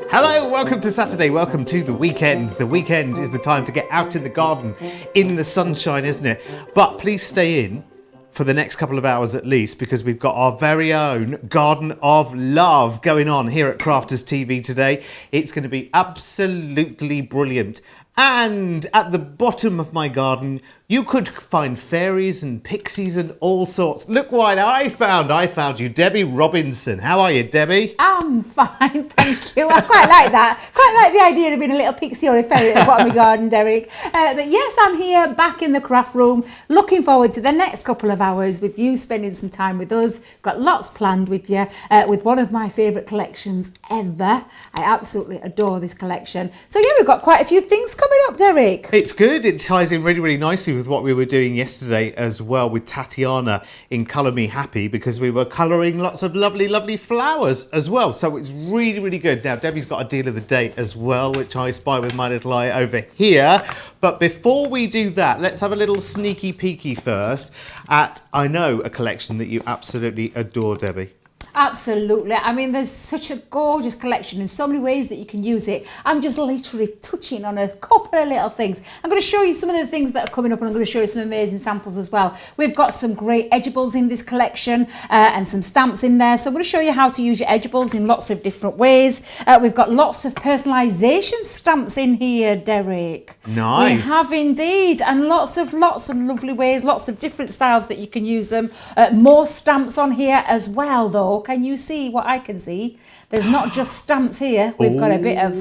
Hello, welcome to Saturday, welcome to the weekend. The weekend is the time to get out in the garden, in the sunshine, isn't it? But please stay in, for the next couple of hours at least, because we've got our very own Garden of Love going on here at Crafters TV today. It's going to be absolutely brilliant. And at the bottom of my garden, you could find fairies and pixies and all sorts. Look what I found. I found you, Debbie Robinson. How are you, Debbie? I'm fine, thank you. I quite like that. Quite like the idea of being a little pixie or a fairy at the bottom of my garden, Derek. But yes, I'm here back in the craft room, looking forward to the next couple of hours with you spending some time with us. Got lots planned with you, with one of my favourite collections ever. I absolutely adore this collection. So yeah, we've got quite a few things coming up, Derek. It's good. It ties in really, really nicely with what we were doing yesterday as well with Tatiana in Colour Me Happy, because we were colouring lots of lovely, lovely flowers as well. So it's really, really good. Now, Debbie's got a deal of the day as well, which I spy with my little eye over here. But before we do that, let's have a little sneaky peeky first at, I know, a collection that you absolutely adore, Debbie. Absolutely. I mean, there's such a gorgeous collection in so many ways that you can use it. I'm just literally touching on a couple of little things. I'm going to show you some of the things that are coming up, and I'm going to show you some amazing samples as well. We've got some great edgeables in this collection and some stamps in there. So I'm going to show you how to use your edgeables in lots of different ways. We've got lots of personalisation stamps in here, Derek. Nice. We have indeed, and lots of lovely ways, lots of different styles that you can use them. More stamps on here as well, though. Can you see what I can see? There's not just stamps here. We've got a bit of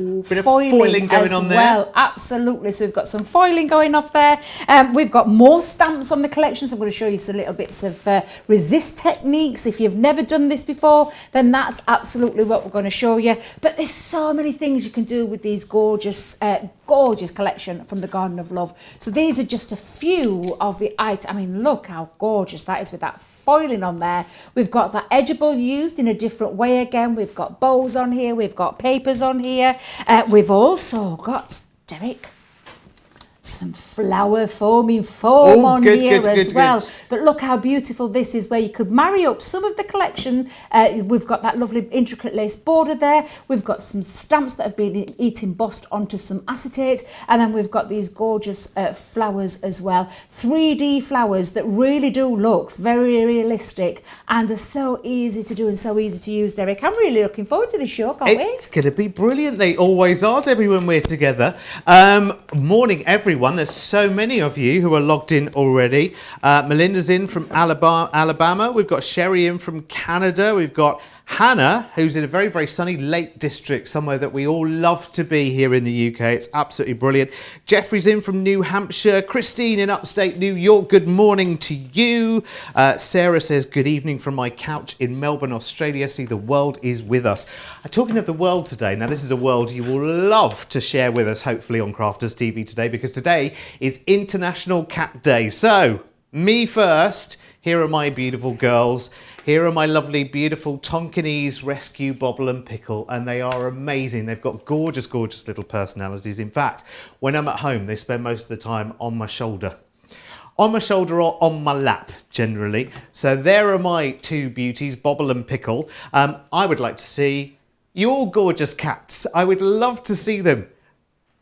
foiling going on there. Absolutely. So we've got some foiling going off there. We've got more stamps on the collection. So I'm going to show you some little bits of resist techniques. If you've never done this before, then that's absolutely what we're going to show you. But there's so many things you can do with these gorgeous collection from the Garden of Love. So these are just a few of the items. I mean, look how gorgeous that is with that foiling on there. We've got that edgeable used in a different way again. We've got bows on here. We've got papers on here. We've also got, Derek, some flower foaming foam on here as well. But look how beautiful this is, where you could marry up some of the collection. We've got that lovely intricate lace border there. We've got some stamps that have been embossed onto some acetate, and then we've got these gorgeous flowers as well. 3D flowers that really do look very realistic and are so easy to do and so easy to use, Derek. I'm really looking forward to this show, can't we? It's going to be brilliant. They always are, Debbie, when we're together. Morning, everyone. There's so many of you who are logged in already. Melinda's in from Alabama. We've got Sherry in from Canada. We've got Hannah, who's in a very, very sunny Lake District, somewhere that we all love to be here in the UK. It's absolutely brilliant. Jeffrey's in from New Hampshire. Christine in upstate New York. Good morning to you. Sarah says, good evening from my couch in Melbourne, Australia. See, the world is with us. Talking of the world today, now this is a world you will love to share with us, hopefully, on Crafters TV today, because today is International Cat Day. So, me first. Here are my beautiful girls. Here are my lovely, beautiful Tonkinese Rescue Bobble and Pickle, and they are amazing. They've got gorgeous, gorgeous little personalities. In fact, when I'm at home, they spend most of the time on my shoulder. On my shoulder or on my lap, generally. So there are my two beauties, Bobble and Pickle. I would like to see your gorgeous cats. I would love to see them.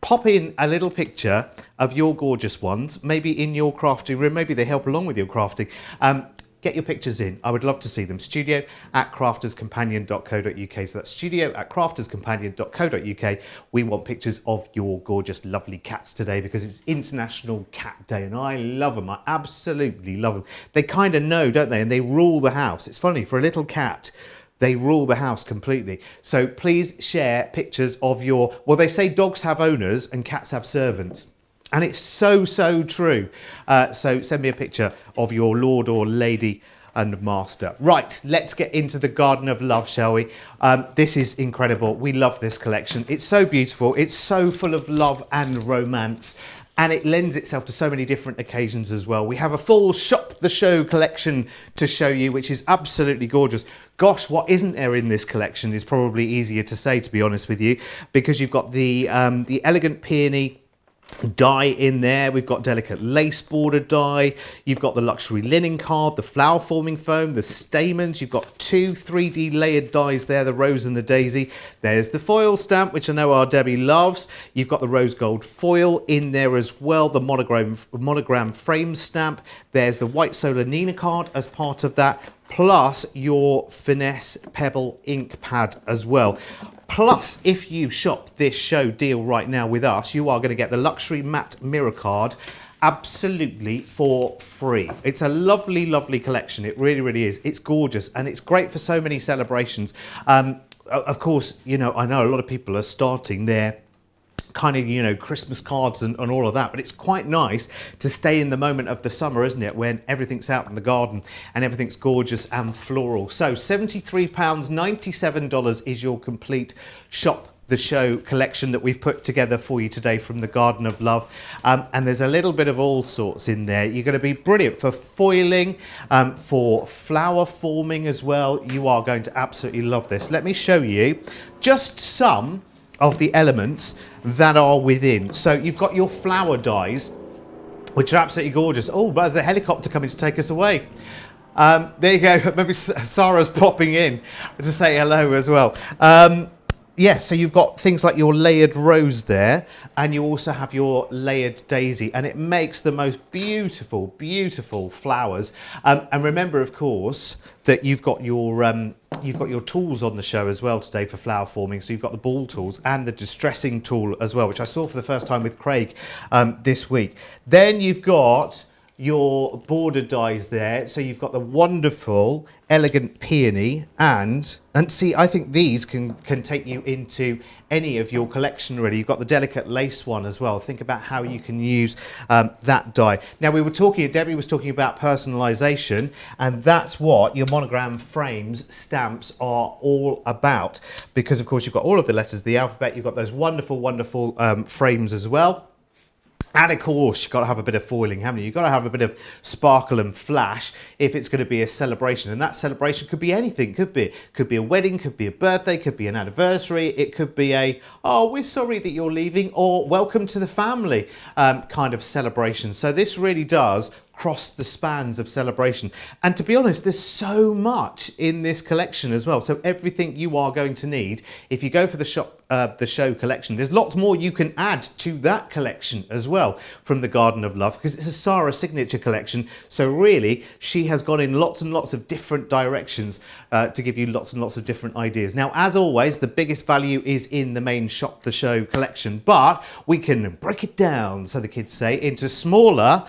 Pop in a little picture of your gorgeous ones, maybe in your crafting room. Maybe they help along with your crafting. Get your pictures in. I would love to see them. studio@crafterscompanion.co.uk. So that's studio@crafterscompanion.co.uk. We want pictures of your gorgeous, lovely cats today, because it's International Cat Day, and I love them. I absolutely love them. They kind of know, don't they? And they rule the house. It's funny, for a little cat, they rule the house completely. So please share pictures of your... Well, they say dogs have owners and cats have servants. And it's so, so true. So send me a picture of your lord or lady and master. Right, let's get into the Garden of Love, shall we? This is incredible. We love this collection. It's so beautiful. It's so full of love and romance. And it lends itself to so many different occasions as well. We have a full Shop the Show collection to show you, which is absolutely gorgeous. Gosh, what isn't there in this collection is probably easier to say, to be honest with you, because you've got the elegant peony die in there. We've got delicate lace border die. You've got the luxury linen card, the flower forming foam, the stamens. You've got 2 3D layered dies there, the rose and the daisy. There's the foil stamp, which I know our Debbie loves. You've got the rose gold foil in there as well, the monogram frame stamp. There's the white solar Nina card as part of that, plus your finesse pebble ink pad as well. Plus, if you shop this show deal right now with us, you are going to get the luxury matte mirror card absolutely for free. It's a lovely, lovely collection. It really, really is. It's gorgeous and it's great for so many celebrations. Of course, you know, I know a lot of people are starting their kind of, you know, Christmas cards and all of that, but it's quite nice to stay in the moment of the summer, isn't it, when everything's out in the garden and everything's gorgeous and floral. So £73, $97 is your complete shop the show collection that we've put together for you today from the Garden of Love, and there's a little bit of all sorts in there. You're going to be brilliant for foiling, for flower forming as well. You are going to absolutely love this. Let me show you just some of the elements that are within. So you've got your flower dies, which are absolutely gorgeous. Oh, but there's a helicopter coming to take us away. There you go. Maybe Sarah's popping in to say hello as well. Yeah, so you've got things like your layered rose there, and you also have your layered daisy, and it makes the most beautiful, beautiful flowers. And remember, of course, that you've got your tools on the show as well today for flower forming. So you've got the ball tools and the distressing tool as well, which I saw for the first time with Craig this week. Then you've got your border dies there. So you've got the wonderful, elegant peony, and see, I think these can take you into any of your collection really. You've got the delicate lace one as well. Think about how you can use that die. Now Debbie was talking about personalization, and that's what your monogram frames stamps are all about, because of course you've got all of the letters of the alphabet. You've got those wonderful, wonderful frames as well. And of course, you've got to have a bit of foiling, haven't you? You've got to have a bit of sparkle and flash if it's going to be a celebration. And that celebration could be anything. Could be a wedding, could be a birthday, could be an anniversary. It could be a, oh, we're sorry that you're leaving, or welcome to the family kind of celebration. So this really does cross the spans of celebration. And to be honest, there's so much in this collection as well. So everything you are going to need, if you go for the show collection, there's lots more you can add to that collection as well from the Garden of Love, because it's a Sarah signature collection. So really, she has gone in lots and lots of different directions to give you lots and lots of different ideas. Now, as always, the biggest value is in the main Shop the Show collection, but we can break it down, so the kids say, into smaller,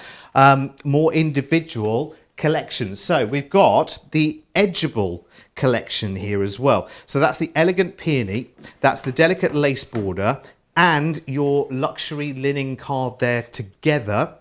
more individual collections. So we've got the Edgeable collection here as well. So that's the elegant peony, that's the delicate lace border, and your luxury linen card there together,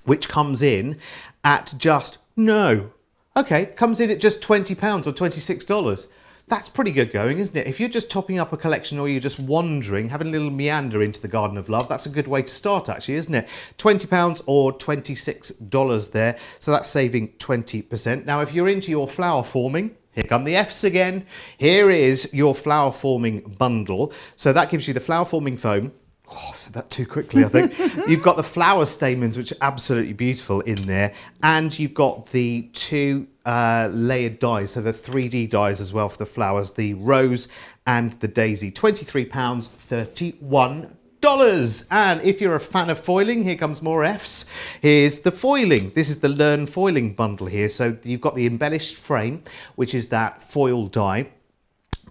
which comes in at just, comes in at just £20 or $26. That's pretty good going, isn't it? If you're just topping up a collection, or you're just wandering, having a little meander into the Garden of Love, that's a good way to start actually, isn't it? £20 or $26 there. So that's saving 20%. Now, if you're into your flower forming, here come the F's again. Here is your flower forming bundle. So that gives you the flower forming foam. Oh, I said that too quickly, I think. You've got the flower stamens, which are absolutely beautiful in there. And you've got the 2 layered dies, so the 3D dies as well for the flowers, the rose and the daisy. £23, $31. And if you're a fan of foiling, here comes more F's. Here's the foiling. This is the Learn Foiling bundle here. So you've got the embellished frame, which is that foil die,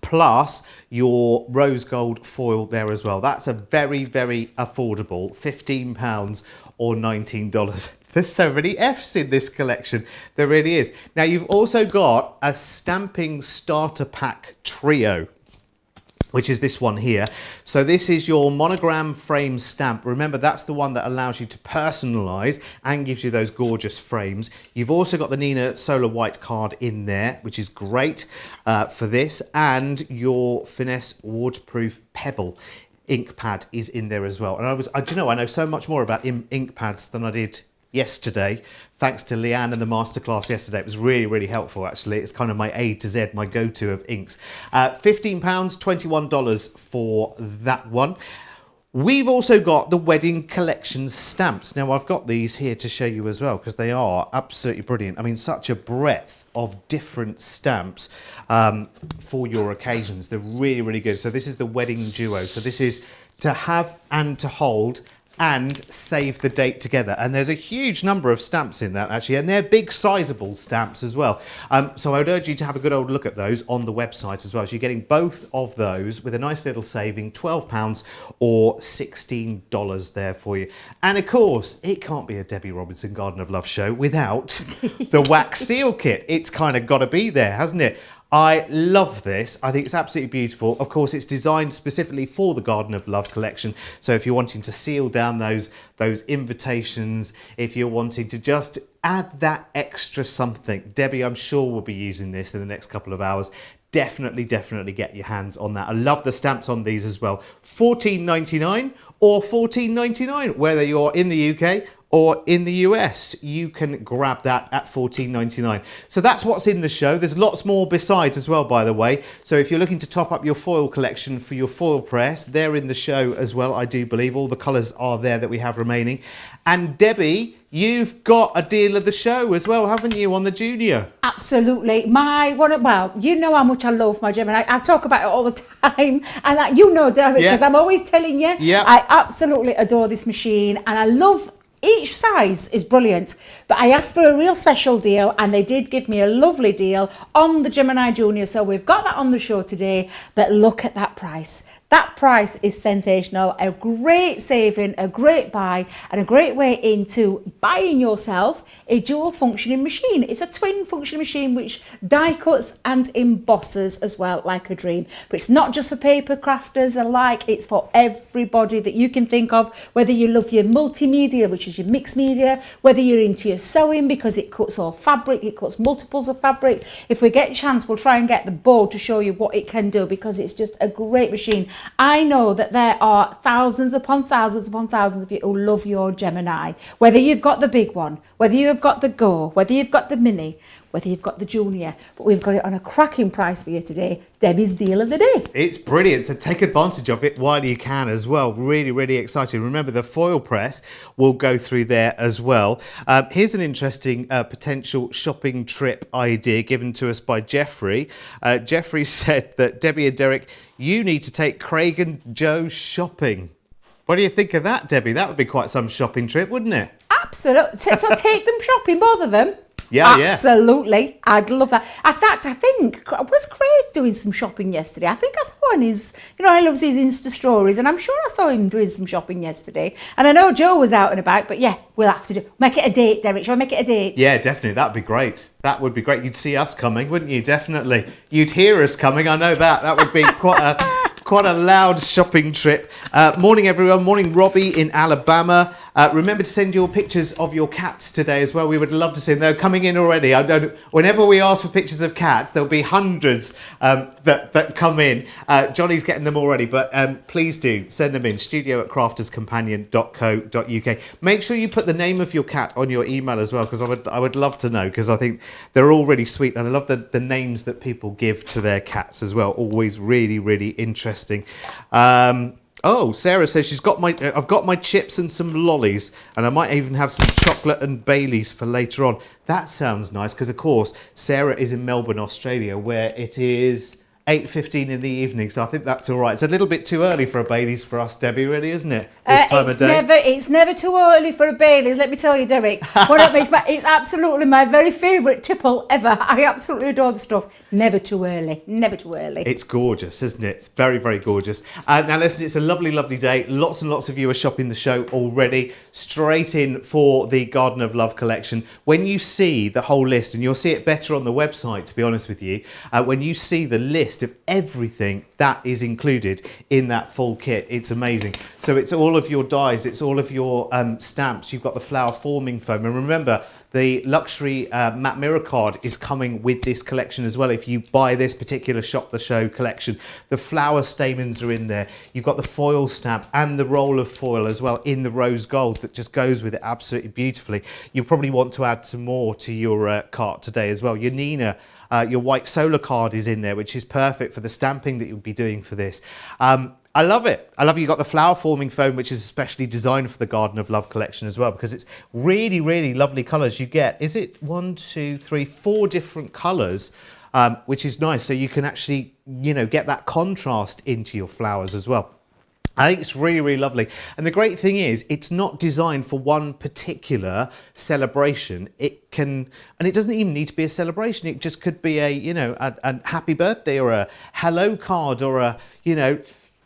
plus your rose gold foil there as well. That's a very, very affordable £15 or $19. There's so many F's in this collection. There really is. Now, you've also got a stamping starter pack trio, which is this one here. So this is your monogram frame stamp. Remember, that's the one that allows you to personalize and gives you those gorgeous frames. You've also got the Nina Solar White card in there, which is great for this, and your Finesse waterproof pebble ink pad is in there as well. And I know so much more about ink pads than I did yesterday, thanks to Leanne and the masterclass yesterday. It was really, really helpful actually. It's kind of my A to Z, my go-to of inks. £15, $21 for that one. We've also got the wedding collection stamps. Now, I've got these here to show you as well because they are absolutely brilliant. I mean, such a breadth of different stamps for your occasions. They're really, really good. So this is the wedding duo. So this is to have and to hold and save the date together. And there's a huge number of stamps in that actually, and they're big sizable stamps as well. So I would urge you to have a good old look at those on the website as well. So you're getting both of those with a nice little saving, £12 or $16 there for you. And of course, it can't be a Debbie Robinson Garden of Love show without the wax seal kit. It's kind of got to be there, hasn't it? I love this. I think it's absolutely beautiful. Of course, it's designed specifically for the Garden of Love collection. So if you're wanting to seal down those invitations, if you're wanting to just add that extra something, Debbie, I'm sure will be using this in the next couple of hours. Definitely get your hands on that. I love the stamps on these as well. $14.99 or $14.99, whether you're in the UK or in the US, you can grab that at $14.99. So that's what's in the show. There's lots more besides as well, by the way. So if you're looking to top up your foil collection for your foil press, they're in the show as well, I do believe. All the colours are there that we have remaining. And Debbie, you've got a deal of the show as well, haven't you, on the Junior? Absolutely. Well, you know how much I love my Gemini. I talk about it all the time. And you know, Derek, because I'm always telling you, I absolutely adore this machine. And I love each size is brilliant, but I asked for a real special deal and they did give me a lovely deal on the Gemini Junior. So we've got that on the show today, but look at that price. That price is sensational, a great saving, a great buy, and a great way into buying yourself a dual functioning machine. It's a twin functioning machine which die cuts and embosses as well, like a dream. But it's not just for paper crafters alike, it's for everybody that you can think of, whether you love your multimedia, which is your mixed media, whether you're into your sewing because it cuts all fabric, it cuts multiples of fabric. If we get a chance, we'll try and get the board to show you what it can do because it's just a great machine. I know that there are thousands upon thousands upon thousands of you who love your Gemini. Whether you've got the big one, whether you've got the Go, whether you've got the Mini, whether you've got the Junior, but we've got it on a cracking price for you today. Debbie's deal of the day. It's brilliant, so take advantage of it while you can as well. Really exciting. Remember, the foil press will go through there as well. Here's an interesting potential shopping trip idea given to us by Jeffrey. Jeffrey said that Debbie and Derek, you need to take Craig and Joe shopping. What do you think of that, Debbie? That would be quite some shopping trip, wouldn't it? Absolutely. So take them shopping, both of them. Yeah, absolutely. I'd love that. In fact, I think, was Craig doing some shopping yesterday? I think I saw on his, he loves his Insta stories, and I'm sure I saw him doing some shopping yesterday. And I know Joe was out and about, but yeah, we'll have to make it a date, Derek. Shall we make it a date? Yeah, definitely. That'd be great. That would be great. You'd see us coming, wouldn't you? Definitely. You'd hear us coming. I know that. That would be quite a loud shopping trip. Morning, everyone. Morning, Robbie in Alabama. Remember to send your pictures of your cats today as well. We would love to see them. They're coming in already. Whenever we ask for pictures of cats, there'll be hundreds that come in. Johnny's getting them already, but please do send them in. studio@crafterscompanion.co.uk. Make sure you put the name of your cat on your email as well, because I would love to know, because I think they're all really sweet, and I love the names that people give to their cats as well. Always really interesting. Oh, Sarah says I've got my chips and some lollies, and I might even have some chocolate and Baileys for later on. That sounds nice, because of course Sarah is in Melbourne, Australia, where it is 8:15 in the evening, so I think that's all right. It's a little bit too early for a Baileys for us, Debbie, really, isn't it? This time of day. It's never too early for a Baileys, let me tell you, Derek. It's absolutely my very favourite tipple ever. I absolutely adore the stuff. Never too early. It's gorgeous, isn't it? It's very gorgeous. Now listen, it's a lovely day. Lots and lots of you are shopping the show already. Straight in for the Garden of Love collection. When you see the whole list, and you'll see it better on the website, to be honest with you, when you see the list of everything that is included in that full kit, it's amazing. So it's all of your dies, it's all of your stamps, you've got the flower forming foam, and remember, the luxury matte mirror card is coming with this collection as well. If you buy this particular Shop the Show collection, the flower stamens are in there. You've got the foil stamp and the roll of foil as well in the rose gold that just goes with it absolutely beautifully. You'll probably want to add some more to your cart today as well. Your Nina, your white solar card is in there, which is perfect for the stamping that you'll be doing for this. I love it. I love you got the flower forming foam, which is especially designed for the Garden of Love collection as well, because it's really, really lovely colours. You get, is it 1, 2, 3, 4 different colours, which is nice. So you can actually, you know, get that contrast into your flowers as well. I think it's really, really lovely. And the great thing is it's not designed for one particular celebration. It can, and it doesn't even need to be a celebration. It just could be a, you know, a happy birthday or a hello card or a, you know,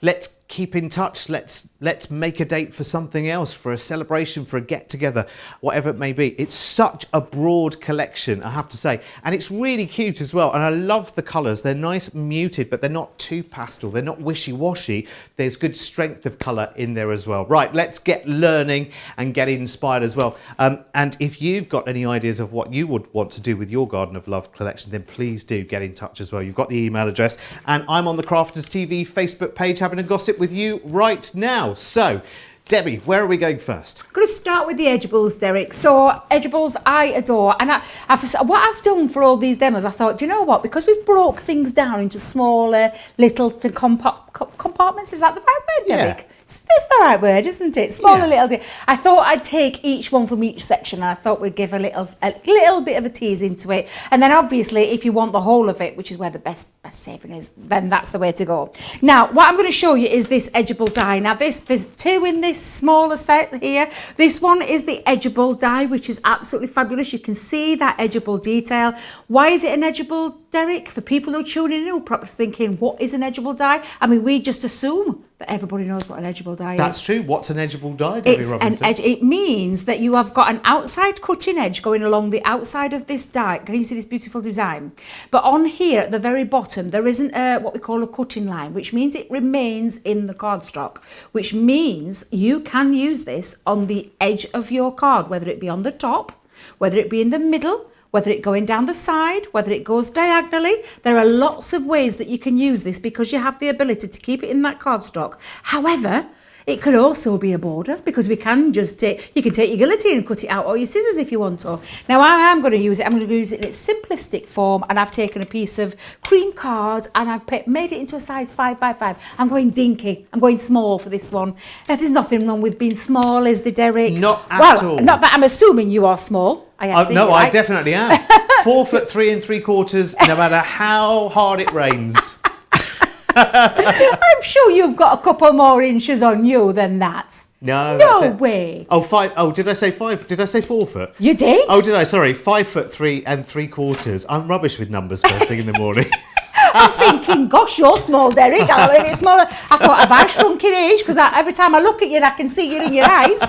let's keep in touch. Let's make a date for something else, for a celebration, for a get together, whatever it may be. It's such a broad collection, I have to say. And it's really cute as well. And I love the colours. They're nice, muted, but they're not too pastel. They're not wishy-washy. There's good strength of colour in there as well. Right, let's get learning and get inspired as well. And if you've got any ideas of what you would want to do with your Garden of Love collection, then please do get in touch as well. You've got the email address. And I'm on the Crafters TV Facebook page having a gossip with you right now. So, Debbie, where are we going first? I'm going to start with the Edgeables, Derek. So, Edgeables I adore. And what I've done for all these demos, I thought, do you know what? Because we've broke things down into smaller little compartments, is that the right word, Derek? Yeah. It's the right word, isn't it? Smaller Yeah. little. I thought I'd take each one from each section, and I thought we'd give a little bit of a tease into it. And then, obviously, if you want the whole of it, which is where the best saving is, then that's the way to go. Now, what I'm going to show you is this Edgeable die. Now, there's 2 in this smaller set here. This one is the Edgeable die, which is absolutely fabulous. You can see that Edgeable detail. Why is it an Edgeable, Derek? For people who are tuning in, who are probably thinking, what is an Edgeable die? I mean, we just assume that everybody knows what an Edgeable die is. That's true. What's an Edgeable die, Debbie Robinson? It means that you have got an outside cutting edge going along the outside of this die. Can you see this beautiful design? But on here at the very bottom, there isn't what we call a cutting line, which means it remains in the cardstock, which means you can use this on the edge of your card, whether it be on the top, whether it be in the middle, whether it going down the side, whether it goes diagonally. There are lots of ways that you can use this because you have the ability to keep it in that cardstock. However, it could also be a border because we can just you can take your guillotine and cut it out, or your scissors if you want to. Now I am going to use it. I'm going to use it in its simplistic form, and I've taken a piece of cream card and I've made it into a size 5x5. I'm going dinky. I'm going small for this one. Now, there's nothing wrong with being small, is there, Derek? Not at all. Not that I'm assuming you are small. No, I definitely am. 4'3 3/4", no matter how hard it rains. I'm sure you've got a couple more inches on you than that. No way. Oh, 5. Oh, did I say 5? Did I say 4 foot? You did? Oh, did I? Sorry, 5'3 3/4". I'm rubbish with numbers first thing in the morning. I'm thinking, gosh, you're small, Derek. I'm a bit smaller. I thought, have I shrunk in age? Because every time I look at you, I can see you in your eyes.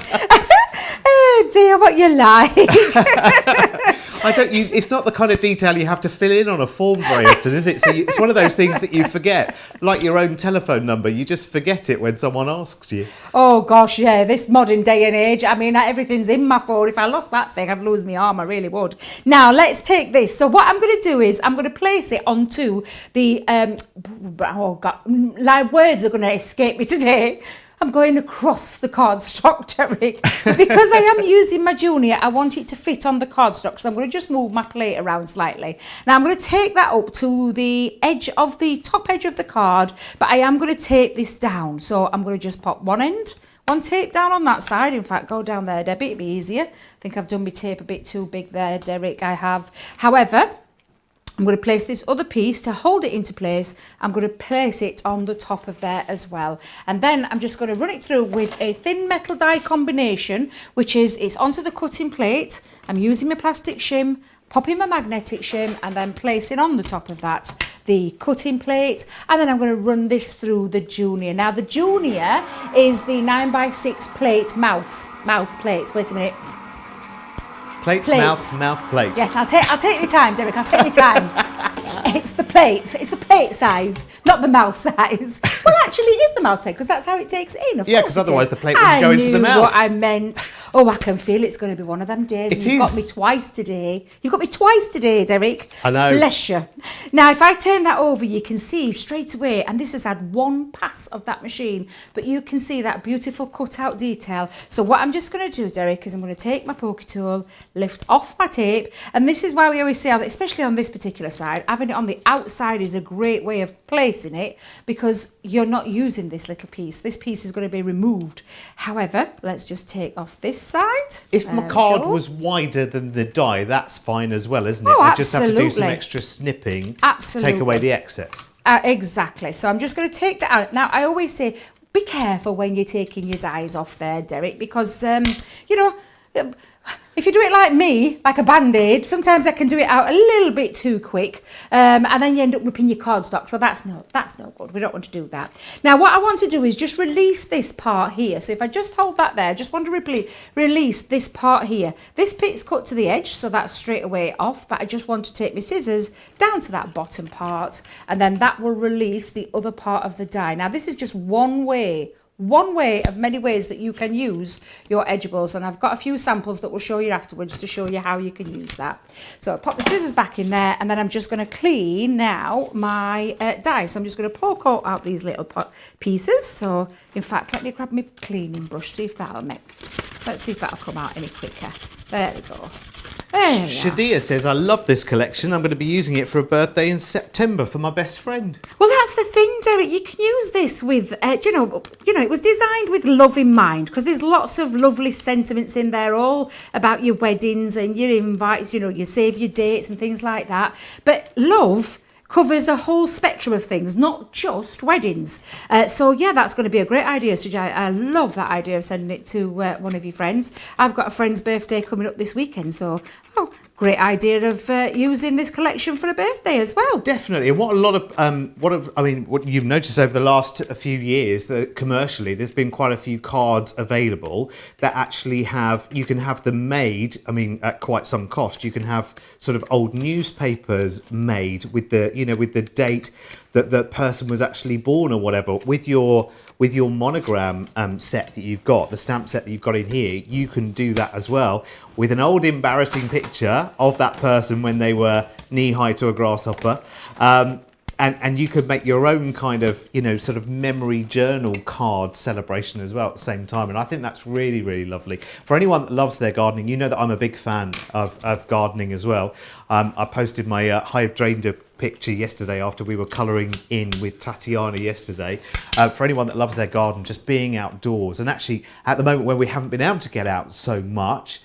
Oh dear, what you like. It's not the kind of detail you have to fill in on a form very often, is it? So it's one of those things that you forget, like your own telephone number. You just forget it when someone asks you. Oh gosh, yeah, this modern day and age. I mean, everything's in my phone. If I lost that thing, I'd lose my arm. I really would. Now, let's take this. So what I'm going to do is I'm going to place it onto the, oh God, like words are going to escape me today. I'm going across the cardstock, Derek. But because I am using my Junior, I want it to fit on the cardstock. So I'm going to just move my plate around slightly. Now I'm going to take that up to the edge of the top edge of the card, but I am going to tape this down. So I'm going to just pop one tape down on that side. In fact, go down there, Debbie, it'll be easier. I think I've done my tape a bit too big there, Derek, I have. However, I'm going to place this other piece to hold it into place. I'm going to place it on the top of there as well. And then I'm just going to run it through with a thin metal die combination, which is, it's onto the cutting plate. I'm using my plastic shim, popping my magnetic shim, and then placing on the top of that the cutting plate. And then I'm going to run this through the Junior. Now the Junior is the 9x6 plate mouth plate. Wait a minute. Plates. Mouth plate. Yes, I'll take my time, Derek. I'll take my time. It's the plate. It's the plate size, not the mouth size. Well, actually, it is the mouth size because that's how it takes it in. Yeah, because otherwise the plate wouldn't go into the mouth. I knew what I meant. Oh, I can feel it's going to be one of them days. You've got me twice today. You've got me twice today, Derek. I know. Bless you. Now, if I turn that over, you can see straight away, and this has had one pass of that machine, but you can see that beautiful cutout detail. So what I'm just going to do, Derek, is I'm going to take my poker tool, lift off my tape, and this is why we always say, especially on this particular side, having it on the outside is a great way of placing it because you're not using this little piece. This piece is going to be removed. However, let's just take off this side. If my card was wider than the die, that's fine as well, isn't it? Oh, I just have to do some absolutely. extra snipping Absolutely. to take away the excess. Exactly. So I'm just going to take that out. Now, I always say, be careful when you're taking your dies off there, Derek, because, you know, if you do it like me, like a Band-Aid, sometimes I can do it out a little bit too quick, and then you end up ripping your cardstock. So that's no good. We don't want to do that. Now, what I want to do is just release this part here. So if I just hold that there, I just want to release this part here. This bit's cut to the edge, so that's straight away off, but I just want to take my scissors down to that bottom part, and then that will release the other part of the die. Now, this is just one way of many ways that you can use your Edgeables, and I've got a few samples that we'll show you afterwards to show you how you can use that. So I'll pop the scissors back in there, and then I'm just going to clean now my die. So I'm just going to pour coat out these little pieces. So in fact, let me grab my cleaning brush, see if that'll let's see if that'll come out any quicker. There we go. There we are. Shadia says, I love this collection. I'm going to be using it for a birthday in September for my best friend. Well, that's the thing, Derek. You can use this with, you know, it was designed with love in mind, because there's lots of lovely sentiments in there, all about your weddings and your invites, you know, you save your dates and things like that. But love covers a whole spectrum of things, not just weddings. So yeah, that's going to be a great idea, Sujai. I love that idea of sending it to one of your friends. I've got a friend's birthday coming up this weekend, so great idea of using this collection for a birthday as well. Definitely. And what you've noticed over the last few years, that commercially there's been quite a few cards available that actually you can have them made, at quite some cost. You can have sort of old newspapers made with the date that the person was actually born or whatever. With your monogram set that you've got, the stamp set that you've got in here, you can do that as well with an old embarrassing picture of that person when they were knee-high to a grasshopper. And you could make your own kind of, sort of memory journal card celebration as well at the same time. And I think that's really, really lovely. For anyone that loves their gardening, you know that I'm a big fan of gardening as well. I posted my hydrangea picture yesterday after we were colouring in with Tatiana yesterday. For anyone that loves their garden, just being outdoors. And actually, at the moment when we haven't been able to get out so much,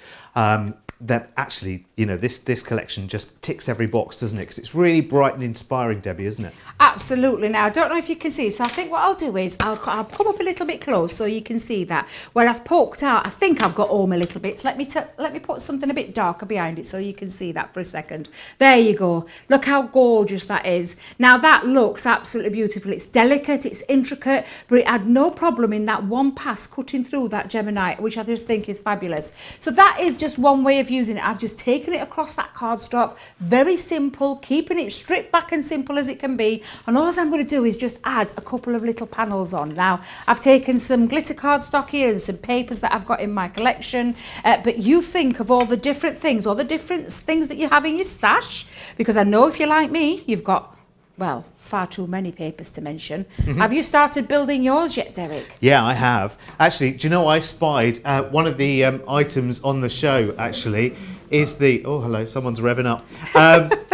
that actually, this collection just ticks every box, doesn't it? Because it's really bright and inspiring, Debbie, isn't it? Absolutely. Now, I don't know if you can see, so I think what I'll do is I'll come up a little bit close so you can see that. Where I've poked out, I think I've got all my little bits. Let me put something a bit darker behind it so you can see that for a second. There you go. Look how gorgeous that is. Now, that looks absolutely beautiful. It's delicate, it's intricate, but it had no problem in that one pass cutting through that Gemini, which I just think is fabulous. So that is just one way of using it. I've just taken it across that cardstock, very simple, keeping it stripped back and simple as it can be, and all I'm going to do is just add a couple of little panels on. Now, I've taken some glitter cardstock here and some papers that I've got in my collection, but you think of all the different things, that you have in your stash, because I know if you're like me, you've got, well, far too many papers to mention. Mm-hmm. Have you started building yours yet, Derek? Yeah, I have. Actually, do you know, I spied one of the items on the show, actually, is the, oh, hello, someone's revving up,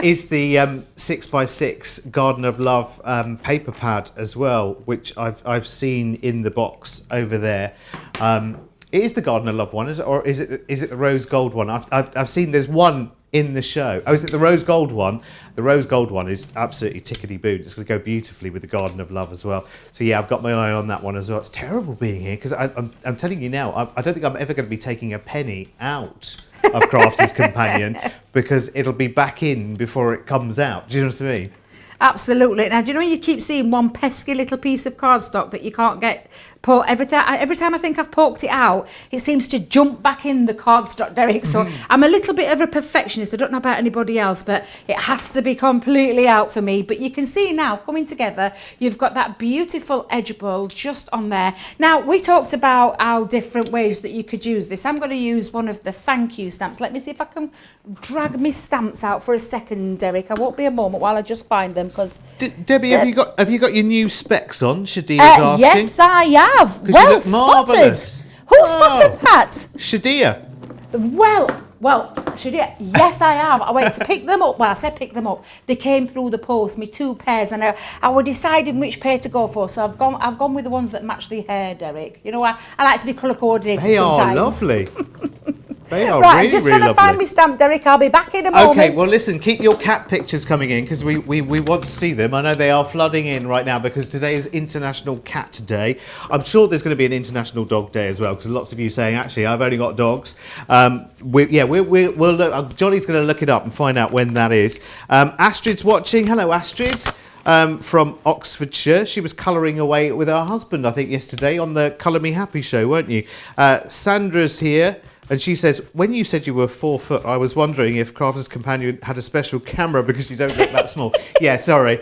is the 6x6 Garden of Love paper pad as well, which I've seen in the box over there. It is the Garden of Love one, or is it the rose gold one? I've seen there's one in the show. Oh, is it the rose gold one? The rose gold one is absolutely tickety-boo. It's going to go beautifully with the Garden of Love as well. So yeah, I've got my eye on that one as well. It's terrible being here, because I'm telling you now, I don't think I'm ever going to be taking a penny out of Crafty's Companion, because it'll be back in before it comes out. Do you know what I mean? Absolutely. Now, do you know when you keep seeing one pesky little piece of cardstock that you can't get every time I think I've poked it out, it seems to jump back in the cardstock, Derek. So I'm a little bit of a perfectionist. I don't know about anybody else, but it has to be completely out for me. But you can see now, coming together, you've got that beautiful Edgeable just on there. Now, we talked about our different ways that you could use this. I'm going to use one of the thank you stamps. Let me see if I can drag my stamps out for a second, Derek. I won't be a moment while I just find them, because Debbie, have you got your new specs on? Shadia's asking. Yes, I have. Well you look marvellous. spotted. Who spotted that? Shadia. Well, Well, should you? Yes, I have. I went to pick them up. Well, I said pick them up. They came through the post, me 2 pairs, and I was deciding which pair to go for. So I've gone with the ones that match the hair, Derek. You know, I like to be colour coordinated sometimes. They are lovely. They are right, really, I'm just really trying to find my stamp, Derek. I'll be back in a moment. Okay, well, listen, keep your cat pictures coming in because we want to see them. I know they are flooding in right now because today is International Cat Day. I'm sure there's going to be an International Dog Day as well because lots of you saying, actually, I've only got dogs. We'll look, Johnny's going to look it up and find out when that is. Astrid's watching. Hello, Astrid. From Oxfordshire. She was colouring away with her husband, I think, yesterday on the Colour Me Happy show, weren't you? Sandra's here. And she says, when you said you were 4 foot, I was wondering if Crafter's Companion had a special camera because you don't look that small. Yeah, sorry.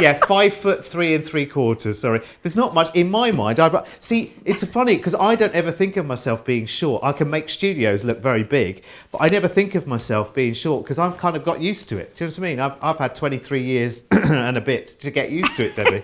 Yeah, 5'3" 3/4. Sorry. There's not much in my mind. See, it's funny because I don't ever think of myself being short. I can make studios look very big, but I never think of myself being short because I've kind of got used to it. Do you know what I mean? I've had 23 years and a bit to get used to it, Debbie.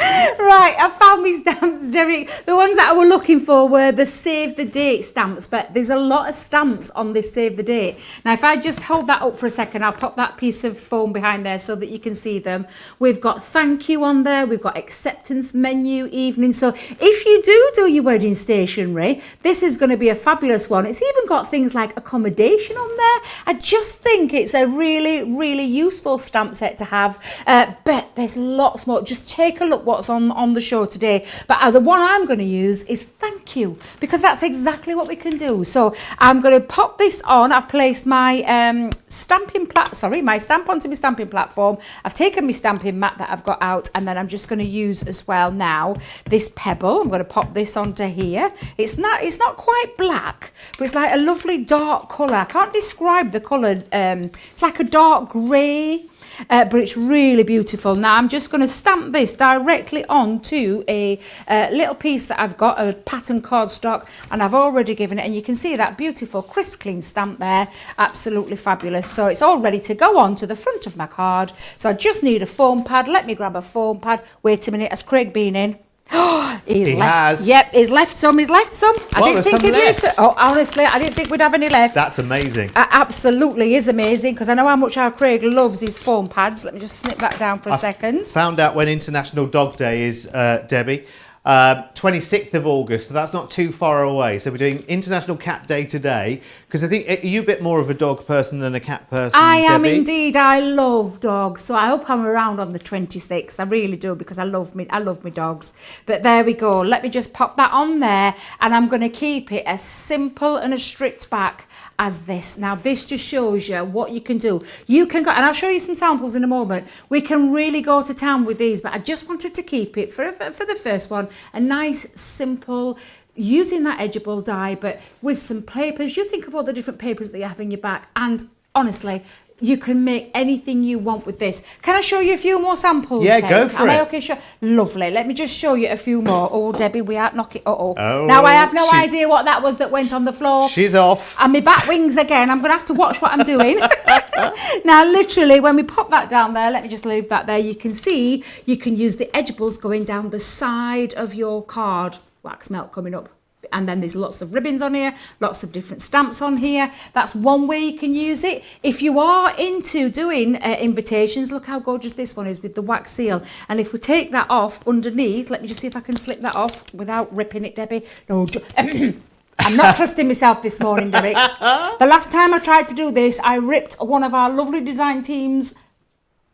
Right, I found my stamps, Derek. The ones that I was looking for were the Save the Date stamps, but there's a lot of stamps on this Save the Date. Now, if I just hold that up for a second, I'll pop that piece of foam behind there so that you can see them. We've got thank you on there. We've got acceptance menu evening. So if you do your wedding stationery, this is going to be a fabulous one. It's even got things like accommodation on there. I just think it's a really, really useful stamp set to have. But there's lots more. Just take a look what's on the show today, but the one I'm going to use is thank you because that's exactly what we can do. So I'm going to pop this on. I've placed my my stamp onto my stamping platform. I've taken my stamping mat that I've got out, and then I'm just going to use as well now this pebble. I'm going to pop this onto here. It's not quite black, but it's like a lovely dark colour. I can't describe the colour. It's like a dark grey. But it's really beautiful. Now I'm just going to stamp this directly onto a little piece that I've got, a pattern cardstock, and I've already given it, and you can see that beautiful crisp clean stamp there. Absolutely fabulous. So it's all ready to go on to the front of my card. So I just need a foam pad. Let me grab a foam pad. Wait a minute, has Craig been in? He has. Yep, he's left some. I didn't think he'd leave some. Oh, honestly, I didn't think we'd have any left. That's amazing. Absolutely is amazing because I know how much our Craig loves his foam pads. Let me just snip that down for a second. Found out when International Dog Day is, Debbie. 26th of August, so that's not too far away. So we're doing International Cat Day today because I think, are you a bit more of a dog person than a cat person, I am Debbie? indeed. I love dogs, so I hope I'm around on the 26th. I really do because I love me dogs. But there we go. Let me just pop that on there, and I'm going to keep it as simple and as stripped back as this. Now this just shows you what you can do. You can go, and I'll show you some samples in a moment. We can really go to town with these, but I just wanted to keep it for the first one a nice, simple, using that Edgeable die, but with some papers. You think of all the different papers that you have in your back, and honestly, you can make anything you want with this. Can I show you a few more samples? Yeah, go for it. Am I okay? Sure. Lovely. Let me just show you a few more. Oh, Debbie, we are knocking. Oh, now I have no idea what that was that went on the floor. She's off. And my bat wings again. I'm going to have to watch what I'm doing. Now, literally, when we pop that down there, let me just leave that there. You can see you can use the Edgeables going down the side of your card. Wax melt coming up. And then there's lots of ribbons on here, lots of different stamps on here. That's one way you can use it. If you are into doing invitations, look how gorgeous this one is with the wax seal. And if we take that off underneath, let me just see if I can slip that off without ripping it, Debbie. No, I'm not trusting myself this morning, Derek. The last time I tried to do this, I ripped one of our lovely design team's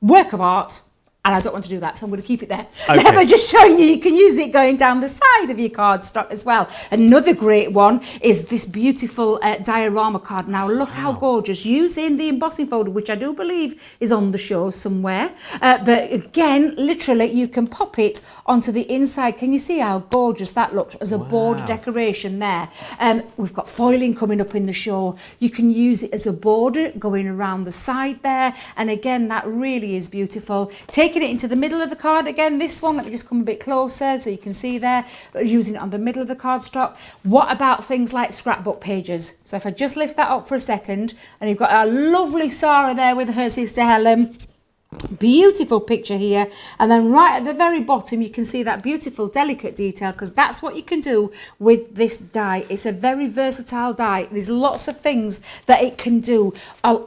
work of art. And I don't want to do that, so I'm going to keep it there. Okay. But just showing you can use it going down the side of your cardstock as well. Another great one is this beautiful diorama card. Now, look how gorgeous. Using the embossing folder, which I do believe is on the show somewhere. But again, literally, you can pop it onto the inside. Can you see how gorgeous that looks as a border decoration there? We've got foiling coming up in the show. You can use it as a border going around the side there. And again, that really is beautiful. Taking it into the middle of the card again, this one, let me just come a bit closer so you can see there, using it on the middle of the cardstock. What about things like scrapbook pages? So if I just lift that up for a second, and you've got our lovely Sarah there with her sister Helen. Beautiful picture here, and then right at the very bottom you can see that beautiful delicate detail, because that's what you can do with this die. It's a very versatile die. There's lots of things that it can do.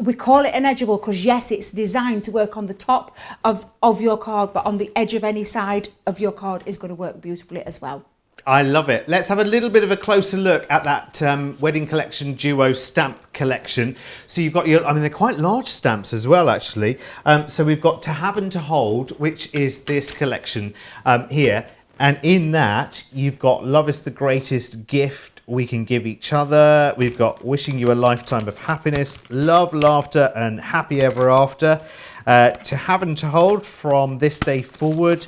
We call it an edgeable because yes, it's designed to work on the top of your card, but on the edge of any side of your card is going to work beautifully as well. I love it. Let's have a little bit of a closer look at that Wedding Collection Duo stamp collection. So you've got I mean, they're quite large stamps as well, actually. So we've got To Have and To Hold, which is this collection here. And in that, you've got Love is the Greatest Gift We Can Give Each Other. We've got Wishing You a Lifetime of Happiness, Love, Laughter, and Happy Ever After. To Have and To Hold, From This Day Forward.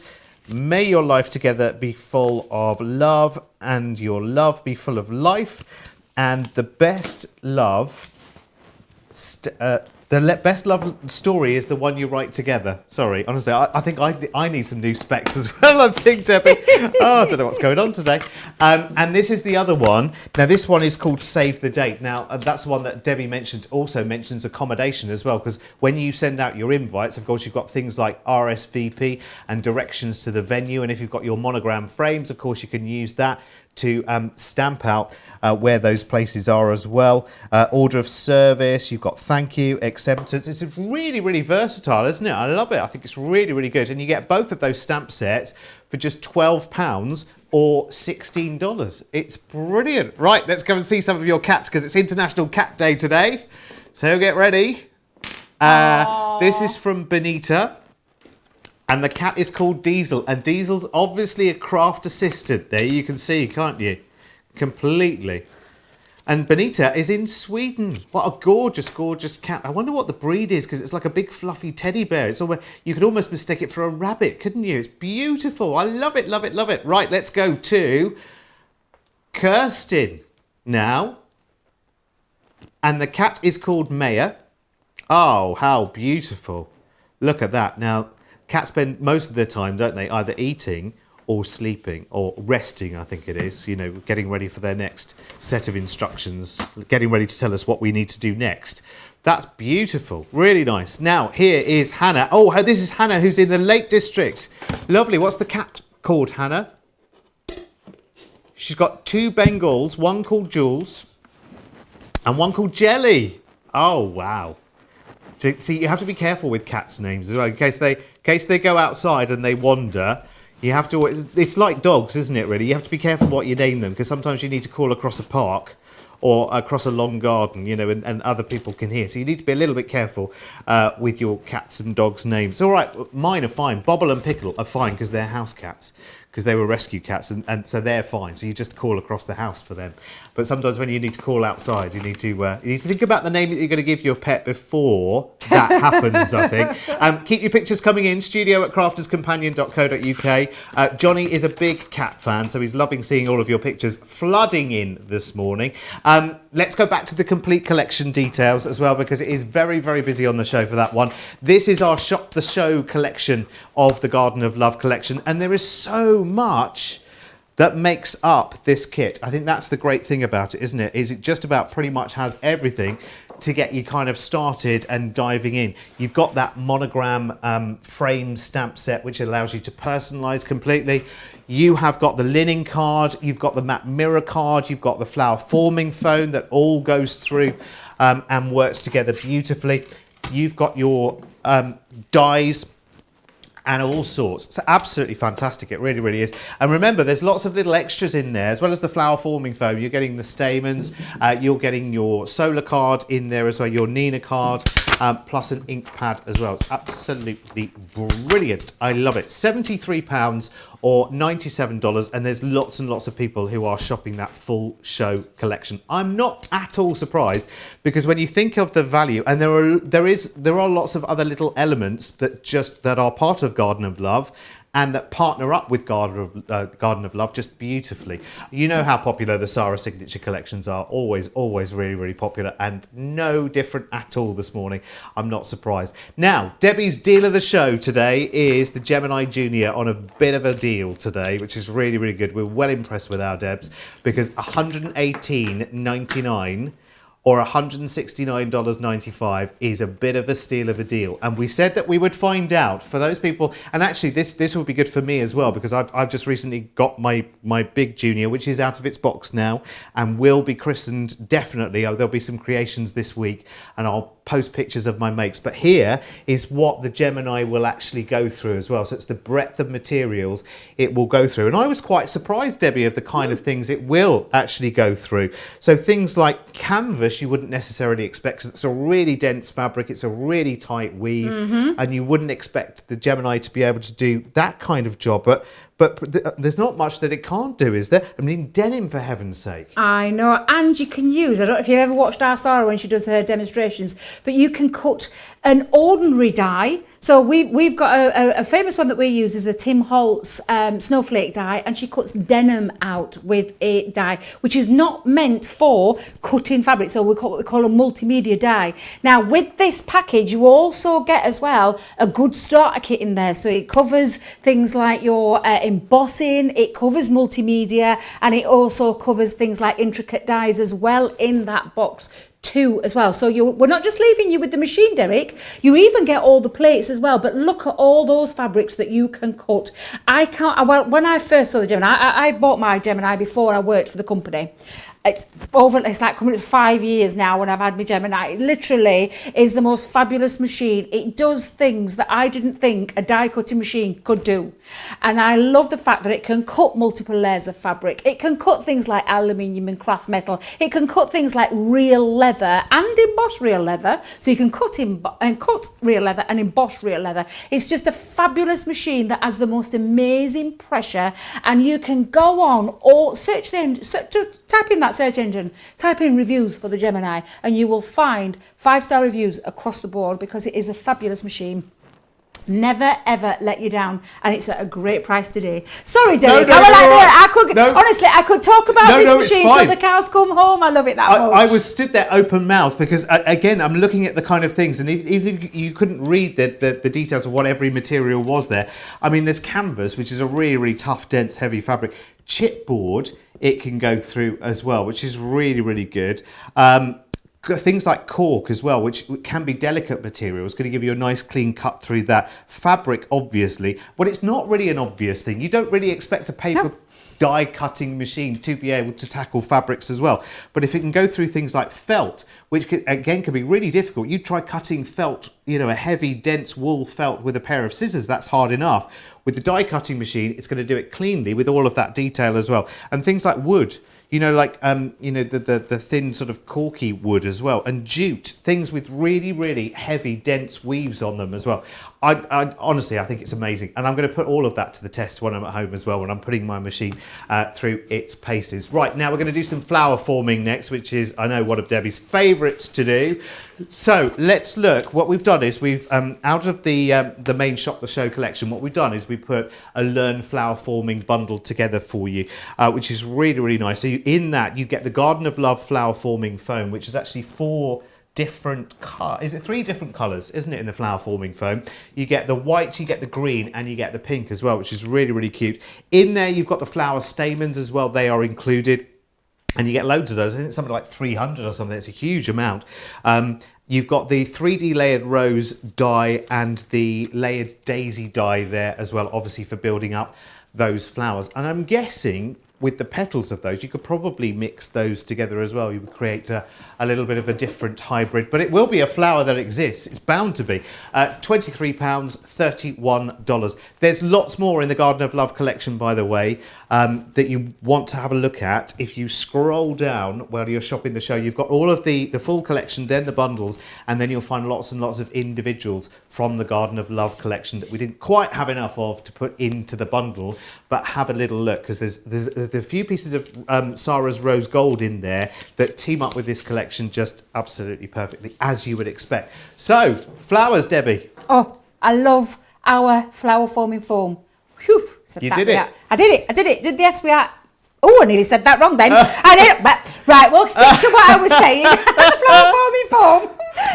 May your life together be full of love and your love be full of life. And the best love, best love story is the one you write together. Sorry, honestly, I think I need some new specs as well, I think, Debbie. Oh, I don't know what's going on today. And this is the other one. Now, this one is called Save the Date. Now, that's the one that Debbie mentioned, also mentions accommodation as well, because when you send out your invites, of course, you've got things like RSVP and directions to the venue. And if you've got your monogram frames, of course, you can use that to stamp out where those places are as well. Order of service, you've got thank you, acceptance. It's really, really versatile, isn't it? I love it. I think it's really, really good. And you get both of those stamp sets for just £12 or $16. It's brilliant. Right, let's go and see some of your cats because it's International Cat Day today. So get ready. This is from Benita. And the cat is called Diesel. And Diesel's obviously a craft assistant. There you can see, can't you? Completely. And Benita is in Sweden. What a gorgeous, gorgeous cat. I wonder what the breed is, because it's like a big fluffy teddy bear. It's almost, you could almost mistake it for a rabbit, couldn't you? It's beautiful. I love it, love it, love it. Right, let's go to Kirsten now. And the cat is called Maya. Oh, how beautiful. Look at that. Now, cats spend most of their time, don't they, either eating or sleeping or resting, I think it is, you know, getting ready for their next set of instructions, getting ready to tell us what we need to do next. That's beautiful. Really nice. Now, here is Hannah. Oh, this is Hannah, who's in the Lake District. Lovely. What's the cat called, Hannah? She's got two Bengals, one called Jules and one called Jelly. Oh, wow. See, you have to be careful with cats' names as well, in case they go outside and they wander. You have to. It's like dogs, isn't it? Really, you have to be careful what you name them, because sometimes you need to call across a park or across a long garden, you know, and other people can hear. So you need to be a little bit careful with your cats and dogs' names. All right, mine are fine. Bobble and Pickle are fine because they're house cats, because they were rescue cats, and so they're fine. So you just call across the house for them. But sometimes when you need to call outside, you need to think about the name that you're going to give your pet before that happens, I think. Keep your pictures coming in, studio@crafterscompanion.co.uk. Johnny is a big cat fan, so he's loving seeing all of your pictures flooding in this morning. Let's go back to the complete collection details as well, because it is very, very busy on the show for that one. This is our Shop the Show collection of the Garden of Love collection, and there is so much that makes up this kit. I think that's the great thing about it, isn't it? Is it just about pretty much has everything to get you kind of started and diving in. You've got that monogram frame stamp set, which allows you to personalize completely. You have got the linen card, you've got the matte mirror card, you've got the flower forming foam that all goes through and works together beautifully. You've got your dies and all sorts. It's absolutely fantastic. It really, really is. And remember, there's lots of little extras in there, as well as the flower forming foam. You're getting the stamens, you're getting your solar card in there as well, your Nina card, plus an ink pad as well. It's absolutely brilliant. I love it. £73 or $97, and there's lots and lots of people who are shopping that full show collection. I'm not at all surprised, because when you think of the value, and there are lots of other little elements that are part of Garden of Love and that partner up with Garden of Love just beautifully. You know how popular the Sarah signature collections are. Always really, really popular, and no different at all this morning. I'm not surprised. Now, Debbie's deal of the show today is the Gemini Junior on a bit of a deal today, which is really, really good. We're well impressed with our Debs, because $118.99 or $169.95 is a bit of a steal of a deal. And we said that we would find out for those people. And actually, this will be good for me as well, because I've just recently got my big Junior, which is out of its box now and will be christened definitely. There'll be some creations this week and I'll post pictures of my makes. But here is what the Gemini will actually go through as well. So it's the breadth of materials it will go through. And I was quite surprised, Debbie, of the kind of things it will actually go through. So things like canvas, you wouldn't necessarily expect, because it's a really dense fabric, it's a really tight weave, and you wouldn't expect the Gemini to be able to do that kind of job. But there's not much that it can't do, is there? I mean, denim, for heaven's sake. I know, and you can use, I don't know if you've ever watched our Sarah when she does her demonstrations, but you can cut an ordinary dye. So we've got a famous one that we use is the Tim Holtz snowflake dye, and she cuts denim out with a dye, which is not meant for cutting fabric. So we call a multimedia dye. Now, with this package, you also get as well a good starter kit in there. So it covers things like your embossing, it covers multimedia, and it also covers things like intricate dyes as well in that box too as well. So we're not just leaving you with the machine, Derek, you even get all the plates as well. But look at all those fabrics that you can cut. When I first saw the Gemini, I bought my Gemini before I worked for the company. It's like coming to 5 years now when I've had my Gemini. It literally is the most fabulous machine. It does things that I didn't think a die cutting machine could do. And I love the fact that it can cut multiple layers of fabric. It can cut things like aluminium and craft metal. It can cut things like real leather and emboss real leather. So you can cut real leather and emboss real leather. It's just a fabulous machine that has the most amazing pressure. And you can go on or type in that search engine, type in reviews for the Gemini, and you will find 5-star reviews across the board, because it is a fabulous machine. Never ever let you down, and it's at a great price today. Sorry, Derek. Honestly, I could talk about this machine till the cows come home. I love it that much. I was stood there open mouthed, because again, I'm looking at the kind of things, and even if you couldn't read the details of what every material was there. I mean, there's canvas, which is a really, really tough, dense, heavy fabric. Chipboard, it can go through as well, which is really, really good. Things like cork as well, which can be delicate material. It's going to give you a nice clean cut through that. Fabric, obviously, but it's not really an obvious thing. You don't really expect a paper die cutting machine to be able to tackle fabrics as well. But if it can go through things like felt, which can be really difficult. You try cutting felt, a heavy, dense wool felt with a pair of scissors, that's hard enough. With the die cutting machine, it's going to do it cleanly with all of that detail as well. And things like wood, the thin sort of corky wood as well, and jute, things with really, really heavy, dense weaves on them as well. I honestly, I think it's amazing, and I'm going to put all of that to the test when I'm at home as well, when I'm putting my machine through its paces. Right, now we're going to do some flower forming next, which is, I know, one of Debbie's favourites to do. So let's look. What we've done is we've, out of the main Shop the Show collection, what we've done is we put a Learn Flower Forming bundle together for you, which is really, really nice. So in that, you get the Garden of Love Flower Forming Foam, which is actually 3 different colours, isn't it, in the flower forming foam? You get the white, you get the green, and you get the pink as well, which is really, really cute. In there, you've got the flower stamens as well. They are included, and you get loads of those. I think it's something like 300 or something. It's a huge amount. You've got the 3D layered rose die and the layered daisy die there as well, obviously for building up those flowers. And I'm guessing with the petals of those, you could probably mix those together as well. You would create a little bit of a different hybrid, but it will be a flower that exists. It's bound to be. £23, $31. There's lots more in the Garden of Love collection, by the way, that you want to have a look at. If you scroll down while you're shopping the show, you've got all of the full collection, then the bundles, and then you'll find lots and lots of individuals from the Garden of Love collection that we didn't quite have enough of to put into the bundle, but have a little look, because there's a few pieces of Sarah's Rose Gold in there that team up with this collection just absolutely perfectly, as you would expect. So, flowers, Debbie. Oh, I love our flower forming foam. Whew, you did it. I did it. Yes, we are. Oh, I nearly said that wrong then. I did it. But, right, we'll stick to what I was saying. The flower forming foam.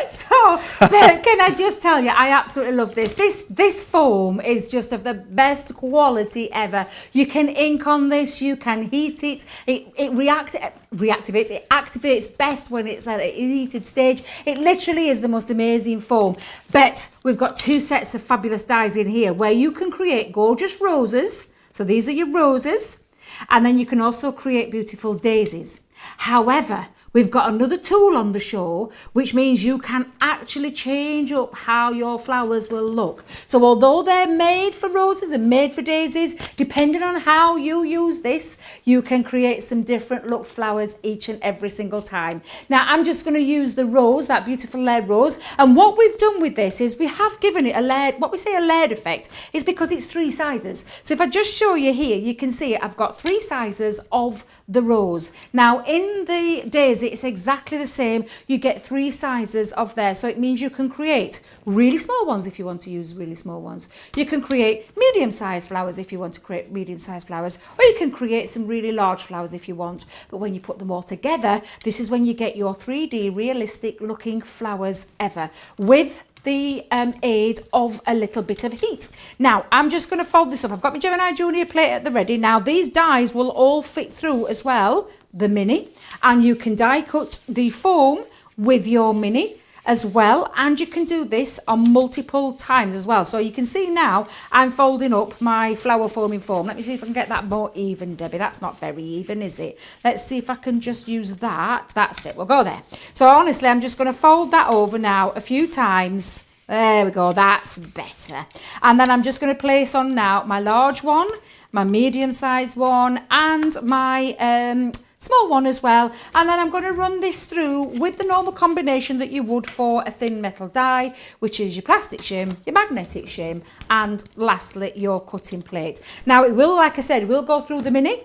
So, but can I just tell you, I absolutely love this. This foam is just of the best quality ever. You can ink on this, you can heat it. It reactivates, it activates best when it's at a heated stage. It literally is the most amazing foam. But we've got two sets of fabulous dies in here where you can create gorgeous roses. So these are your roses. And then you can also create beautiful daisies. However, we've got another tool on the show, which means you can actually change up how your flowers will look. So although they're made for roses and made for daisies, depending on how you use this, you can create some different look flowers each and every single time. Now, I'm just going to use the rose, that beautiful layered rose. And what we've done with this is we have given it a layered, what we say a layered effect, is because it's 3 sizes. So if I just show you here, you can see I've got 3 sizes of the rose. Now, in the daisy, it's exactly the same. You get 3 sizes of there. So it means you can create really small ones if you want to use really small ones. You can create medium-sized flowers if you want to create medium-sized flowers. Or you can create some really large flowers if you want. But when you put them all together, this is when you get your 3D realistic looking flowers ever with the aid of a little bit of heat. Now, I'm just going to fold this up. I've got my Gemini Junior plate at the ready. Now, these dies will all fit through as well, the mini, and you can die cut the foam with your mini as well, and you can do this on multiple times as well. So you can see now I'm folding up my flower foaming foam. Let me see if I can get that more even, Debbie. That's not very even, is it? Let's see if I can just use that. That's it. We'll go there. So honestly, I'm just going to fold that over now a few times. There we go. That's better. And then I'm just going to place on now my large one, my medium-sized one, and my small one as well. And then I'm going to run this through with the normal combination that you would for a thin metal die, which is your plastic shim, your magnetic shim, and lastly your cutting plate. Now it will, like I said, we'll go through the mini.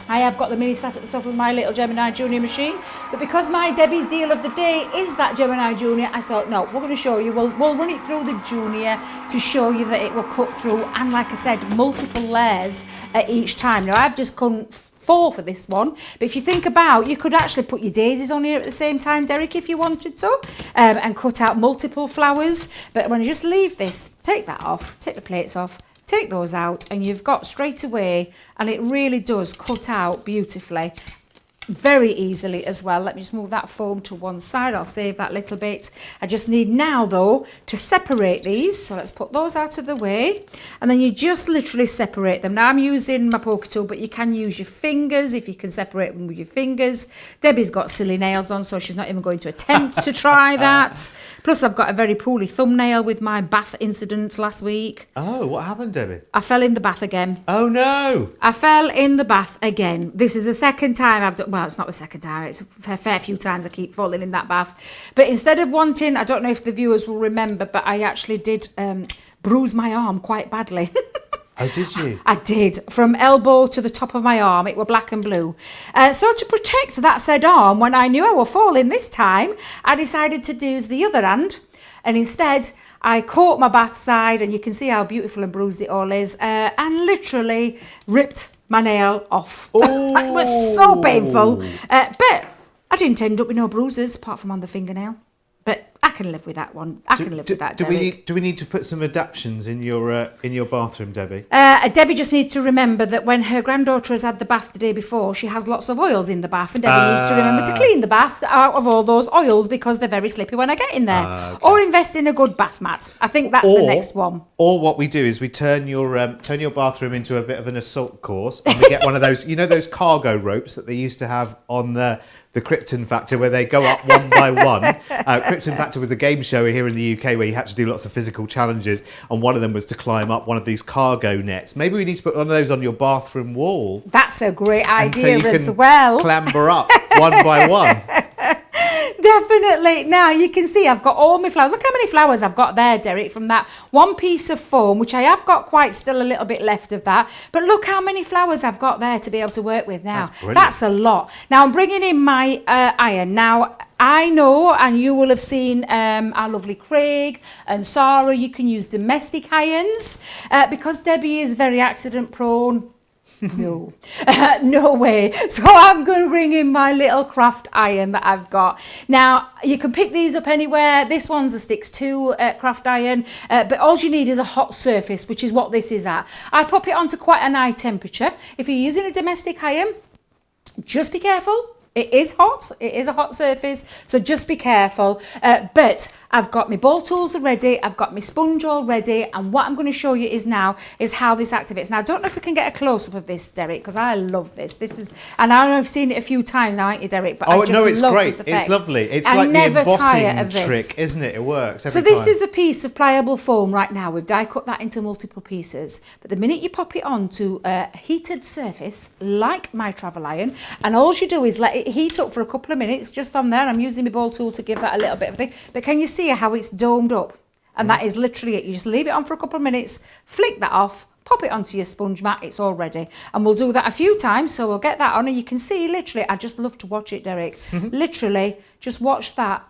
I have got the mini sat at the top of my little Gemini Junior machine, but because my Debbie's deal of the day is that Gemini Junior, I thought, no, we're going to show you, we'll run it through the Junior to show you that it will cut through, and like I said, multiple layers at each time. Now I've just come 4 for this one, but if you think about, you could actually put your daisies on here at the same time, Derek, if you wanted to, and cut out multiple flowers. But when you just leave this, take that off, take the plates off, take those out, and you've got straight away, and it really does cut out beautifully, very easily as well. Let me just move that foam to one side. I'll save that little bit. I just need now though to separate these, so let's put those out of the way, and then you just literally separate them. Now I'm using my poker tool, but you can use your fingers if you can separate them with your fingers. Debbie's got silly nails on, so she's not even going to attempt to try that. Plus I've got a very poorly thumbnail with my bath incident last week. Oh, what happened, Debbie? I fell in the bath again. Oh no! I fell in the bath again. This is the second time I've done, well, it's not the second time, it's a fair few times I keep falling in that bath. But instead of wanting, I don't know if the viewers will remember, but I actually did bruise my arm quite badly. Oh, did you? I did. From elbow to the top of my arm, it were black and blue. So to protect that said arm, when I knew I were falling this time, I decided to use the other hand, and instead I caught my bath side, and you can see how beautiful and bruised it all is, and literally ripped my nail off. It was so painful. But I didn't end up with no bruises, apart from on the fingernail. But I can live with that one. I can live with that, Derek. Do we need to put some adaptions in your bathroom, Debbie? Debbie just needs to remember that when her granddaughter has had the bath the day before, she has lots of oils in the bath, and Debbie needs to remember to clean the bath out of all those oils because they're very slippy when I get in there. Okay. Or invest in a good bath mat. I think that's the next one. Or what we do is we turn your bathroom into a bit of an assault course, and we get one of those, those cargo ropes that they used to have on the Krypton Factor, where they go up one by one. Krypton Factor was a game show here in the UK where you had to do lots of physical challenges, and one of them was to climb up one of these cargo nets. Maybe we need to put one of those on your bathroom wall. That's a great idea so as well. Clamber up one by one. Definitely. Now you can see I've got all my flowers. Look how many flowers I've got there, Derek, from that one piece of foam, which I have got quite still a little bit left of that. But look how many flowers I've got there to be able to work with now. That's a lot. Now I'm bringing in my iron. Now I know, and you will have seen our lovely Craig and Sarah, you can use domestic irons because Debbie is very accident prone. No, no way. So I'm going to bring in my little craft iron that I've got. Now, you can pick these up anywhere. This one's a Sticks 2 craft iron, but all you need is a hot surface, which is what this is at. I pop it onto quite an high temperature. If you're using a domestic iron, just be careful. It is hot. It is a hot surface, so just be careful. But I've got my ball tools already. I've got my sponge all ready. And what I'm going to show you is how this activates. Now, I don't know if we can get a close-up of this, Derek, because I love this. This is, and I know I've seen it a few times now, haven't you, Derek? But I just no, it's love great. This effect. It's lovely. It's I like the never tire of embossing this. trick, isn't it? It works every So this time. is a piece of pliable foam right now. We've die cut that into multiple pieces. But the minute you pop it onto a heated surface, like my travel iron, and all you do is let it heat up for a couple of minutes, just on there. I'm using my ball tool to give that a little bit of thing. But can you see how it's domed up? And that is literally it. You just leave it on for a couple of minutes, flick that off, pop it onto your sponge mat, it's all ready. And we'll do that a few times, so we'll get that on. And you can see, literally, I just love to watch it, Derek. Literally, just watch that.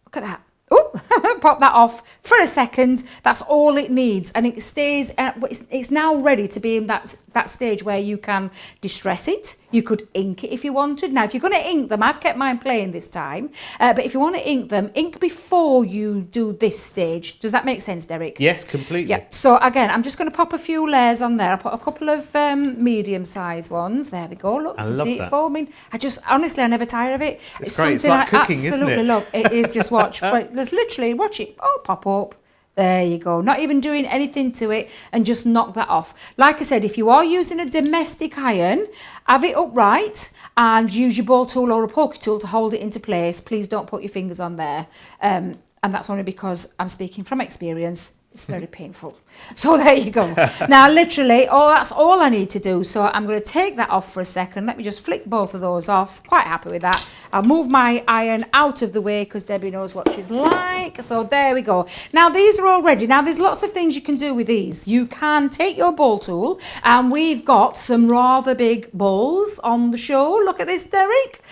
Look at that. Oh, pop that off for a second. That's all it needs, and it stays. It's now ready to be in that stage where you can distress it. You could ink it if you wanted. Now, if you're going to ink them, I've kept mine plain this time. But if you want to ink them, ink before you do this stage. Does that make sense, Derek? Yes, completely. Yeah. So again, I'm just going to pop a few layers on there. I'll put a couple of medium-sized ones. There we go. Look, I you love see that. it forming. I never tire of it. It's great. It's something like I cooking, isn't absolutely it? love. It is just watch. But there's literally watch it. Oh, pop up. There you go. Not even doing anything to it, and just knock that off. Like I said, if you are using a domestic iron, have it upright and use your ball tool or a poker tool to hold it into place. Please don't put your fingers on there. And that's only because I'm speaking from experience. It's very painful. So there you go. Now, literally, that's all I need to do. So I'm going to take that off for a second. Let me just flick both of those off. Quite happy with that. I'll move my iron out of the way because Debbie knows what she's like. So there we go. Now, these are all ready. Now, there's lots of things you can do with these. You can take your ball tool, and we've got some rather big balls on the show. Look at this, Derek.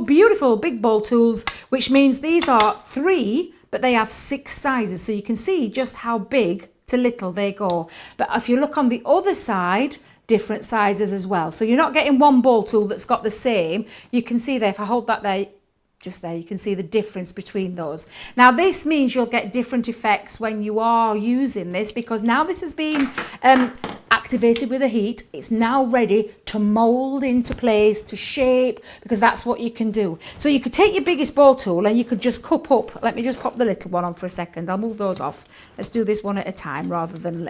Beautiful big ball tools, which means these are 3, but they have 6 sizes, so you can see just how big to little they go. But if you look on the other side, different sizes as well. So you're not getting one ball tool that's got the same. You can see there, if I hold that there, just there, you can see the difference between those. Now, this means you'll get different effects when you are using this, because now this has been activated with the heat. It's now ready to mold into place, to shape, because that's what you can do. So you could take your biggest ball tool and you could just cup up. Let me just pop the little one on for a second. I'll move those off. Let's do this one at a time rather than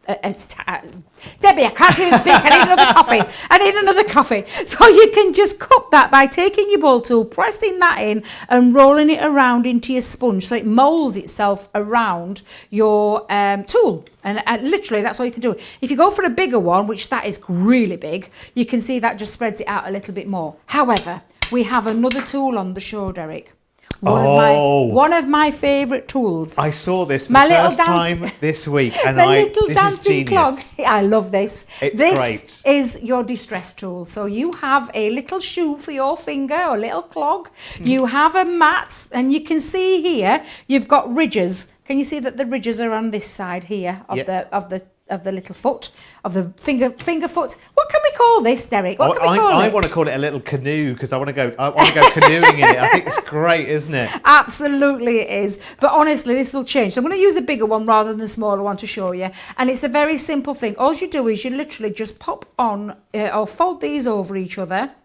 Debbie, I can't even speak. I need another coffee. So you can just cup that by taking your ball tool, pressing that in and rolling it around into your sponge so it molds itself around your tool. And literally, that's all you can do. If you go for a bigger one, which that is really big, you can see that just spreads it out a little bit more. However, we have another tool on the show, Derek. One of my favourite tools. I saw this for the first time this week, and this is genius. Clog. I love this. It's this great. Is your distress tool. So you have a little shoe for your finger, or a little clog. You have a mat, and you can see here you've got ridges. Can you see that the ridges are on this side here of the little foot, of the finger foot? What can we call this, Derek? What can we call it? I want to call it a little canoe, because I want to go canoeing in it. I think it's great, isn't it? Absolutely it is. But honestly, this will change. So I'm going to use a bigger one rather than the smaller one to show you. And it's a very simple thing. All you do is you literally just pop on or fold these over each other.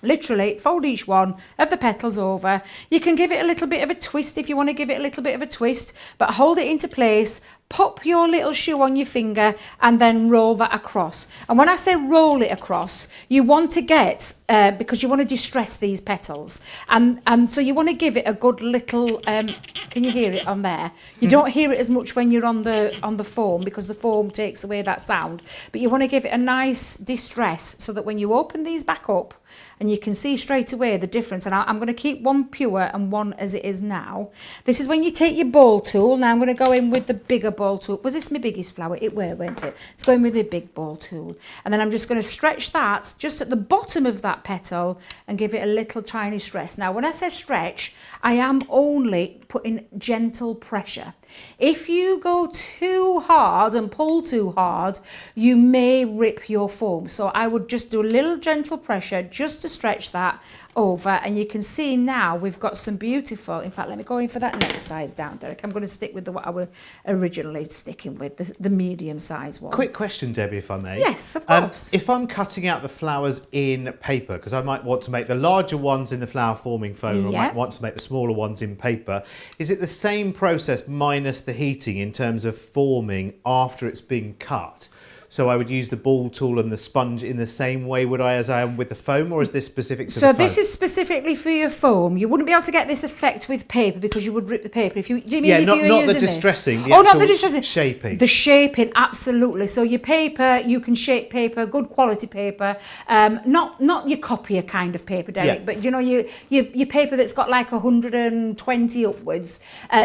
Literally fold each one of the petals over. You can give it a little bit of a twist if you want to give it a little bit of a twist, but hold it into place. Pop your little shoe on your finger and then roll that across. And when I say roll it across, you want to get, because you want to distress these petals. And so you want to give it a good little, can you hear it on there? You don't hear it as much when you're on the foam, because the foam takes away that sound. But you want to give it a nice distress so that when you open these back up, and you can see straight away the difference. And I'm going to keep one pure and one as it is now. This is when you take your ball tool. Now I'm going to go in with the bigger ball tool. Was this my biggest flower? It were, weren't it? It's going with the big ball tool. And then I'm just going to stretch that just at the bottom of that petal and give it a little tiny stress. Now, when I say stretch, I am only putting gentle pressure. If you go too hard and pull too hard, you may rip your foam. So I would just do a little gentle pressure just to stretch that over, and you can see now we've got some beautiful, in fact let me go in for that next size down, Derek. I'm going to stick with what I was originally sticking with, the medium size one. Quick question, Debbie, if I may. Yes, of course. If I'm cutting out the flowers in paper, because I might want to make the larger ones in the flower forming foam, or I might want to make the smaller ones in paper, is it the same process minus the heating in terms of forming after it's been cut? So I would use the ball tool and the sponge in the same way would I as I am with the foam, or is this specific to the foam? So this is specifically for your foam. You wouldn't be able to get this effect with paper because you would rip the paper. If you, do you mean if you were not using the distressing, this? the not the distressing. shaping. The shaping, absolutely. So your paper, you can shape paper, good quality paper, not your copier kind of paper, Derek, but you know your paper that's got like 120 upwards.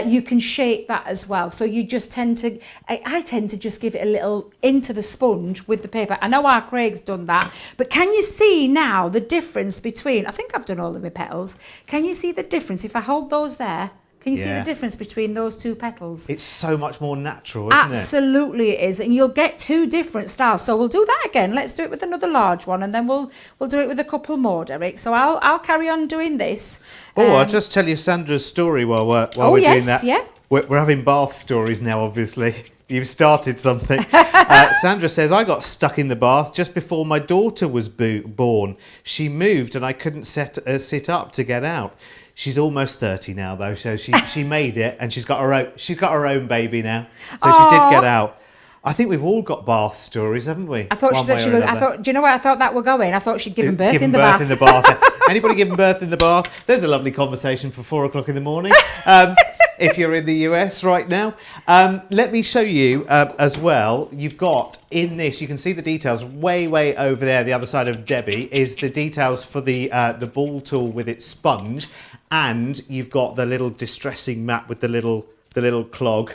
You can shape that as well. So you just tend to, I tend to just give it a little into the sponge with the paper. I know our Craig's done that, but can you see now the difference between, I think I've done all of my petals, can you see the difference if I hold those there? Can you see the difference between those two petals? It's so much more natural, isn't it? Absolutely it is, and you'll get two different styles. So we'll do that again. Let's do it with another large one, and then we'll do it with a couple more, Derek. So I'll carry on doing this. I'll just tell you Sandra's story while we're doing that. Yeah. We're having bath stories now, obviously. You've started something. Sandra says, I got stuck in the bath just before my daughter was born. She moved and I couldn't sit up to get out. She's almost 30 now, though, so she made it, and she's got her own baby now. So she did get out. I think we've all got bath stories, haven't we? I thought she said she was. Do you know where I thought that were going? I thought she'd given birth in the bath. Anybody giving birth in the bath? There's a lovely conversation for 4 o'clock in the morning. If you're in the US right now. Let me show you as well. You've got in this, you can see the details way over there, the other side of Debbie, is the details for the ball tool with its sponge, and you've got the little distressing mat with the little clog,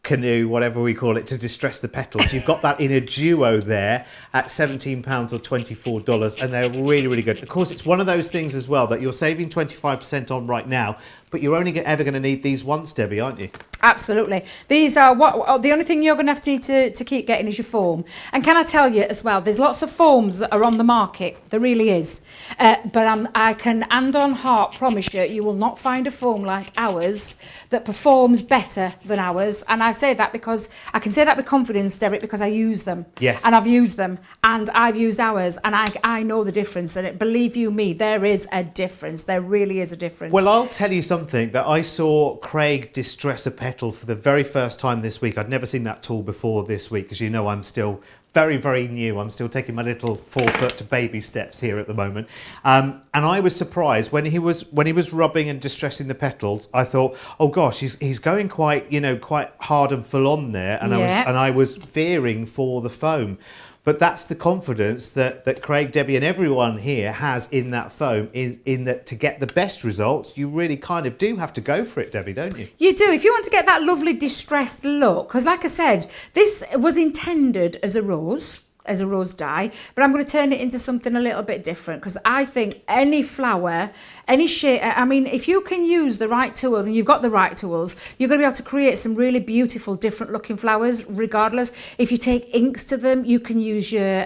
canoe, whatever we call it, to distress the petals. You've got that in a duo there at £17 or $24, and they're really good. Of course, it's one of those things as well that you're saving 25% on right now, but you're only ever going to need these once, Debbie, aren't you? Absolutely. These are the only thing you're going to have to keep getting is your foam. And can I tell you as well, there's lots of foams that are on the market. There really is. But I can hand on heart promise you, you will not find a foam like ours that performs better than ours. And I say that because I can say that with confidence, Derek, because I use them. Yes. And I've used them, and I've used ours, and I know the difference. And believe you me, there is a difference. There really is a difference. Well, I'll tell you something that I saw Craig distress a petal for the very first time this week. I'd never seen that tool before this week, because you know I'm still very new. I'm still taking my little 4-foot baby steps here at the moment. And I was surprised when he was rubbing and distressing the petals. I thought, oh gosh, he's going quite hard and full on there, and I was fearing for the foam. But that's the confidence that Craig, Debbie and everyone here has in that foam, in that to get the best results, you really kind of do have to go for it, Debbie, don't you? You do. If you want to get that lovely distressed look, because like I said, this was intended as a rose dye, but I'm going to turn it into something a little bit different, because I think any flower, any shape, I mean, if you can use the right tools, and you've got the right tools, you're going to be able to create some really beautiful, different looking flowers, regardless. If you take inks to them, you can use your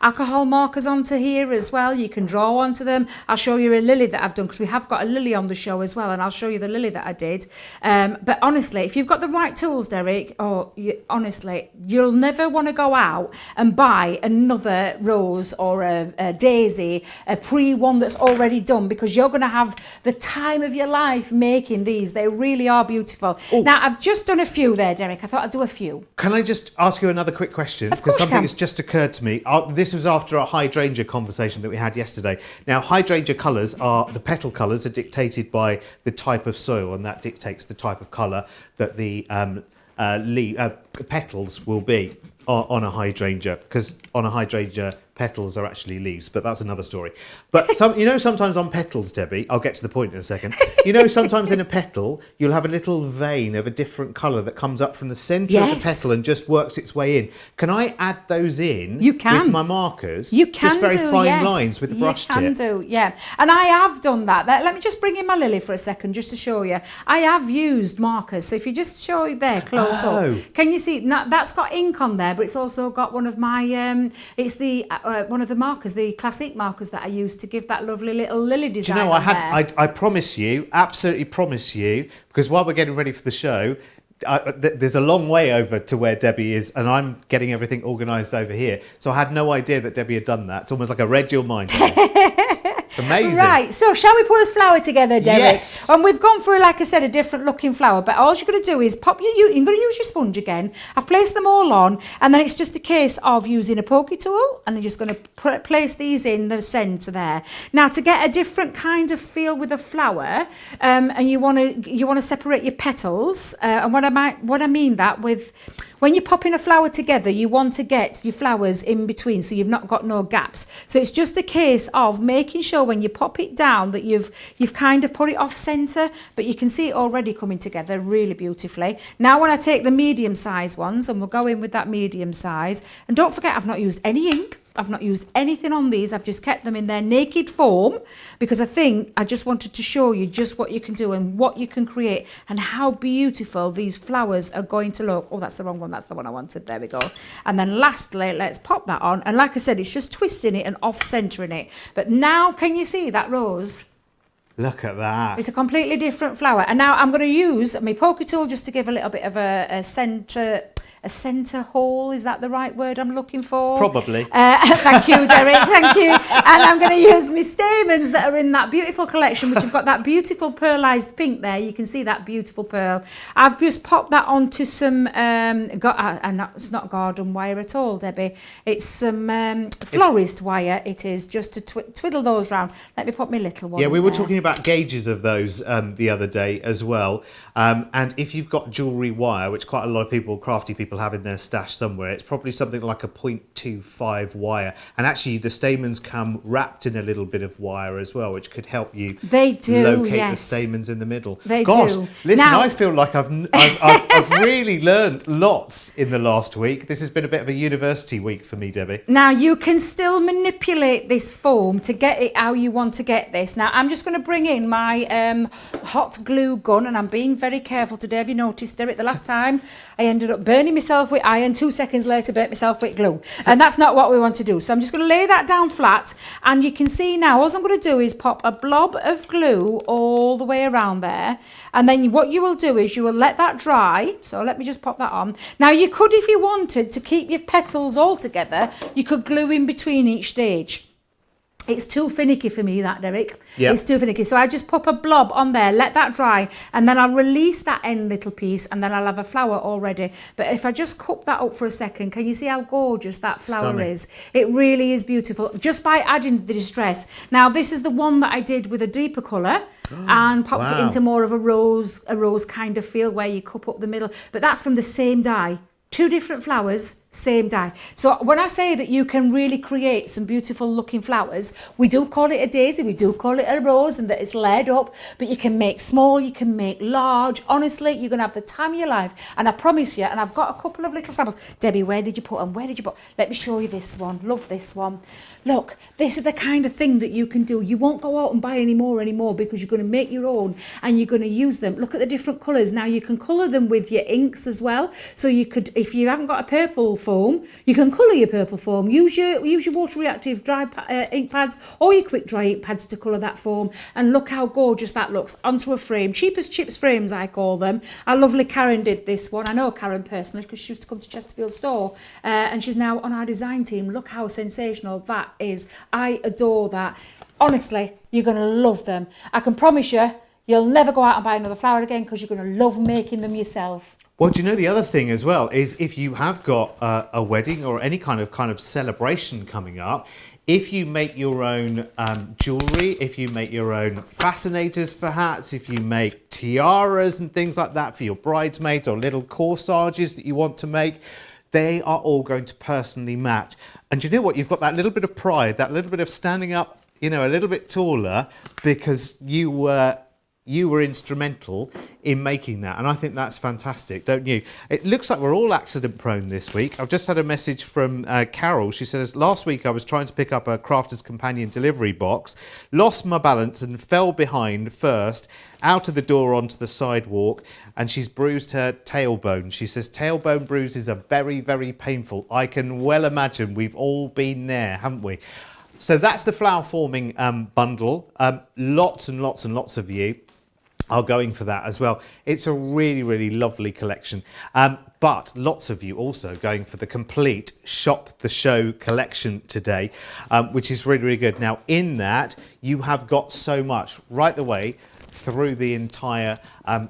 alcohol markers onto here as well. You can draw onto them. I'll show you a lily that I've done, because we have got a lily on the show as well, and I'll show you the lily that I did. But honestly, if you've got the right tools, Derek, honestly, you'll never want to go out and buy another rose or a daisy, a one that's already done, because you're going to have the time of your life making these. They really are beautiful. Ooh. Now, I've just done a few there, Derek. I thought I'd do a few. Can I just ask you another quick question? Because something has just occurred to me. This was after a hydrangea conversation that we had yesterday. Now, hydrangea colours the petal colours are dictated by the type of soil, and that dictates the type of colour that the petals will be on a hydrangea, because on a hydrangea petals are actually leaves, but that's another story. But sometimes on petals, Debbie, I'll get to the point in a second. Sometimes in a petal, you'll have a little vein of a different colour that comes up from the centre of the petal and just works its way in. Can I add those in? You can. With my markers? You can just very do, fine yes. lines with the brush tip. You can do, yeah. And I have done that. Let me just bring in my lily for a second, just to show you. I have used markers. So if you just show it there, close up. Can you see? Now, that's got ink on there, but it's also got one of my, it's the one of the markers, the classic markers that I used to give that lovely little lily design. Do you know, I promise you, absolutely promise you, because while we're getting ready for the show, there's a long way over to where Debbie is, and I'm getting everything organised over here. So I had no idea that Debbie had done that. It's almost like I read your mind. Amazing. Right, so shall we put this flower together, Derek? Yes. And we've gone for, like I said, a different looking flower, but all you're going to do is you're going to use your sponge again. I've placed them all on, and then it's just a case of using a pokey tool, and you're just going to place these in the centre there. Now, to get a different kind of feel with a flower, and you want to separate your petals, and what I mean that with, when you're popping a flower together, you want to get your flowers in between, so you've not got no gaps. So it's just a case of making sure when you pop it down that you've kind of put it off centre, but you can see it already coming together really beautifully. Now when I take the medium size ones, and we'll go in with that medium size, and don't forget I've not used any ink. I've not used anything on these. I've just kept them in their naked form, because I just wanted to show you just what you can do and what you can create and how beautiful these flowers are going to look. Oh, that's the wrong one. That's the one I wanted. There we go. And then lastly, let's pop that on. And like I said, it's just twisting it and off-centering it. But now, can you see that rose? Look at that. It's a completely different flower. And now I'm going to use my pokey tool just to give a little bit of a centre hole. Is that the right word I'm looking for? Probably. Thank you, Derek. Thank you. And I'm going to use my stamens that are in that beautiful collection, which have got that beautiful pearlised pink there. You can see that beautiful pearl. I've just popped that onto some, it's not garden wire at all, Debbie. It's some florist wire. It is, just to twiddle those round. Let me pop my little one. Yeah, we were talking about gauges of those the other day as well. And if you've got jewellery wire, which quite a lot of crafty people have in their stash somewhere, it's probably something like a 0.25 wire. And actually the stamens come wrapped in a little bit of wire as well, which could help you locate the stamens in the middle. They do. Listen, now, I feel like I've really learned lots in the last week. This has been a bit of a university week for me, Debbie. Now you can still manipulate this foam to get it how you want to get this. Now I'm just going to bring in my hot glue gun, and I'm being very careful today. Have you noticed, Derek? The last time I ended up burning myself with iron, 2 seconds later burnt myself with glue, and that's not what we want to do. So I'm just going to lay that down flat, and you can see now all I'm going to do is pop a blob of glue all the way around there, and then what you will do is you will let that dry. So let me just pop that on. Now you could, if you wanted to keep your petals all together, you could glue in between each stage. It's too finicky for me, that, Derek. Yep. It's too finicky. So I just pop a blob on there, let that dry, and then I'll release that end little piece, and then I'll have a flower already. But if I just cup that up for a second, can you see how gorgeous that flower is? It really is beautiful, just by adding the distress. Now, this is the one that I did with a deeper colour, and popped it into more of a rose kind of feel, where you cup up the middle. But that's from the same die. 2 different flowers, same die. So when I say that you can really create some beautiful looking flowers, we do call it a daisy, we do call it a rose, and that it's layered up, but you can make small, you can make large. Honestly, you're going to have the time of your life. And I promise you, and I've got a couple of little samples. Debbie, where did you put them? Where did you put? Let me show you this one. Love this one. Look, this is the kind of thing that you can do. You won't go out and buy any more because you're going to make your own and you're going to use them. Look at the different colours. Now you can colour them with your inks as well. So you could, if you haven't got a purple foam, you can colour your purple foam. Use your water reactive dry ink pads or your quick dry ink pads to colour that foam. And look how gorgeous that looks onto a frame. Cheap as chips frames, I call them. Our lovely Karen did this one. I know Karen personally because she used to come to Chesterfield store, and she's now on our design team. Look how sensational that is. I adore that. Honestly, you're going to love them. I can promise you, you'll never go out and buy another flower again because you're going to love making them yourself. Well, do you know the other thing as well is if you have got a wedding or any kind of celebration coming up, if you make your own jewellery, if you make your own fascinators for hats, if you make tiaras and things like that for your bridesmaids or little corsages that you want to make, they are all going to personally match. And you know what? You've got that little bit of pride, that little bit of standing up, you know, a little bit taller because you were instrumental in making that, and I think that's fantastic, don't you? It looks like we're all accident prone this week. I've just had a message from Carol. She says, last week I was trying to pick up a Crafter's Companion delivery box, lost my balance and fell behind first, out of the door onto the sidewalk, and she's bruised her tailbone. She says tailbone bruises are very, very painful. I can well imagine we've all been there, haven't we? So that's the flower forming bundle. Lots and lots and lots of you are going for that as well. It's a really, really lovely collection. But lots of you also going for the complete Shop the Show collection today, which is really, really good. Now, in that, you have got so much right the way through the entire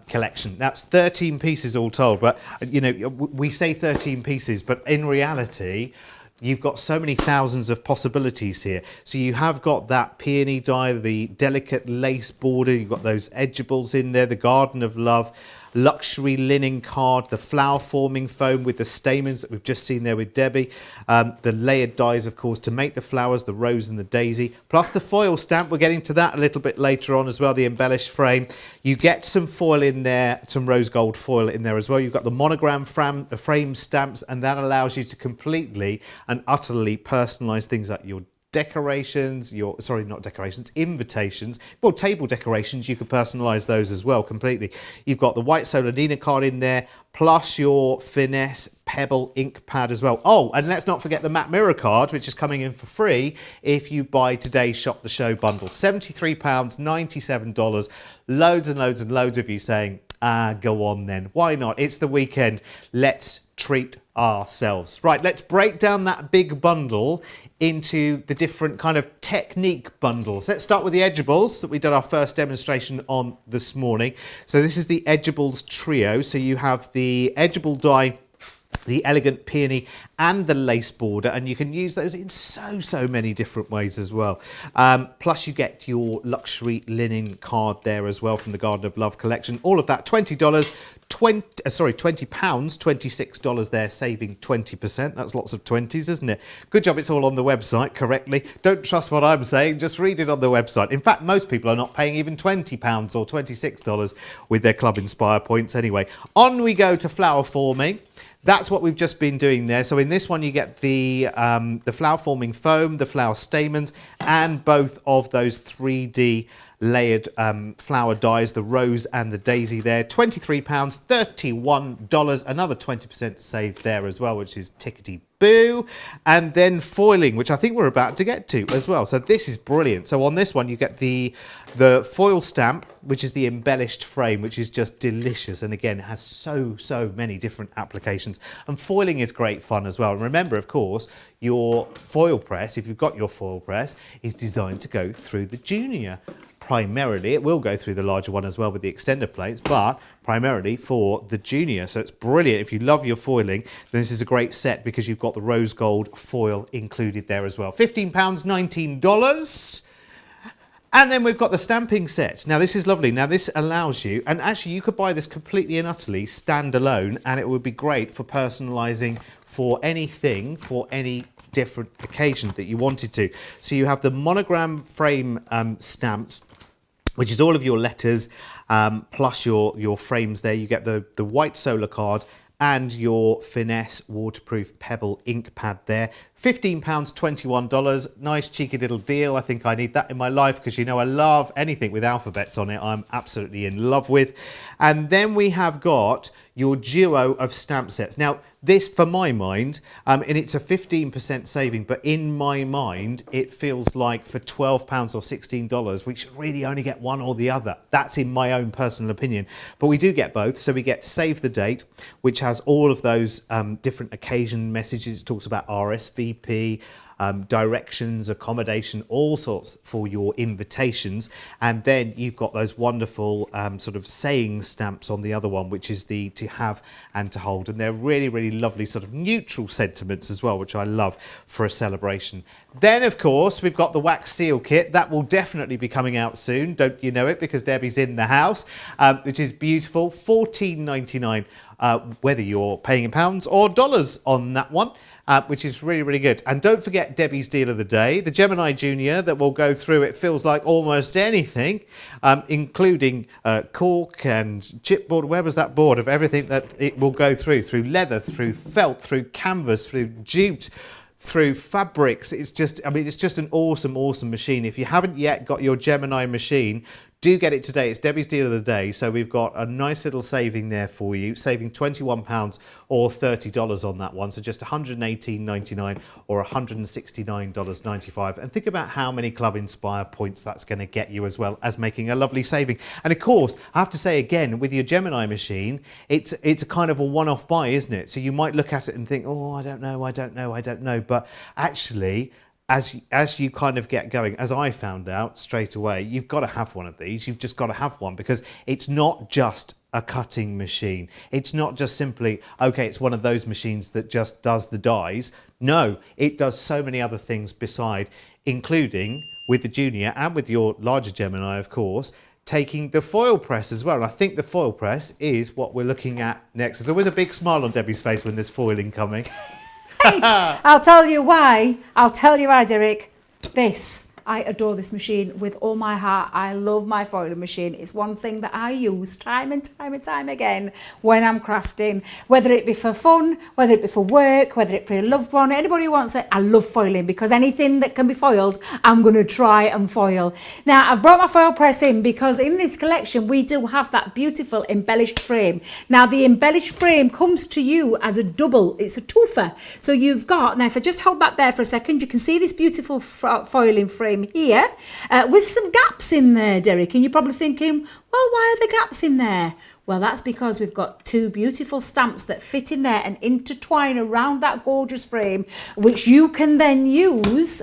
collection. That's 13 pieces all told. But, you know, we say 13 pieces, but in reality, you've got so many thousands of possibilities here. So you have got that peony dye, the delicate lace border, you've got those edgeables in there, the Garden of Love, luxury linen card, the flower forming foam with the stamens that we've just seen there with Debbie, the layered dies, of course, to make the flowers, the rose and the daisy, plus the foil stamp. We're getting to that a little bit later on as well, the embellished frame. You get some foil in there, some rose gold foil in there as well. You've got the monogram frame stamps, and that allows you to completely and utterly personalize things like your decorations, invitations, well, table decorations, you could personalize those as well completely. You've got the white Solanina card in there, plus your Finesse Pebble ink pad as well. Oh, and let's not forget the matte mirror card, which is coming in for free if you buy today's Shop the Show bundle. £73, $97. Loads and loads and loads of you saying, go on then. Why not? It's the weekend. Let's treat ourselves. Right, let's break down that big bundle into the different kind of technique bundles. Let's start with the Edgeables that we did our first demonstration on this morning. So this is the Edgeables trio. So you have the Edgeable die, the elegant peony and the lace border, and you can use those in so many different ways as well. Plus you get your luxury linen card there as well from the Garden of Love collection. All of that £20, £20, $26 there, saving 20%. That's lots of 20s, isn't it? Good job it's all on the website correctly. Don't trust what I'm saying, just read it on the website. In fact, most people are not paying even £20 or $26 with their Club Inspire points anyway. On we go to flower forming. That's what we've just been doing there. So in this one, you get the flower forming foam, the flower stamens, and both of those 3D layered flower dies, the rose and the daisy there. £23, $31, another 20% saved there as well, which is tickety-boo. And then foiling, which I think we're about to get to as well. So this is brilliant. So on this one, you get the foil stamp, which is the embellished frame, which is just delicious. And again, it has so many different applications. And foiling is great fun as well. And remember, of course, your foil press, if you've got your foil press, is designed to go through the junior. Primarily, it will go through the larger one as well with the extender plates, but primarily for the junior. So it's brilliant. If you love your foiling, then this is a great set because you've got the rose gold foil included there as well. £15, $19. And then we've got the stamping set. Now this is lovely. Now this allows you, and actually you could buy this completely and utterly standalone, and it would be great for personalising for anything, for any different occasion that you wanted to. So you have the monogram frame stamps, which is all of your letters, plus your frames there. You get the white solar card and your Finesse waterproof pebble ink pad there. £15, $21. Nice cheeky little deal. I think I need that in my life because, you know, I love anything with alphabets on it. I'm absolutely in love with. And then we have got your duo of stamp sets. Now, this, for my mind, and it's a 15% saving, but in my mind, it feels like for £12 or $16, we should really only get one or the other. That's in my own personal opinion. But we do get both. So we get Save the Date, which has all of those different occasion messages. It talks about RSVP, directions, accommodation, all sorts for your invitations. And then you've got those wonderful sort of saying stamps on the other one, which is the to have and to hold. And they're really, really lovely sort of neutral sentiments as well, which I love for a celebration. Then, of course, we've got the wax seal kit. That will definitely be coming out soon. Don't you know it, because Debbie's in the house, which is beautiful. $14.99, whether you're paying in pounds or dollars on that one. Which is really, really good. And don't forget Debbie's deal of the day, the Gemini Junior, that will go through, it feels like almost anything, including cork and chipboard. Where was that board of everything that it will go through leather, through felt, through canvas, through jute, through fabrics. It's just, I mean, it's just an awesome, awesome machine. If you haven't yet got your Gemini machine, do get it today. It's Debbie's deal of the day. So we've got a nice little saving there for you, saving £21 or $30 on that one. So just $118.99 or $169.95. And think about how many Club Inspire points that's going to get you, as well as making a lovely saving. And of course, I have to say again, with your Gemini machine, it's a kind of a one-off buy, isn't it? So you might look at it and think, oh, I don't know. But actually, as you kind of get going, as I found out straight away, you've got to have one of these. You've just got to have one, because it's not just a cutting machine. It's not just simply, okay, it's one of those machines that just does the dies. No, it does so many other things beside, including with the Junior and with your larger Gemini, of course, taking the foil press as well. And I think the foil press is what we're looking at next. There's always a big smile on Debbie's face when there's foiling coming. I'll tell you why, Derek. I adore this machine with all my heart. I love my foiling machine. It's one thing that I use time and time again when I'm crafting, whether it be for fun, whether it be for work, whether it be for a loved one, anybody who wants it. I love foiling, because anything that can be foiled, I'm going to try and foil. Now, I've brought my foil press in because in this collection, we do have that beautiful embellished frame. Now, the embellished frame comes to you as a double. It's a twofer. So you've got, now if I just hold that there for a second, you can see this beautiful foiling frame here with some gaps in there, Derek, and you're probably thinking, well, why are the gaps in there? Well, that's because we've got two beautiful stamps that fit in there and intertwine around that gorgeous frame, which you can then use,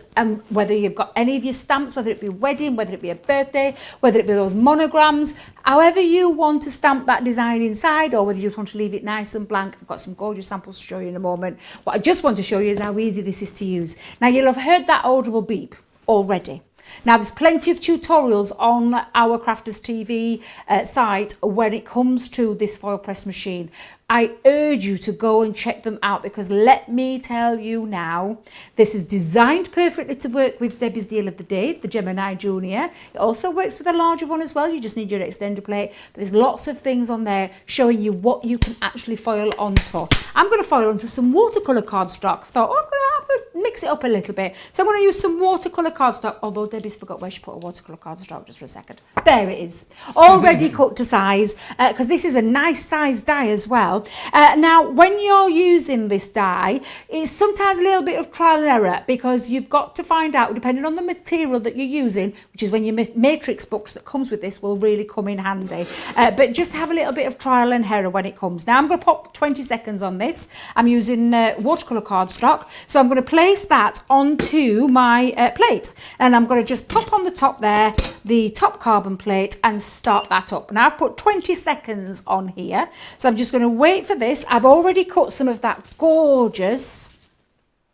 whether you've got any of your stamps, whether it be wedding, whether it be a birthday, whether it be those monograms, however you want to stamp that design inside, or whether you want to leave it nice and blank. I've got some gorgeous samples to show you in a moment. What I just want to show you is how easy this is to use. Now, you'll have heard that audible beep already. Now, there's plenty of tutorials on our Crafters TV site when it comes to this foil press machine. I urge you to go and check them out, because let me tell you now, this is designed perfectly to work with Debbie's deal of the day, the Gemini Junior. It also works with a larger one as well. You just need your extender plate. But there's lots of things on there showing you what you can actually foil onto. I'm going to foil onto some watercolour cardstock. I thought, oh, I'm going to mix it up a little bit. So I'm going to use some watercolour cardstock, although Debbie's forgot where she put a watercolour cardstock, just for a second. There it is. Already cut to size, because this is a nice size die as well. Now, when you're using this die, it's sometimes a little bit of trial and error, because you've got to find out, depending on the material that you're using, which is when your matrix books that comes with this will really come in handy. But just have a little bit of trial and error when it comes. Now, I'm going to pop 20 seconds on this. I'm using watercolour cardstock, so I'm going to place that onto my plate, and I'm going to just pop on the top there the top carbon plate and start that up. Now, I've put 20 seconds on here, so I'm just going to wait for this. I've already cut some of that gorgeous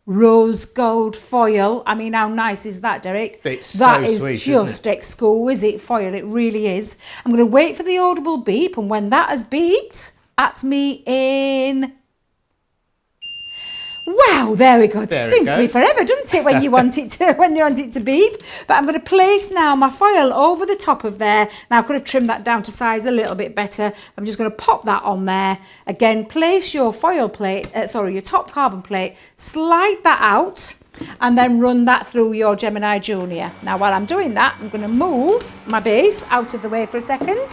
rose gold foil. I mean, how nice is that, Derek? It's that so is sweet, just exquisite foil. It really is. I'm going to wait for the audible beep, and when that has beeped at me in... Wow, there we go. It seems to be forever, doesn't it, when you want it to beep? But I'm going to place now my foil over the top of there. Now, I could have trimmed that down to size a little bit better. I'm just going to pop that on there. Again, place your foil plate, your top carbon plate, slide that out, and then run that through your Gemini Junior. Now, while I'm doing that, I'm going to move my base out of the way for a second,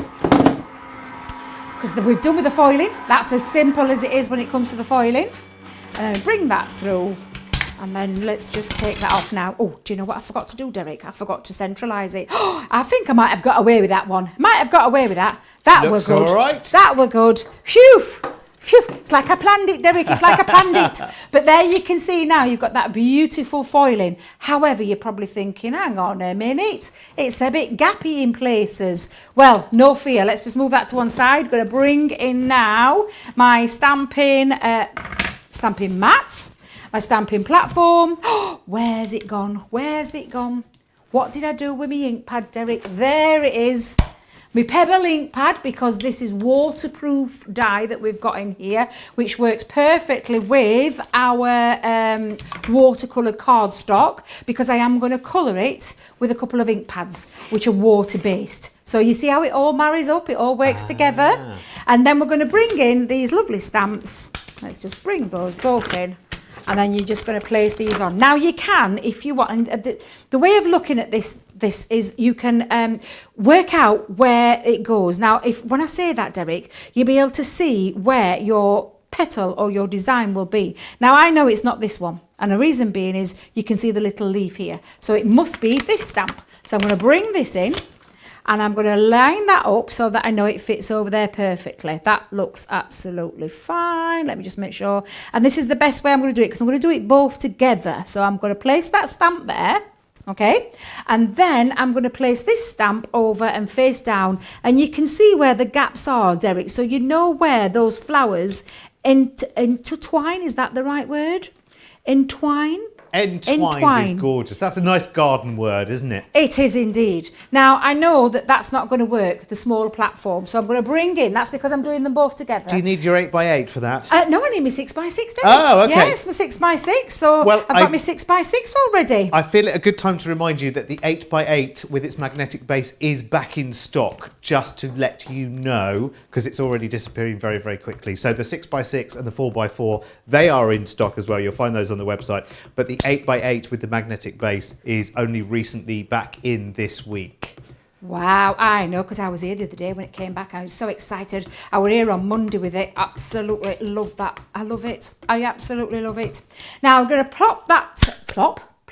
because we've done with the foiling. That's as simple as it is when it comes to the foiling. Bring that through, and then let's just take that off now. Oh, do you know what I forgot to do, Derek? I forgot to centralise it. Oh, I think I might have got away with that one. Might have got away with that. That was good. All right. That were good. Phew! Phew, it's like I planned it, Derek, it's like I planned it. But there you can see now you've got that beautiful foiling. However, you're probably thinking, hang on a minute, it's a bit gappy in places. Well, no fear, let's just move that to one side. Going to bring in now my stamping mat, my stamping platform. Where's it gone? Where's it gone? What did I do with my ink pad, Derek? There it is. My Pebble ink pad, because this is waterproof dye that we've got in here, which works perfectly with our watercolour cardstock, because I am going to colour it with a couple of ink pads, which are water-based. So you see how it all marries up, it all works together. And then we're going to bring in these lovely stamps. Let's just bring those both in. And then you're just going to place these on. Now you can, if you want, and the way of looking at this is you can work out where it goes. Now, when I say that, Derek, you'll be able to see where your petal or your design will be. Now, I know it's not this one. And the reason being is you can see the little leaf here. So it must be this stamp. So I'm going to bring this in. And I'm going to line that up so that I know it fits over there perfectly. That looks absolutely fine. Let me just make sure. And this is the best way I'm going to do it, because I'm going to do it both together. So I'm going to place that stamp there. Okay. And then I'm going to place this stamp over and face down. And you can see where the gaps are, Derek. So you know where those flowers intertwine. Is that the right word? Entwine? Entwined is gorgeous. That's a nice garden word, isn't it? It is indeed. Now, I know that that's not going to work, the smaller platform, so I'm going to bring in, that's because I'm doing them both together. Do you need your 8x8 for that? No, I need my 6x6, David. Oh, okay. Yes, my 6x6, so I've got my 6x6 already. I feel it a good time to remind you that the 8x8 with its magnetic base is back in stock, just to let you know, because it's already disappearing very, very quickly. So the 6x6 and the 4x4, they are in stock as well. You'll find those on the website. But the 8x8 with the magnetic base is only recently back in this week. Wow, I know, because I was here the other day when it came back. I was so excited. I was here on Monday with it. Absolutely love that. I love it. I absolutely love it. Now I'm going to plop.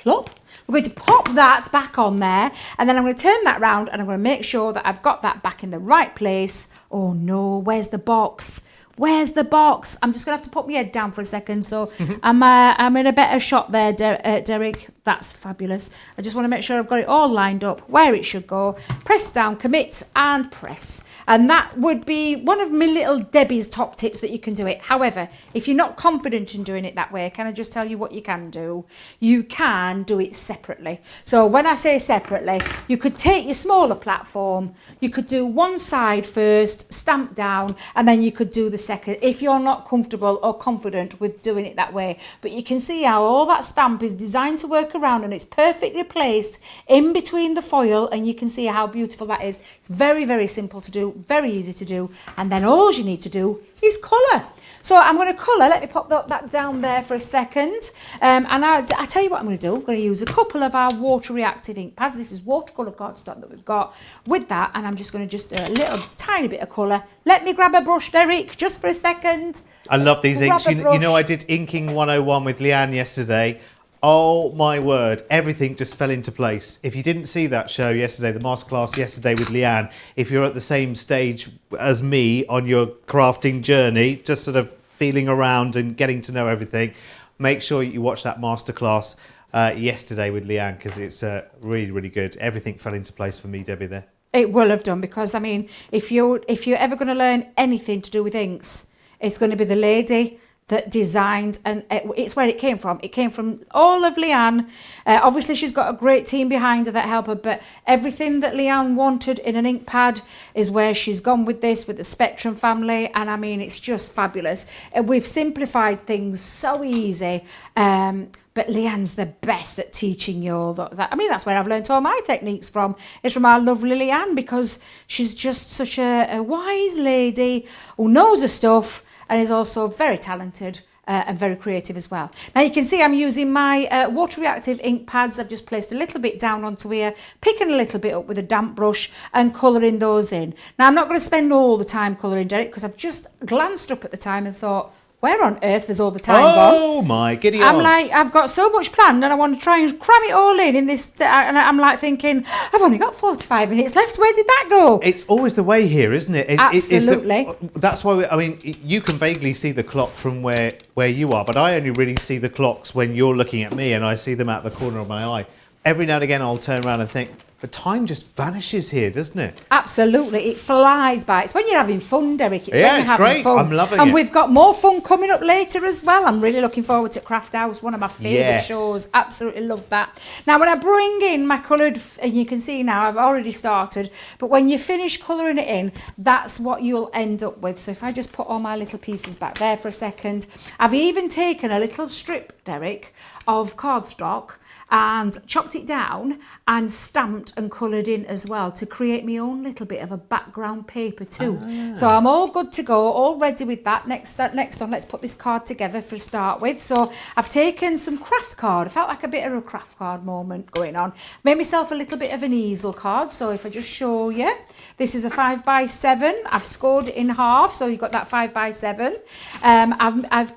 We're going to pop that back on there, and then I'm going to turn that round, and I'm going to make sure that I've got that back in the right place. Oh no, where's the box? Where's the box? I'm just going to have to put my head down for a second. So I'm in a better shot there, Derek. That's fabulous. I just want to make sure I've got it all lined up where it should go. Press down, commit and press. And that would be one of my little Debbie's top tips that you can do it. However, if you're not confident in doing it that way, can I just tell you what you can do? You can do it separately. So when I say separately, you could take your smaller platform, you could do one side first, stamp down, and then you could do the second if you're not comfortable or confident with doing it that way. But you can see how all that stamp is designed to work around, and it's perfectly placed in between the foil, and you can see how beautiful that is. It's very, very simple to do, very easy to do, and then all you need to do is colour. So I'm going to colour. Let me pop that down there for a second. And I tell you what I'm going to do. I'm going to use a couple of our water reactive ink pads. This is watercolour cardstock that we've got with that, and I'm just going to do a little tiny bit of colour. Let me grab a brush, Derek, just for a second. I love these inks. You know, I did Inking 101 with Leanne yesterday. Oh my word, everything just fell into place. If you didn't see that show yesterday, the masterclass yesterday with Leanne, if you're at the same stage as me on your crafting journey, just sort of feeling around and getting to know everything, make sure you watch that masterclass yesterday with Leanne, because it's really, really good. Everything fell into place for me, Debbie, there. It will have done, because I mean, if you're ever going to learn anything to do with inks, it's going to be the lady that designed, and it's where it came from. It came from all of Leanne. Obviously, she's got a great team behind her that help her, but everything that Leanne wanted in an ink pad is where she's gone with this, with the Spectrum family, and I mean, it's just fabulous. We've simplified things so easy, but Leanne's the best at teaching you all that. I mean, that's where I've learned all my techniques from. It's from our lovely Leanne, because she's just such a wise lady who knows her stuff, and is also very talented and very creative as well. Now you can see I'm using my water reactive ink pads. I've just placed a little bit down onto here, picking a little bit up with a damp brush and colouring those in. Now I'm not going to spend all the time colouring, Derek, because I've just glanced up at the time and thought, where on earth has all the time gone? Oh my giddy I'm odds. like, I've got so much planned and I want to try and cram it all in this. And I'm like thinking, I've only got 45 minutes left. Where did that go? It's always the way here, isn't it? Absolutely. That's why, I mean, you can vaguely see the clock from where you are, but I only really see the clocks when you're looking at me and I see them out the corner of my eye. Every now and again, I'll turn around and think, the time just vanishes here, doesn't it? Absolutely, it flies by. It's when you're having fun, Derek. It's when you're it's having great. fun. I'm loving it. And we've got more fun coming up later as well. I'm really looking forward to Craft House, one of my favourite shows. Absolutely love that. Now, when I bring in my coloured, and you can see now I've already started, but when you finish colouring it in, that's what you'll end up with. So if I just put all my little pieces back there for a second, I've even taken a little strip, Derek, of cardstock and chopped it down and stamped and coloured in as well to create my own little bit of a background paper too. So I'm all good to go, all ready with that. Next on, let's put this card together for a start with. So I've taken some craft card. I felt like a bit of a craft card moment going on. Made myself a little bit of an easel card. So if I just show you, this is a 5x7. I've scored it in half, so you've got that 5x7. I've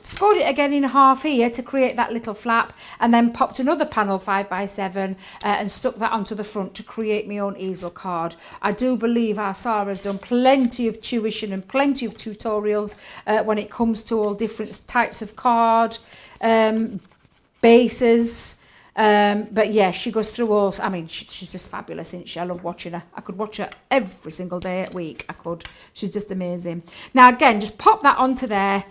scored it again in half here to create that little flap, and then popped another panel 5x7 and stuck that onto the front to create my own easel card. I do believe our Sarah's done plenty of tuition and plenty of tutorials when it comes to all different types of card bases. But yeah, she goes through all. I mean, she's just fabulous, isn't she? I love watching her. I could watch her every single day a week. I could. She's just amazing. Now again, just pop that onto there.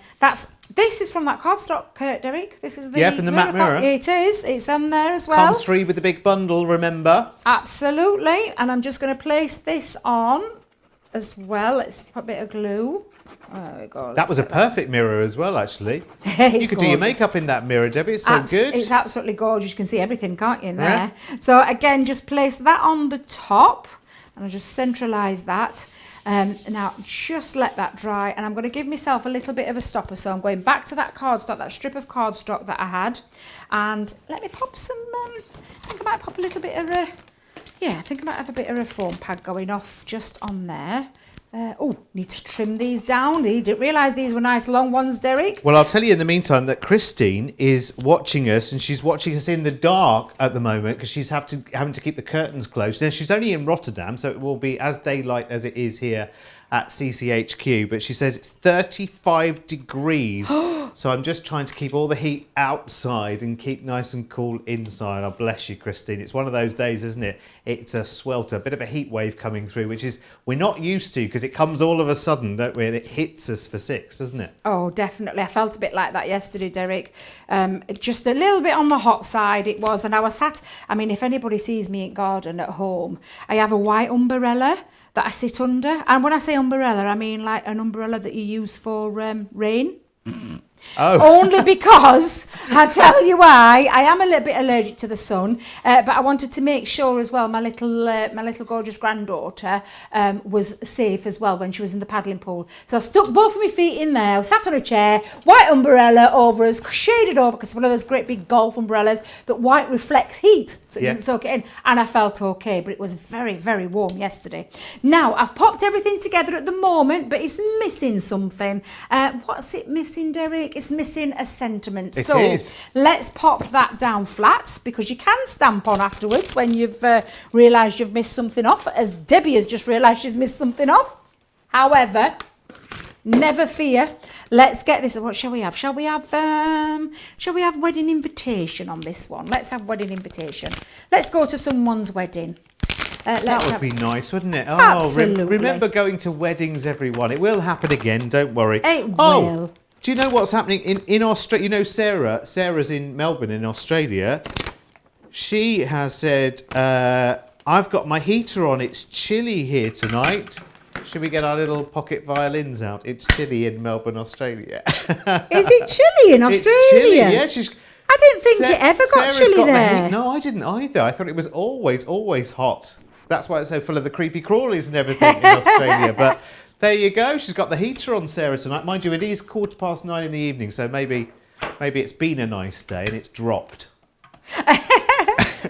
This is from that cardstock, Derek. This is the from the matte mirror. It is. It's on there as well. Comes free with the big bundle, remember? Absolutely. And I'm just going to place this on as well. Let's put a bit of glue. There we go. That was a perfect mirror as well, actually. You could do your makeup in that mirror, Debbie. It's so good. It's absolutely gorgeous. You can see everything, can't you, in there? Yeah. So again, just place that on the top, and I'll just centralise that. Now, just let that dry, and I'm going to give myself a little bit of a stopper. So I'm going back to that cardstock, that strip of cardstock that I had, and let me pop some. I think I might pop a little bit of a. Yeah, I think I might have a bit of a foam pad going off just on there. Need to trim these down. I didn't realise these were nice long ones, Derek. Well, I'll tell you in the meantime that Christine is watching us, and she's watching us in the dark at the moment because she's having to keep the curtains closed. Now, she's only in Rotterdam, so it will be as daylight as it is here at CCHQ, but she says it's 35 degrees. So I'm just trying to keep all the heat outside and keep nice and cool inside. Oh, bless you, Christine. It's one of those days, isn't it? It's a swelter, a bit of a heat wave coming through, which is we're not used to because it comes all of a sudden, don't we? And it hits us for 6, doesn't it? Oh, definitely. I felt a bit like that yesterday, Derek. Just a little bit on the hot side it was. And I was if anybody sees me in garden at home, I have a white umbrella that I sit under. And when I say umbrella, I mean like an umbrella that you use for rain. Oh. Only because, I'll tell you why, I am a little bit allergic to the sun, but I wanted to make sure as well my little gorgeous granddaughter was safe as well when she was in the paddling pool. So I stuck both of my feet in there, I sat on a chair, white umbrella over us, shaded over, because it's one of those great big golf umbrellas, but white reflects heat, so it doesn't soak it in, and I felt okay, but it was very, very warm yesterday. Now, I've popped everything together at the moment, but it's missing something. What's it missing, Derek? It's missing a sentiment. It is. Let's pop that down flat, because you can stamp on afterwards when you've realised you've missed something off, as Debbie has just realised she's missed something off. However, never fear. Let's get this. What shall we have? Shall we have wedding invitation on this one? Let's have wedding invitation. Let's go to someone's wedding. That would be nice, wouldn't it? Oh, absolutely. Remember going to weddings, everyone. It will happen again, don't worry. It will. Do you know what's happening in Australia? You know Sarah's in Melbourne in Australia. She has said, I've got my heater on. It's chilly here tonight. Should we get our little pocket violins out? It's chilly in Melbourne, Australia. Is it chilly in Australia? It's chilly, yeah. I didn't think it ever got chilly there. No, I didn't either. I thought it was always hot. That's why it's so full of the creepy crawlies and everything in Australia. But there you go. She's got the heater on, Sarah, tonight. Mind you, it is 9:15 in the evening, so maybe it's been a nice day and it's dropped.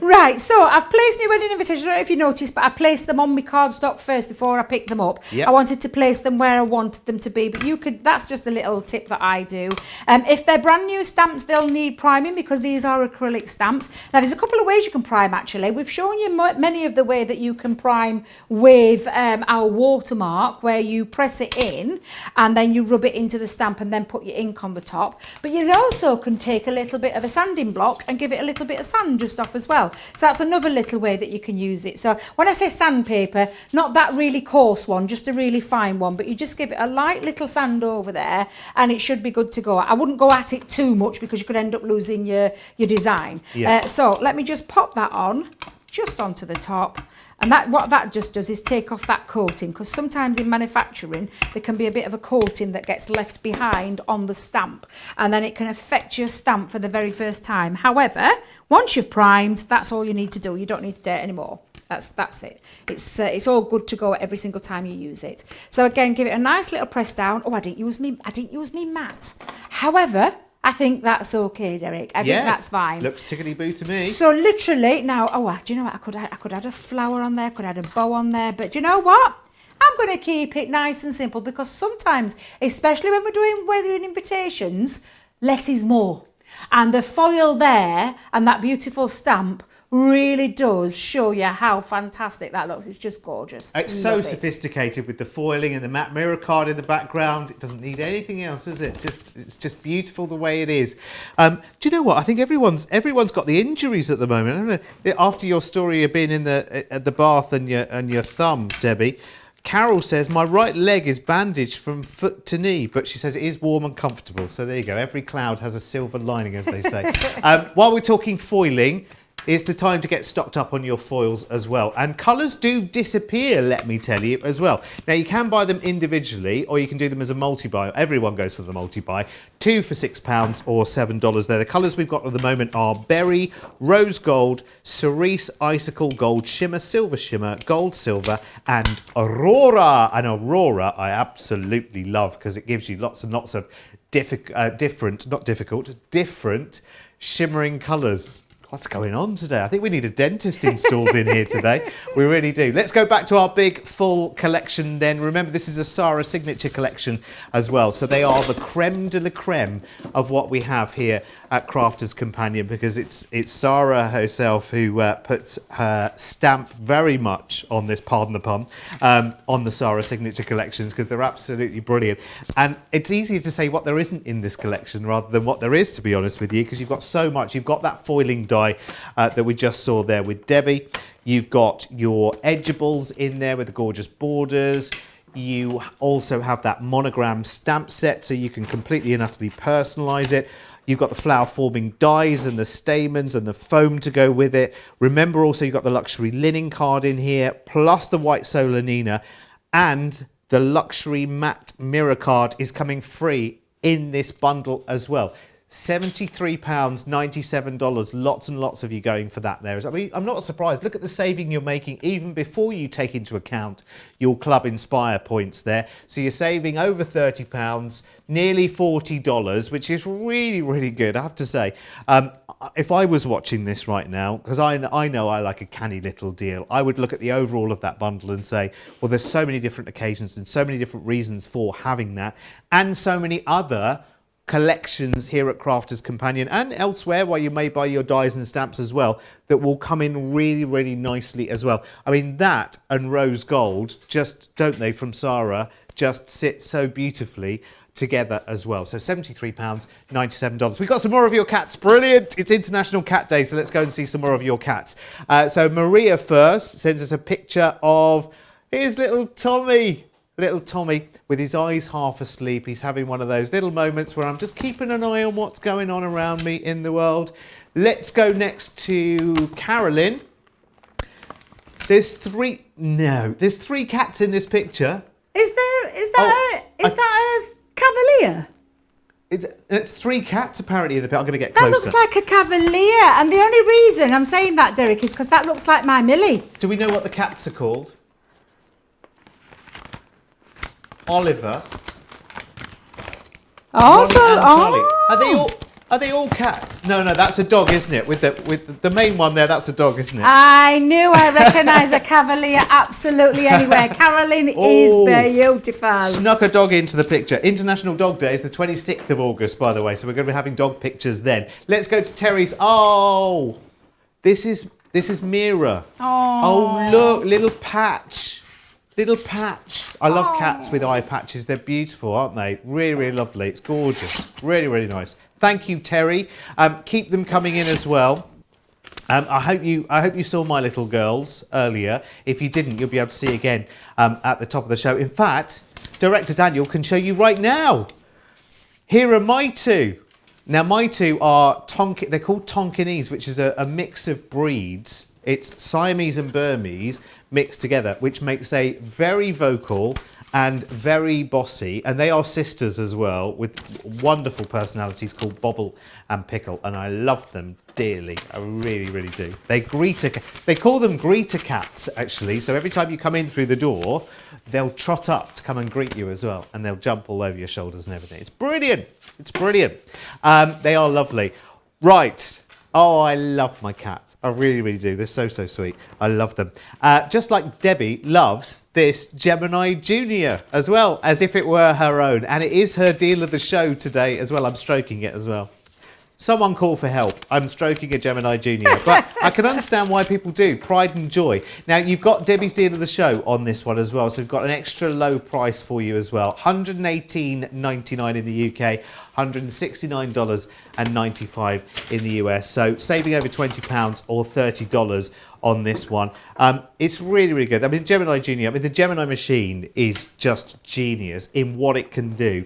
Right, so I've placed my wedding invitation. I don't know if you noticed, but I placed them on my cardstock first before I picked them up. Yep. I wanted to place them where I wanted them to be, but you could. That's just a little tip that I do. If they're brand new stamps, they'll need priming because these are acrylic stamps. Now, there's a couple of ways you can prime, actually. We've shown you many of the way that you can prime with our watermark, where you press it in and then you rub it into the stamp and then put your ink on the top. But you also can take a little bit of a sanding block and give it a little bit of sand just off as well. So that's another little way that you can use it. So when I say sandpaper, not that really coarse one, just a really fine one, but you just give it a light little sand over there and it should be good to go. I wouldn't go at it too much because you could end up losing your design. Yeah. So let me just pop that on, just onto the top. And what that just does is take off that coating, because sometimes in manufacturing there can be a bit of a coating that gets left behind on the stamp, and then it can affect your stamp for the very first time. However, once you've primed, that's all you need to do. You don't need to do it anymore. That's it. It's all good to go every single time you use it. So again, give it a nice little press down. Oh, I didn't use me mat. However, I think that's okay, Derek. I think that's fine. Looks tickety-boo to me. So literally now, do you know what? I could add a flower on there, could add a bow on there, but do you know what? I'm going to keep it nice and simple, because sometimes, especially when we're doing wedding invitations, less is more. And the foil there and that beautiful stamp really does show you how fantastic that looks. It's just gorgeous. It's so sophisticated with the foiling and the matte mirror card in the background. It doesn't need anything else, does it? It's just beautiful the way it is. Do you know what? I think everyone's got the injuries at the moment. I don't know. After your story of being at the bath and your thumb, Debbie, Carol says, my right leg is bandaged from foot to knee, but she says it is warm and comfortable. So there you go. Every cloud has a silver lining, as they say. While we're talking foiling, it's the time to get stocked up on your foils as well. And colours do disappear, let me tell you, as well. Now, you can buy them individually, or you can do them as a multi-buy. Everyone goes for the multi-buy. 2 for £6 or $7 there. The colours we've got at the moment are Berry, Rose Gold, Cerise Icicle Gold, Shimmer, Silver Shimmer, Gold Silver, and Aurora. And Aurora I absolutely love, because it gives you lots and lots of different shimmering colours. What's going on today? I think we need a dentist installed in here today. We really do. Let's go back to our big full collection then. Remember, this is a Sarah signature collection as well. So they are the creme de la creme of what we have here at Crafters Companion, because it's Sarah herself who puts her stamp very much on this, pardon the pun, on the Sarah signature collections, because they're absolutely brilliant. And it's easier to say what there isn't in this collection rather than what there is, to be honest with you, because you've got so much. You've got that foiling die that we just saw there with Debbie. You've got your Edgeables in there with the gorgeous borders. You also have that monogram stamp set, so you can completely and utterly personalise it. You've got the flower forming dies and the stamens and the foam to go with it. Remember also you've got the luxury linen card in here, plus the white solanina, and the luxury matte mirror card is coming free in this bundle as well. £73, $97, lots and lots of you going for that there. I mean, I'm not surprised. Look at the saving you're making even before you take into account your Club Inspire points there. So you're saving over £30, nearly $40, which is really, really good, I have to say. If I was watching this right now, because I know I like a canny little deal, I would look at the overall of that bundle and say, well, there's so many different occasions and so many different reasons for having that, and so many other collections here at Crafters Companion and elsewhere where you may buy your dies and stamps as well, that will come in really, really nicely as well. I mean, that and Rose Gold, just, don't they, from Sarah, just sit so beautifully together as well. So £73, $97. We've got some more of your cats. Brilliant. It's International Cat Day, so let's go and see some more of your cats. So Maria first sends us a picture of his little Tommy. Little Tommy with his eyes half asleep. He's having one of those little moments where I'm just keeping an eye on what's going on around me in the world. Let's go next to Carolyn. There's three cats in this picture. Is that a cavalier? It's 3 cats apparently in the picture. I'm going to get closer. That looks like a cavalier, and the only reason I'm saying that, Derek, is because that looks like my Millie. Do we know what the cats are called? Oliver. Oh, Ronnie and Charlie. Are they all? Are they all cats? No, that's a dog, isn't it? With the main one there, that's a dog, isn't it? I knew I recognised a Cavalier absolutely anywhere. Carolyn is beautiful. Snuck a dog into the picture. International Dog Day is the 26th of August, by the way, so we're going to be having dog pictures then. Let's go to Terry's. Oh, this is Mira. Oh, look, little patch. Little patch. I love cats with eye patches. They're beautiful, aren't they? Really, really lovely. It's gorgeous. Really, really nice. Thank you, Terry. Keep them coming in as well. I hope you saw my little girls earlier. If you didn't, you'll be able to see again at the top of the show. In fact, Director Daniel can show you right now. Here are my two. Now, my two are they're called Tonkinese, which is a mix of breeds. It's Siamese and Burmese mixed together, which makes a very vocal and very bossy, and they are sisters as well, with wonderful personalities called Bobble and Pickle, and I love them dearly. I really, really do. They call them greeter cats, actually, so every time you come in through the door, they'll trot up to come and greet you as well, and they'll jump all over your shoulders and everything. It's brilliant. It's brilliant. They are lovely. Right. Oh, I love my cats. I really, really do. They're so, so sweet. I love them. Just like Debbie loves this Gemini Junior as well, as if it were her own. And it is her deal of the show today as well. I'm stroking it as well. Someone call for help. I'm stroking a Gemini Junior. But I can understand why people do. Pride and joy. Now, you've got Debbie's deal of the show on this one as well. So we've got an extra low price for you as well. $118.99 in the UK. $169.95 in the US. So saving over £20 or $30 on this one. It's really, really good. I mean, Gemini Junior, the Gemini machine is just genius in what it can do.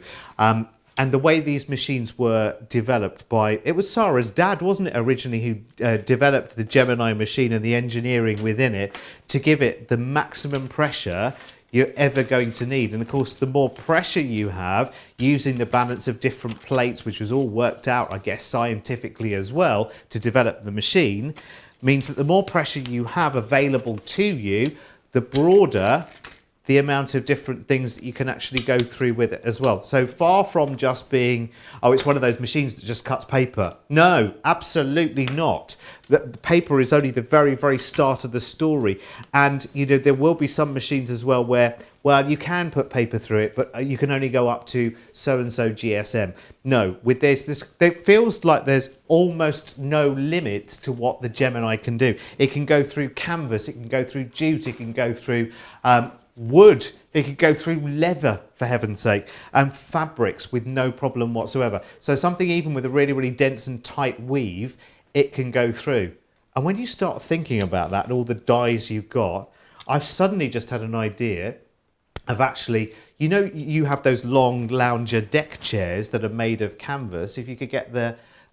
And the way these machines were developed it was Sarah's dad, wasn't it, originally, who developed the Gemini machine and the engineering within it to give it the maximum pressure you're ever going to need. And of course, the more pressure you have, using the balance of different plates, which was all worked out, I guess, scientifically as well, to develop the machine, means that the more pressure you have available to you, the broader the amount of different things that you can actually go through with it as well. So far from just being, oh, it's one of those machines that just cuts paper. No, absolutely not. The paper is only the very, very start of the story. And, there will be some machines as well where, well, you can put paper through it, but you can only go up to so-and-so GSM. No, with this, it feels like there's almost no limit to what the Gemini can do. It can go through canvas, it can go through jute, it can go through wood, it could go through leather, for heaven's sake, and fabrics with no problem whatsoever. So something even with a really, really dense and tight weave, it can go through. And when you start thinking about that and all the dyes you've got, I've suddenly just had an idea of actually, you have those long lounger deck chairs that are made of canvas. If you could get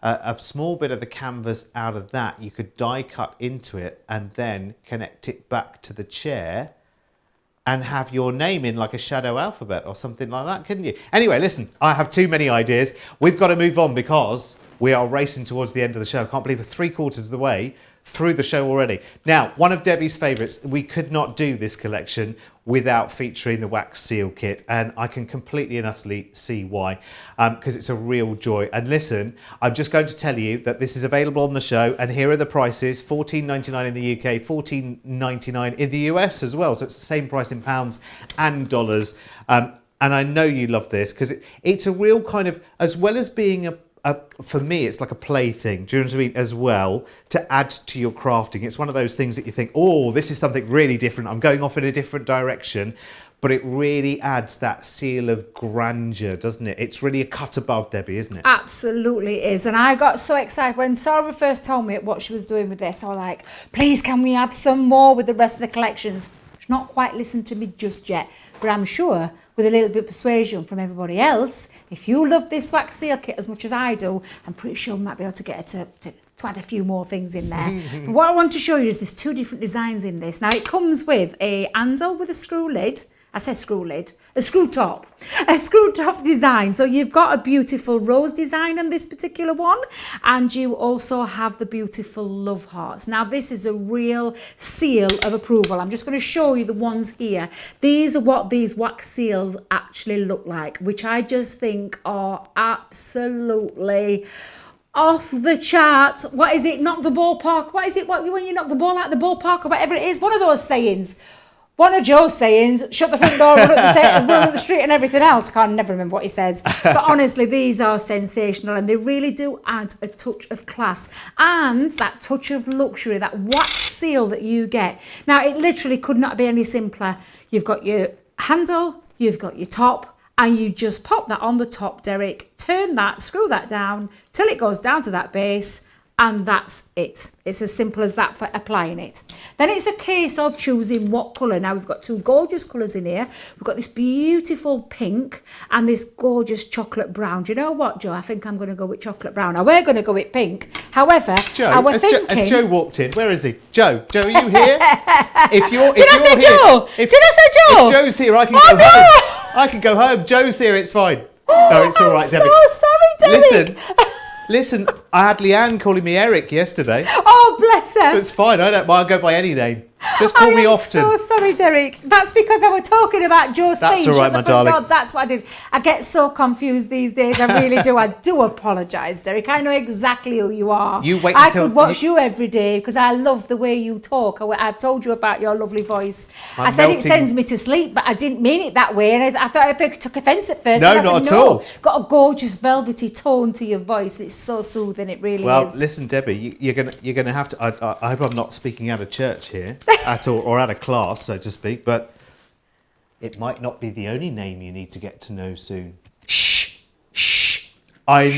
a small bit of the canvas out of that, you could die cut into it and then connect it back to the chair and have your name in like a shadow alphabet or something like that, couldn't you? Anyway, listen, I have too many ideas. We've got to move on because we are racing towards the end of the show. I can't believe we're 3/4 of the way through the show already. Now, one of Debbie's favourites, we could not do this collection without featuring the wax seal kit, and I can completely and utterly see why, because it's a real joy. And listen, I'm just going to tell you that this is available on the show, and here are the prices: $14.99 in the UK, $14.99 in the US as well, so it's the same price in pounds and dollars. And I know you love this because it's a real kind of, as well as being for me, it's like a play thing, do you know what I mean, as well, to add to your crafting. It's one of those things that you think, oh, this is something really different, I'm going off in a different direction, but it really adds that seal of grandeur, doesn't it? It's really a cut above, Debbie, isn't it? Absolutely is. And I got so excited when Sarah first told me what she was doing with this. I was like, please, can we have some more with the rest of the collections? She's not quite listened to me just yet, but I'm sure with a little bit of persuasion from everybody else, if you love this wax seal kit as much as I do, I'm pretty sure we might be able to get her to add a few more things in there. But what I want to show you is there's two different designs in this. Now, it comes with a handle with a screw lid. I said screw lid, a screw top design. So you've got a beautiful rose design on this particular one, and you also have the beautiful love hearts. Now, this is a real seal of approval. I'm just going to show you the ones here. These are what these wax seals actually look like, which I just think are absolutely off the charts. What is it? Knock the ballpark. What is it? What when you knock the ball out the ballpark or whatever it is? One of those sayings. One of Joe's sayings, shut the front door, run up the stairs, run up the street and everything else. I can't never remember what he says. But honestly, these are sensational and they really do add a touch of class and that touch of luxury, that wax seal that you get. Now, it literally could not be any simpler. You've got your handle, you've got your top, and you just pop that on the top, Derek. Turn that, screw that down till it goes down to that base. And that's it. It's as simple as that for applying it. Then it's a case of choosing what colour. Now we've got two gorgeous colours in here. We've got this beautiful pink and this gorgeous chocolate brown. Do you know what, Joe? I think I'm going to go with chocolate brown. Now we're going to go with pink. However, Joe, I was has thinking... Joe walked in? Where is he? Joe, are you here? Did I say Joe? If Joe's here, I can go home. I can go home. Joe's here, it's fine. No, it's all right, Debbie. I'm so sorry, Derek. Listen, I had Leanne calling me Eric yesterday. Oh, bless her. It's fine. I don't mind. I'll go by any name. Just call me often. I'm so sorry, Derek. That's because I was talking about Joe's thing. That's all right, my darling. God, that's what I did. I get so confused these days. I really do. I do apologise, Derek. I know exactly who you are. You wait I until could watch you every day because I love the way you talk. I've told you about your lovely voice. I said it sends me to sleep, but I didn't mean it that way. And I thought I took offence at first. No, not at all. Got a gorgeous velvety tone to your voice. It's so soothing. It really is. Well, listen, Debbie, you're gonna have to. I hope I'm not speaking out of church here at all, or out of class, so to speak. But it might not be the only name you need to get to know soon. Shh. I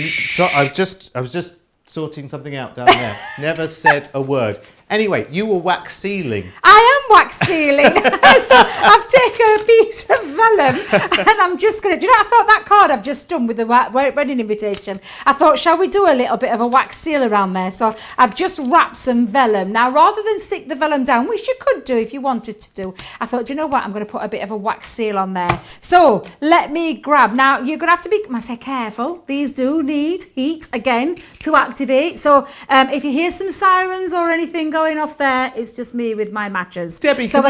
was just sorting something out down there. Never said a word. Anyway, you were wax sealing. I am wax sealing. So I've taken a piece of vellum and I'm just going to... Do you know, I thought that card I've just done with the wedding invitation, I thought, shall we do a little bit of a wax seal around there? So I've just wrapped some vellum. Now, rather than stick the vellum down, which you could do if you wanted to do, I thought, do you know what? I'm going to put a bit of a wax seal on there. So let me grab... Now, you're going to have to be... I say careful. These do need heat, again, to activate. So if you hear some sirens or anything going off there, it's just me with my matches. Debbie, can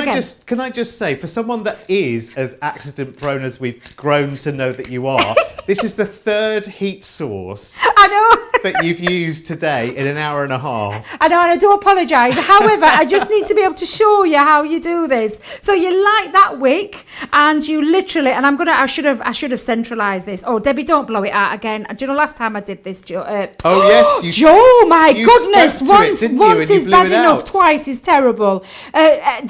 I just say, for someone that is as accident prone as we've grown to know that you are, this is the third heat source I know that you've used today in an hour and a half. I know, and I do apologise. However, I just need to be able to show you how you do this. So you light that wick, and you literally, and I should have centralised this. Oh, Debbie, don't blow it out again. Do you know last time I did this, Joe? Oh yes, Joe, my goodness! Once is bad enough, twice is terrible. I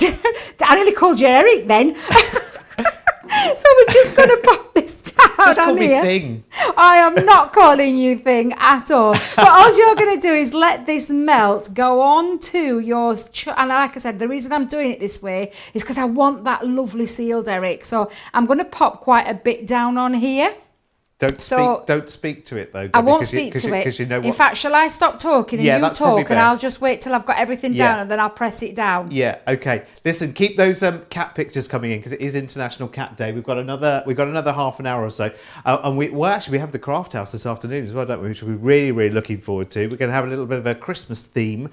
nearly called you Eric then. So we're just going to pop this down. Just call on me here. Thing. I am not calling you Thing at all. But all you're going to do is let this melt go on to yours. And like I said, the reason I'm doing it this way is because I want that lovely seal, Derek. So I'm going to pop quite a bit down on here. Don't speak to it though. Debbie, I won't speak to it. You know in fact, shall I stop talking and you talk, and I'll just wait till I've got everything down, and then I'll press it down. Yeah. Okay. Listen, keep those cat pictures coming in because it is International Cat Day. We've got another half an hour or so, and we have the craft house this afternoon as well, don't we? Which we're really, really looking forward to. We're going to have a little bit of a Christmas theme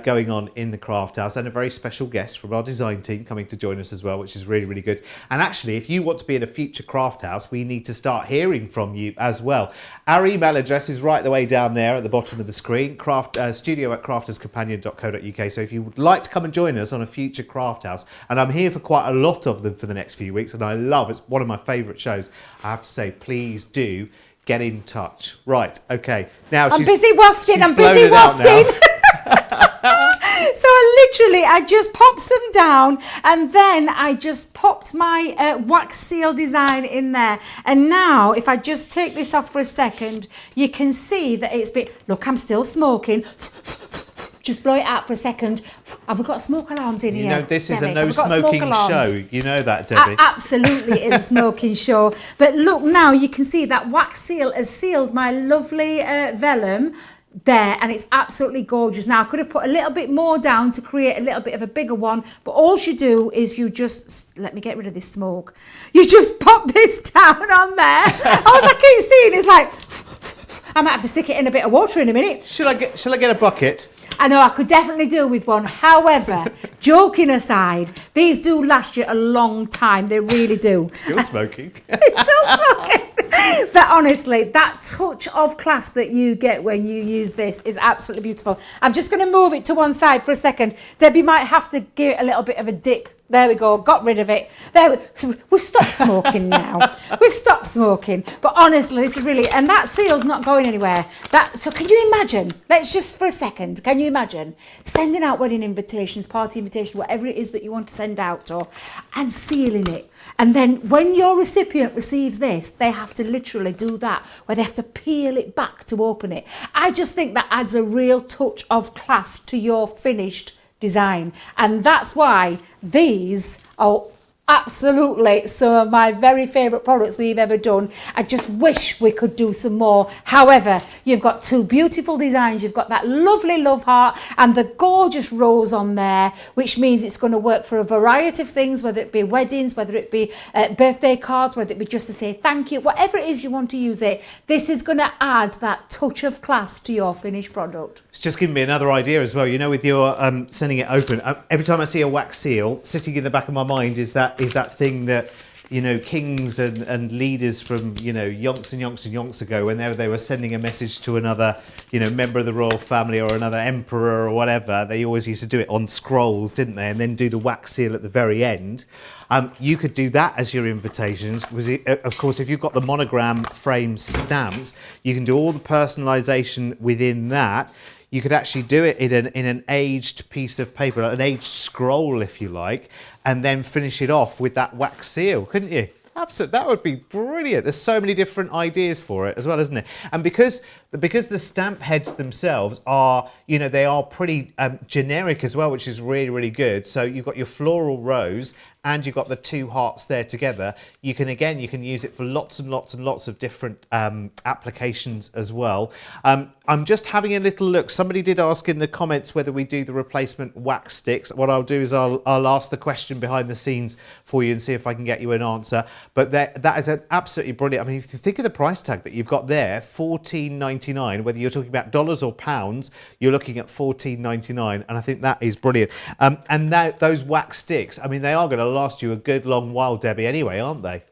going on in the craft house, and a very special guest from our design team coming to join us as well, which is really, really good. And actually, if you want to be in a future craft house, we need to start hearing from you as well. Our email address is right the way down there at the bottom of the screen, studio@crafterscompanion.co.uk. So if you would like to come and join us on a future craft house, and I'm here for quite a lot of them for the next few weeks, and I love it's one of my favourite shows, I have to say, please do get in touch. Right, okay. Now I'm busy wafting. So I just popped some down, and then I just popped my wax seal design in there. And now, if I just take this off for a second, you can see that it's been... Look, I'm still smoking. Just blow it out for a second. Have we got smoke alarms in here? You know, this is Debbie? a no smoking show. You know that, Debbie. Absolutely, it is a smoking show. But look, now you can see that wax seal has sealed my lovely vellum there, and it's absolutely gorgeous. Now I could have put a little bit more down to create a little bit of a bigger one, but all you do is you just let me get rid of this smoke. You just pop this down on there. All I keep seeing is like, I might have to stick it in a bit of water in a minute. Shall I get a bucket? I know I could definitely do with one. However, joking aside, these do last you a long time. They really do. Still smoking. It's still smoking. But honestly, that touch of class that you get when you use this is absolutely beautiful. I'm just going to move it to one side for a second. Debbie might have to give it a little bit of a dip. There we go, got rid of it. We've stopped smoking now. We've stopped smoking. But honestly, this is really, and that seal's not going anywhere. So can you imagine, let's just for a second, can you imagine sending out wedding invitations, party invitations, whatever it is that you want to send out, and sealing it. And then when your recipient receives this, they have to literally do that, where they have to peel it back to open it. I just think that adds a real touch of class to your finished design, and that's why these are absolutely some of my very favourite products we've ever done. I just wish we could do some more. However, you've got two beautiful designs. You've got that lovely love heart and the gorgeous rose on there, which means it's going to work for a variety of things, whether it be weddings, whether it be birthday cards, whether it be just to say thank you, whatever it is you want to use it. This is going to add that touch of class to your finished product. It's just given me another idea as well. You know, with your sending it open, every time I see a wax seal, sitting in the back of my mind is that thing that, you know, kings and leaders from, you know, yonks and yonks and yonks ago, whenever they were sending a message to another, you know, member of the royal family or another emperor or whatever, they always used to do it on scrolls, didn't they? And then do the wax seal at the very end. You could do that as your invitations. Of course, if you've got the monogram frame stamps, you can do all the personalisation within that. You could actually do it in an aged piece of paper, an aged scroll, if you like, and then finish it off with that wax seal, couldn't you? Absolutely, that would be brilliant. There's so many different ideas for it as well, isn't it? And because the stamp heads themselves are, you know, they are pretty generic as well, which is really, really good. So you've got your floral rose and you've got the two hearts there together. You can use it for lots and lots and lots of different applications as well. I'm just having a little look. Somebody did ask in the comments whether we do the replacement wax sticks. What I'll do is I'll ask the question behind the scenes for you and see if I can get you an answer. But that is an absolutely brilliant. I mean, if you think of the price tag that you've got there, $14.99, whether you're talking about dollars or pounds, you're looking at $14.99, and I think that is brilliant. And those wax sticks, I mean, they are going to last you a good long while, Debbie, anyway, aren't they?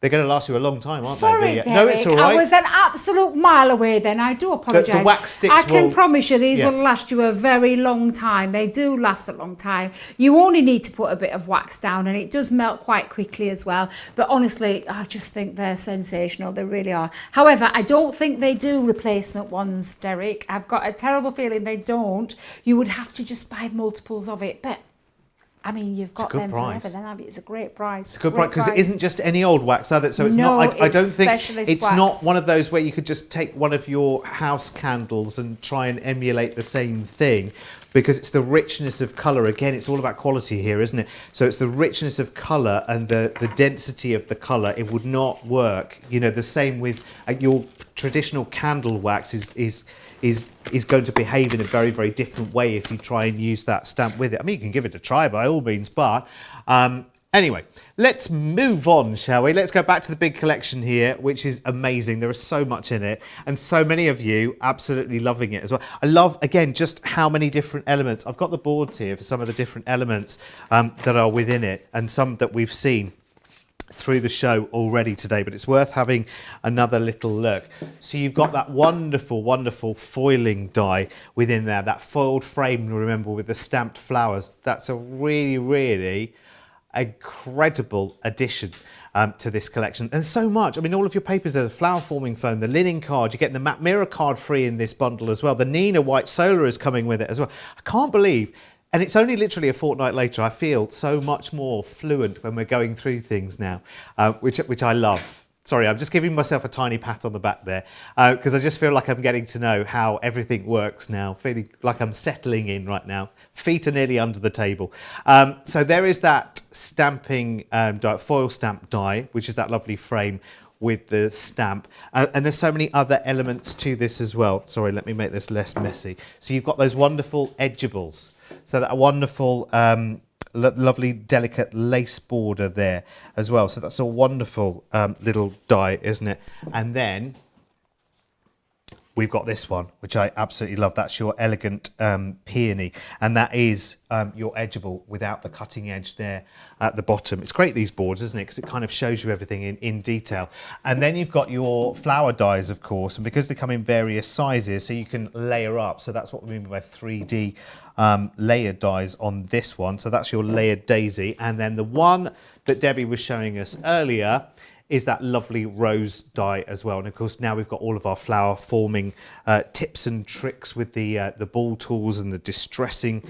They're going to last you a long time, aren't Sorry, they? Derek, no, it's all right. I was an absolute mile away then. I do apologise. The wax sticks I can promise you these will last you a very long time. They do last a long time. You only need to put a bit of wax down and it does melt quite quickly as well. But honestly, I just think they're sensational. They really are. However, I don't think they do replacement ones, Derek. I've got a terrible feeling they don't. You would have to just buy multiples of it. But I mean, you've got them forever then, have you? It's a great price. It's a good price because it isn't just any old wax, are it? So it's not. I don't think it's wax. Not one of those where you could just take one of your house candles and try and emulate the same thing, because it's the richness of colour. Again, it's all about quality here, isn't it? So it's the richness of colour and the density of the colour. It would not work. You know, the same with your traditional candle wax is going to behave in a very, very different way if you try and use that stamp with it. I mean, you can give it a try by all means, but anyway, let's move on, shall we? Let's go back to the big collection here, which is amazing. There is so much in it, and so many of you absolutely loving it as well. I love, again, just how many different elements. I've got the boards here for some of the different elements that are within it, and some that we've seen through the show already today, but it's worth having another little look. So you've got that wonderful, wonderful foiling die within there, that foiled frame, remember, with the stamped flowers. That's a really, really incredible addition to this collection. And so much. I mean, all of your papers are the flower forming foam, the linen card, you're getting the matte mirror card free in this bundle as well. The Nina white solar is coming with it as well. I can't believe. And it's only literally a fortnight later. I feel so much more fluent when we're going through things now, which I love. Sorry, I'm just giving myself a tiny pat on the back there because I just feel like I'm getting to know how everything works now, feeling like I'm settling in right now. Feet are nearly under the table. So there is that stamping die, foil stamp die, which is that lovely frame with the stamp. And there's so many other elements to this as well. Sorry, let me make this less messy. So you've got those wonderful edgeables. So that wonderful, lovely, delicate lace border there as well. So that's a wonderful little die, isn't it? And then we've got this one, which I absolutely love. That's your elegant peony, and that is your Edgeable without the cutting edge there at the bottom. It's great, these boards, isn't it? Because it kind of shows you everything in detail. And then you've got your flower dies, of course, and because they come in various sizes, so you can layer up. So that's what we mean by 3D layered dies on this one. So that's your layered daisy. And then the one that Debbie was showing us earlier is that lovely rose die as well. And of course, now we've got all of our flower forming tips and tricks with the ball tools and the distressing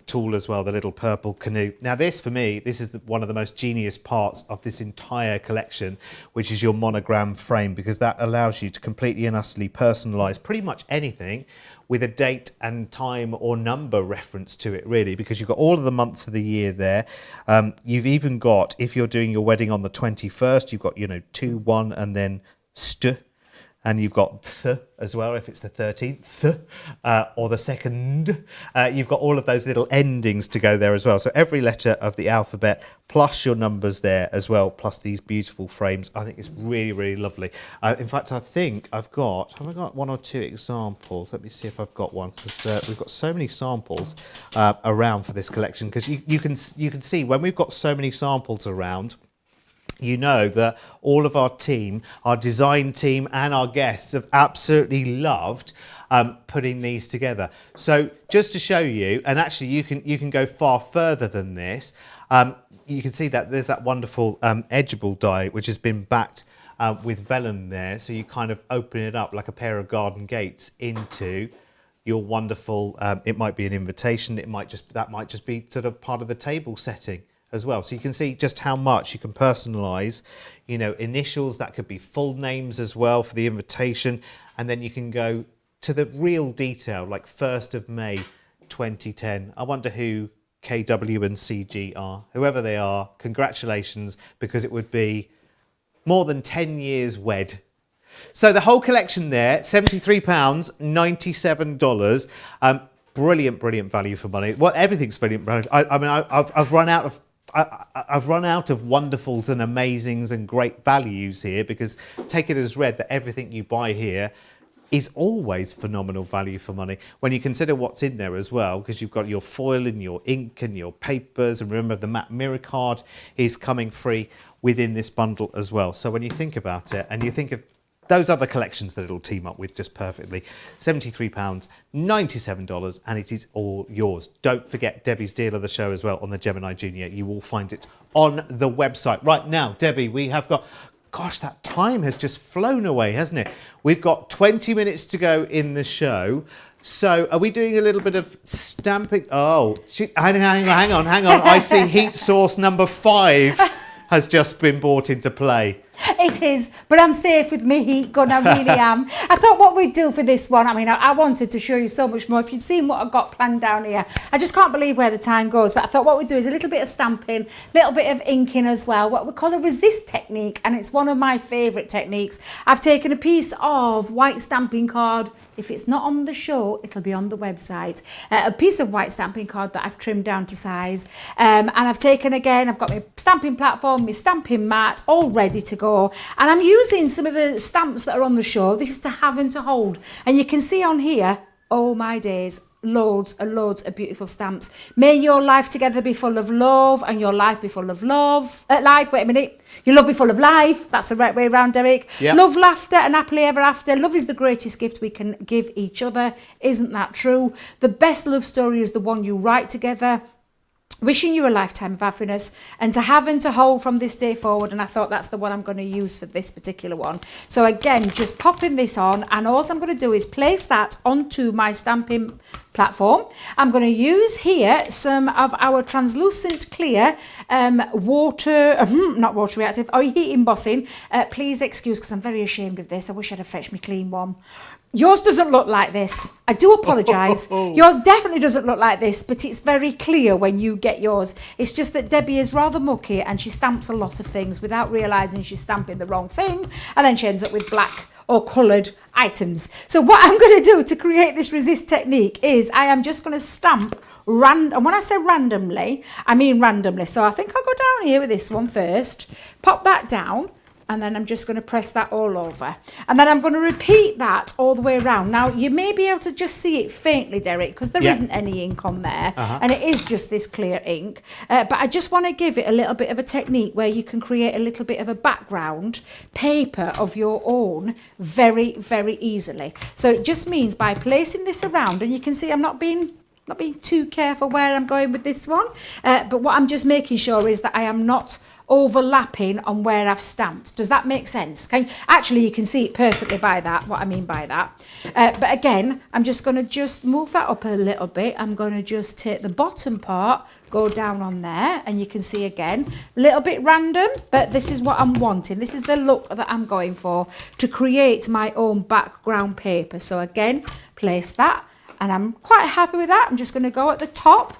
tool as well, the little purple canoe. Now this, for me, this is one of the most genius parts of this entire collection, which is your monogram frame, because that allows you to completely and utterly personalize pretty much anything with a date and time or number reference to it, really, because you've got all of the months of the year there. You've even got, if you're doing your wedding on the 21st, you've got, 2, 1, and then st. And you've got th as well, if it's the 13th, or the 2nd. You've got all of those little endings to go there as well. So every letter of the alphabet, plus your numbers there as well, plus these beautiful frames. I think it's really, really lovely. In fact, I think have I got 1 or 2 examples? Let me see if I've got one, because we've got so many samples around for this collection. Because you can see when we've got so many samples around, you know that all of our team, our design team and our guests have absolutely loved putting these together. So just to show you, and actually you can go far further than this, you can see that there's that wonderful Edgeable die which has been backed with vellum there. So you kind of open it up like a pair of garden gates into your wonderful, it might be an invitation, that might just be sort of part of the table setting as well. So you can see just how much you can personalize, initials, that could be full names as well for the invitation. And then you can go to the real detail, like 1st of May 2010. I wonder who KW and CG are. Whoever they are, congratulations, because it would be more than 10 years wed. So the whole collection there, £73, $97. Brilliant value for money. Well, everything's brilliant value. I mean, I've run out of wonderfuls and amazings and great values here, because take it as read that everything you buy here is always phenomenal value for money when you consider what's in there as well, because you've got your foil and your ink and your papers, and remember the matte mirror card is coming free within this bundle as well. So when you think about it and you think of those other collections that it'll team up with just perfectly, £73, $97, and it is all yours. Don't forget Debbie's deal of the show as well on the Gemini Junior. You will find it on the website. Right now, Debbie, we have got, gosh, that time has just flown away, hasn't it? We've got 20 minutes to go in the show. So are we doing a little bit of stamping? Oh, hang on. I see heat source number 5 has just been brought into play. It is, but I'm safe with me heat gun, I really am. I thought what we'd do for this one, I mean, I wanted to show you so much more. If you'd seen what I've got planned down here, I just can't believe where the time goes. But I thought what we'd do is a little bit of stamping, a little bit of inking as well, what we call a resist technique, and it's one of my favourite techniques. I've taken a piece of white stamping card. If it's not on the show, it'll be on the website. A piece of white stamping card that I've trimmed down to size. And I've taken, again, I've got my stamping platform, my stamping mat, all ready to go. And I'm using some of the stamps that are on the show. This is to have and to hold. And you can see on here, oh my days, loads and loads of beautiful stamps. May your life together be full of love, and your life be full of love. Life, wait a minute. Your love be full of life. That's the right way around, Derek. Yep. Love, laughter, and happily ever after. Love is the greatest gift we can give each other. Isn't that true? The best love story is the one you write together. Wishing you a lifetime of happiness, and to have and to hold from this day forward. And I thought that's the one I'm going to use for this particular one. So again, just popping this on, and all I'm going to do is place that onto my stamping platform. I'm going to use here some of our translucent clear not water reactive, or heat embossing. Please excuse, because I'm very ashamed of this. I wish I'd have fetched me clean one. Yours doesn't look like this. I do apologise. Yours definitely doesn't look like this, but it's very clear when you get yours. It's just that Debbie is rather mucky, and she stamps a lot of things without realising she's stamping the wrong thing, and then she ends up with black or coloured items. So what I'm going to do to create this resist technique is I am just going to stamp and when I say randomly, I mean randomly. So I think I'll go down here with this one first, pop that down, And then I'm just going to press that all over. And then I'm going to repeat that all the way around. Now, you may be able to just see it faintly, Derek, because there isn't any ink on there. And it is just this clear ink. But I just want to give it a little bit of a technique where you can create a little bit of a background paper of your own very, very easily. So it just means by placing this around, and you can see I'm not being too careful where I'm going with this one. But what I'm just making sure is that I am not overlapping on where I've stamped. Does that make sense? Actually, you can see it perfectly by that, what I mean by that. But again, I'm just going to just move that up a little bit. I'm going to just take the bottom part, go down on there, and you can see again, a little bit random, but this is what I'm wanting. This is the look that I'm going for to create my own background paper. So again, place that, and I'm quite happy with that. I'm just going to go at the top.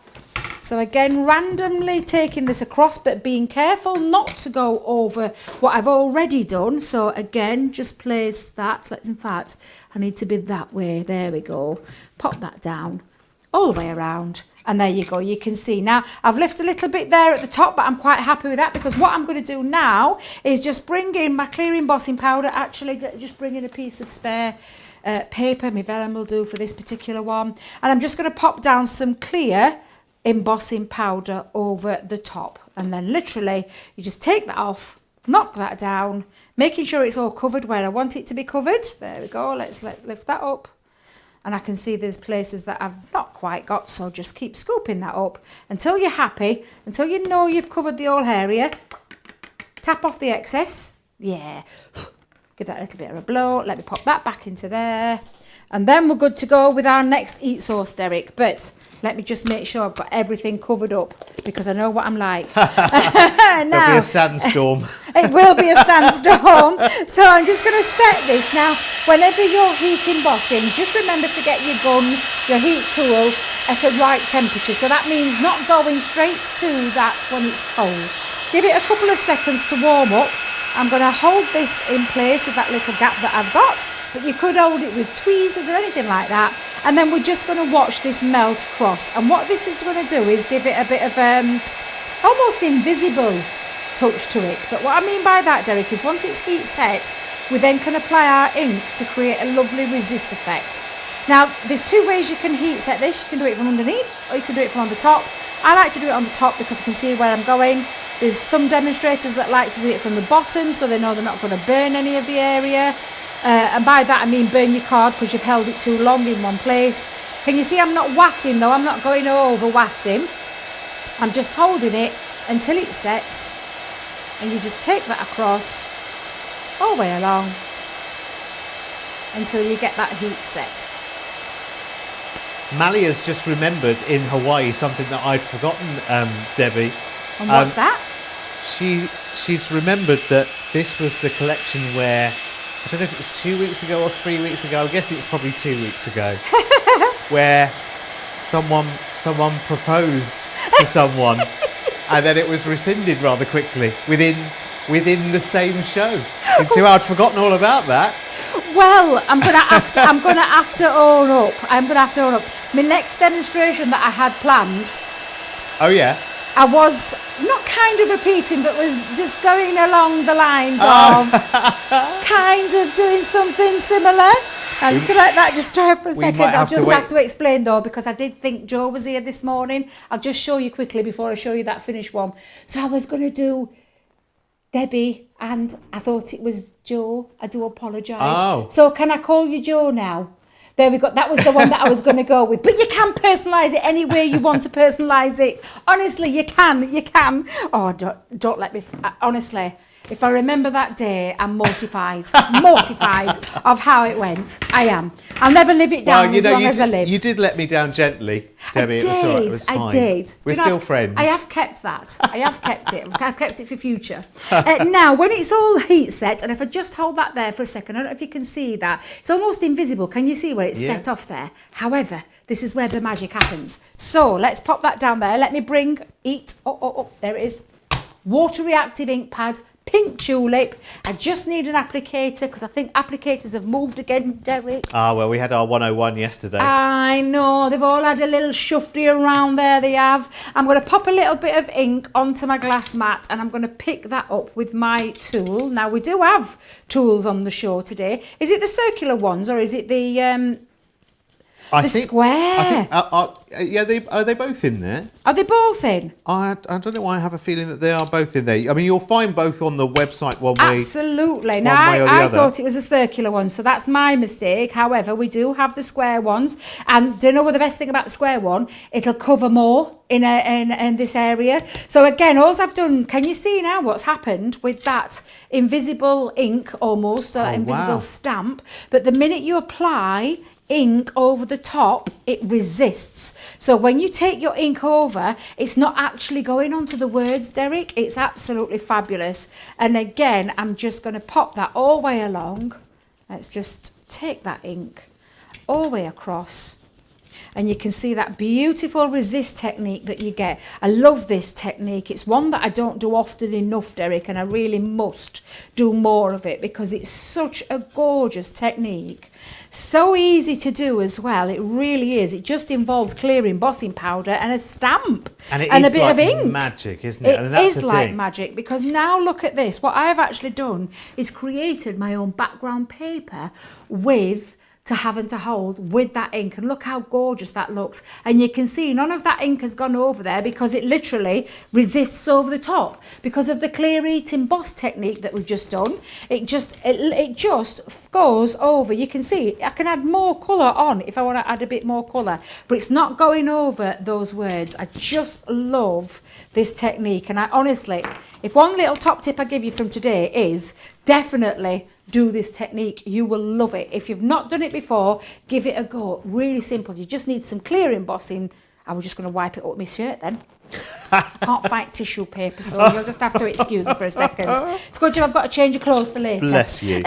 So again, randomly taking this across, but being careful not to go over what I've already done. So again, just place that. In fact, I need to be that way. There we go. Pop that down all the way around. And there you go. You can see now I've left a little bit there at the top, but I'm quite happy with that because what I'm going to do now is just bring in my clear embossing powder. Actually, just bring in a piece of spare paper. My vellum will do for this particular one. And I'm just going to pop down some clear embossing powder over the top, and then literally you just take that off, knock that down, making sure it's all covered where I want it to be covered. There we go. Let's lift that up, and I can see there's places that I've not quite got, so just keep scooping that up until you're happy, until you know you've covered the whole area. Tap off the excess. Yeah, give that a little bit of a blow. Let me pop that back into there, and then we're good to go with our next eat sauce, Derek. But let me just make sure I've got everything covered up because I know what I'm like. There'll be a sandstorm. It will be a sandstorm. So I'm just going to set this. Now, whenever you're heat embossing, just remember to get your gun, your heat tool at a right temperature. So that means not going straight to that when it's cold. Give it a couple of seconds to warm up. I'm going to hold this in place with that little gap that I've got. But you could hold it with tweezers or anything like that. And then we're just going to watch this melt across. And what this is going to do is give it a bit of almost invisible touch to it. But what I mean by that, Derek, is once it's heat set, we then can apply our ink to create a lovely resist effect. Now, there's two ways you can heat set this. You can do it from underneath or you can do it from on the top. I like to do it on the top because I can see where I'm going. There's some demonstrators that like to do it from the bottom so they know they're not going to burn any of the area. And by that I mean burn your card because you've held it too long in one place. Can you see I'm not wafting though? I'm not going over wafting. I'm just holding it until it sets, and you just take that across all the way along until you get that heat set. Mally has just remembered in Hawaii something that I'd forgotten, Debbie. And what's that? She's remembered that this was the collection where, I don't know if it was 2 weeks ago or 3 weeks ago, I guess it was probably 2 weeks ago, where someone proposed to someone and then it was rescinded rather quickly within the same show. I'd forgotten all about that. Well, I'm gonna have to own up. My next demonstration that I had planned. Oh yeah. I was not kind of repeating, but was just going along the lines of kind of doing something similar. I'm just going to let that just try for a second. I'll just have to explain though, because I did think Joe was here this morning. I'll just show you quickly before I show you that finished one. So I was going to do Debbie and I thought it was Joe. I do apologise. Oh. So can I call you Joe now? There we go. That was the one that I was going to go with. But you can personalise it any way you want to personalise it. Honestly, you can. You can. Oh, don't let me... Honestly, if I remember that day, I'm mortified. Mortified of how it went. I am. I'll never live it down as long as I live. You did let me down gently, Debbie. It was all right. It was fine. I did. We're still friends. I have kept that. I have kept it. I've kept it for future. Now, when it's all heat set, and if I just hold that there for a second, I don't know if you can see that. It's almost invisible. Can you see where it's set off there? However, this is where the magic happens. So let's pop that down there. Let me bring it. Oh, there it is. Water reactive ink pad. pink tulip. I just need an applicator because I think applicators have moved again, Derek. Ah, well, we had our 101 yesterday. I know, they've all had a little shufty around there, they have. I'm going to pop a little bit of ink onto my glass mat and I'm going to pick that up with my tool. Now, we do have tools on the show today. Is it the circular ones or is it the square? I think, yeah, are they both in there? Are they both in? I don't know why I have a feeling that they are both in there. I mean, you'll find both on the website one way. Absolutely. Now, I thought it was a circular one, so that's my mistake. However, we do have the square ones. And do you know what the best thing about the square one? It'll cover more in this area. So again, all I've done, can you see now what's happened with that invisible ink almost, or invisible stamp? But the minute you apply ink over the top, it resists. So when you take your ink over, it's not actually going onto the words, Derek. It's absolutely fabulous. And again, I'm just going to pop that all the way along. Let's just take that ink all the way across. And you can see that beautiful resist technique that you get. I love this technique. It's one that I don't do often enough, Derek, and I really must do more of it because it's such a gorgeous technique. So easy to do as well. It really is. It just involves clear embossing powder and a stamp and a bit of ink. Magic, isn't it? It is like magic because now look at this. What I have actually done is created my own background paper to hold with that ink, and look how gorgeous that looks. And you can see none of that ink has gone over there because it literally resists over the top because of the clear heat emboss technique that we've just done. It just goes over. You can see I can add more colour on if I want to add a bit more colour, but it's not going over those words. I just love this technique, and I honestly, if one little top tip I give you from today is definitely do this technique. You will love it. If you've not done it before, give it a go. Really simple. You just need some clear embossing. I was just going to wipe it up with my shirt then. Can't find tissue paper, so you'll just have to excuse me for a second. It's good I've got to change your clothes for later. Bless you.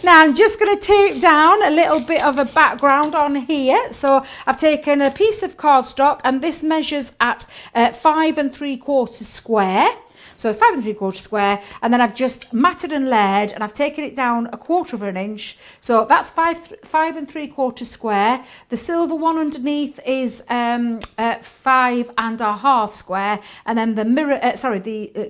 Now I'm just going to tape down a little bit of a background on here. So I've taken a piece of cardstock and this measures at 5 3/4 square. So 5 3/4 square, and then I've just matted and layered, and I've taken it down 1/4 inch. So that's 5 3/4 square. The silver one underneath is 5 1/2 square, and then the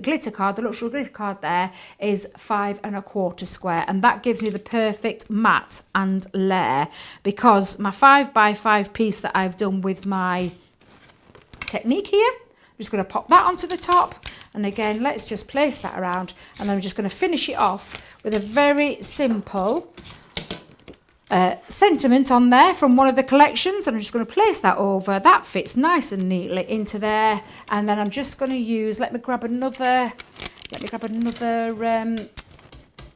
glitter card, the luxury glitter card there is 5 1/4 square, and that gives me the perfect mat and layer because my 5 by 5 piece that I've done with my technique here, I'm just going to pop that onto the top. And again, let's just place that around, and then I'm just going to finish it off with a very simple sentiment on there from one of the collections. And I'm just going to place that over. That fits nice and neatly into there. And then I'm just going to use, let me grab another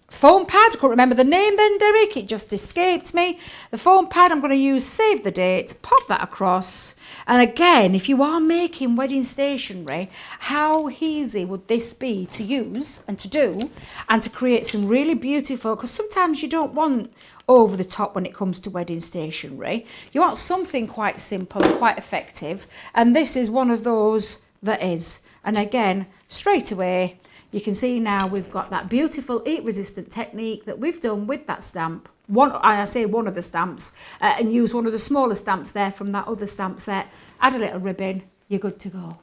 foam pad. I couldn't remember the name then, Derek. It just escaped me. The foam pad, I'm going to use save the date, pop that across. And again, if you are making wedding stationery, how easy would this be to use and to do and to create some really beautiful, because sometimes you don't want over the top when it comes to wedding stationery. You want something quite simple and quite effective. And this is one of those that is. And again, straight away, you can see now we've got that beautiful heat resistant technique that we've done with that stamp. One of the stamps, and use one of the smaller stamps there from that other stamp set. Add a little ribbon, you're good to go.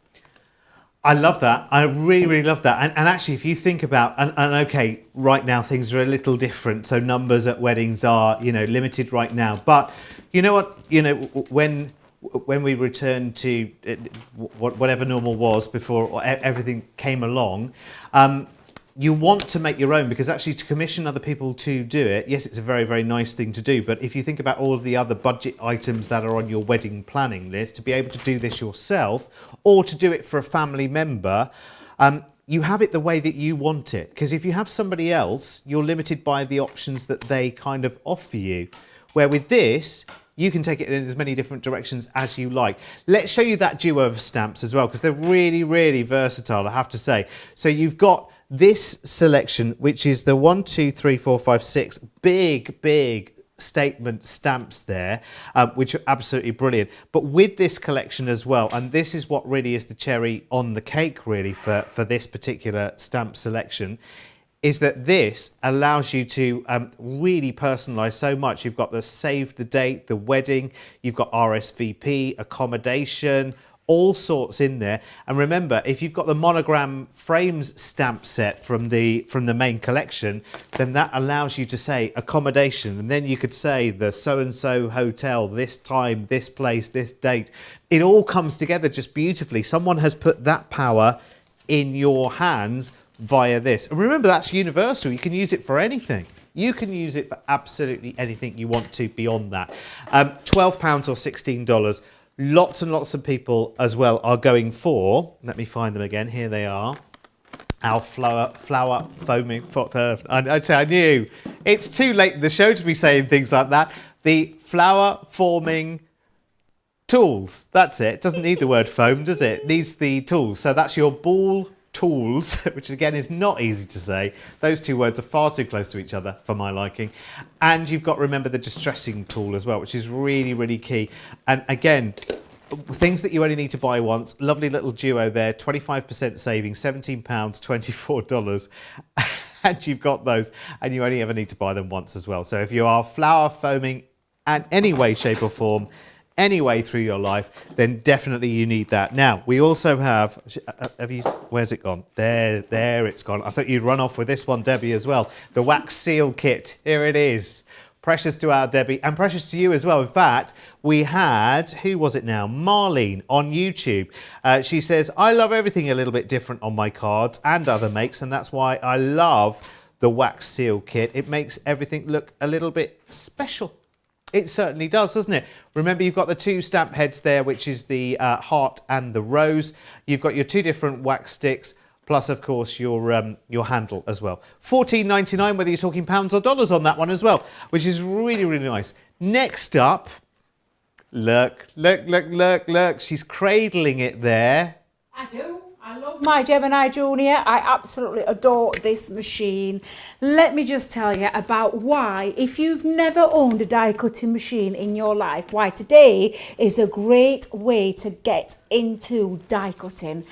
I love that. I really, really love that. And actually, if you think about, and okay, right now things are a little different. So numbers at weddings are, limited right now. But you know what? When we return to whatever normal was before everything came along, you want to make your own, because actually to commission other people to do it, yes, it's a very, very nice thing to do. But if you think about all of the other budget items that are on your wedding planning list, to be able to do this yourself or to do it for a family member, you have it the way that you want it. Because if you have somebody else, you're limited by the options that they kind of offer you. Where with this, you can take it in as many different directions as you like. Let's show you that duo of stamps as well, because they're really, really versatile, I have to say. So you've got this selection, which is the 1, 2, 3, 4, 5, 6 big statement stamps there, which are absolutely brilliant. But with this collection as well, and this is what really is the cherry on the cake really for this particular stamp selection, is that this allows you to really personalize so much. You've got the save the date, the wedding, you've got RSVP, accommodation, all sorts in there. And remember, if you've got the monogram frames stamp set from the main collection, then that allows you to say accommodation, and then you could say the so-and-so hotel, this time, this place, this date. It all comes together just beautifully. Someone has put that power in your hands via this. And remember, that's universal. You can use it for anything. You can use it for absolutely anything you want to beyond that. £12 or $16. Lots and lots of people as well are going for, let me find them again, here they are, our flower foaming, I knew, it's too late in the show to be saying things like that, the flower forming tools, that's it, doesn't need the word foam, does it? It needs the tools, so that's your ball tools, which again is not easy to say. Those two words are far too close to each other for my liking. And you've got, remember, the distressing tool as well, which is really, really key. And again, things that you only need to buy once. Lovely little duo there, 25% saving, £17, $24. And you've got those, and you only ever need to buy them once as well. So if you are flower foaming in any way, shape or form, any way through your life, then definitely you need that. Now, we also have where's it gone? There it's gone. I thought you'd run off with this one, Debbie, as well. The wax seal kit. Here it is. Precious to our Debbie, and precious to you as well. In fact, we had, who was it now? Marlene on YouTube. She says, I love everything a little bit different on my cards and other makes, and that's why I love the wax seal kit. It makes everything look a little bit special. It certainly does, doesn't it? Remember, you've got the two stamp heads there, which is the heart and the rose. You've got your two different wax sticks, plus, of course, your handle as well. $14.99, whether you're talking pounds or dollars on that one as well, which is really, really nice. Next up, look. She's cradling it there. I do. I love my Gemini Junior. I absolutely adore this machine. Let me just tell you about why, if you've never owned a die cutting machine in your life, why today is a great way to get into die cutting.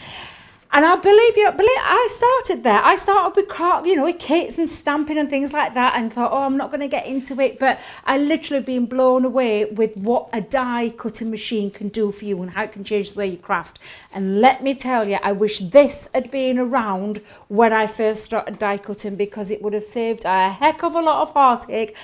And I believe I started there. I started with kits and stamping and things like that, and thought, I'm not going to get into it. But I literally have been blown away with what a die cutting machine can do for you and how it can change the way you craft. And let me tell you, I wish this had been around when I first started die cutting, because it would have saved a heck of a lot of heartache,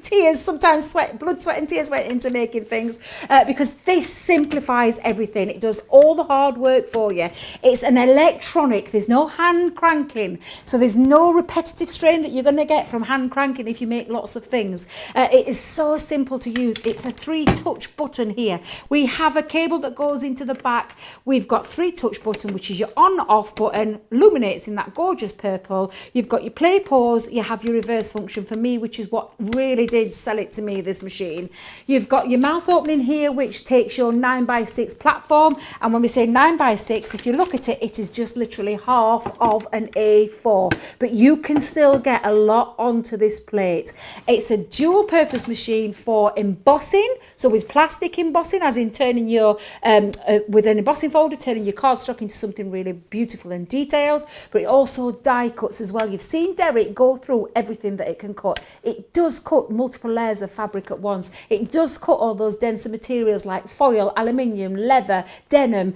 tears, sometimes blood, sweat and tears went into making things, because this simplifies everything. It does all the hard work for you. It's an electronic, there's no hand cranking, so there's no repetitive strain that you're going to get from hand cranking if you make lots of things. It is so simple to use. It's a 3-touch button here. We have a cable that goes into the back. We've got 3-touch button, which is your on-off button, illuminates in that gorgeous purple. You've got your play pause, you have your reverse function for me, which is what really did sell it to me, this machine. You've got your mouth opening here, which takes your 9x6 platform, and when we say 9x6, if you look at it, it is just literally half of an A4, but you can still get a lot onto this plate. It's a dual purpose machine for embossing, so with plastic embossing, as in turning your with an embossing folder, turning your cardstock into something really beautiful and detailed, but it also die cuts as well. You've seen Derek go through everything that it can cut. It does cut multiple layers of fabric at once. It does cut all those denser materials like foil, aluminium, leather, denim,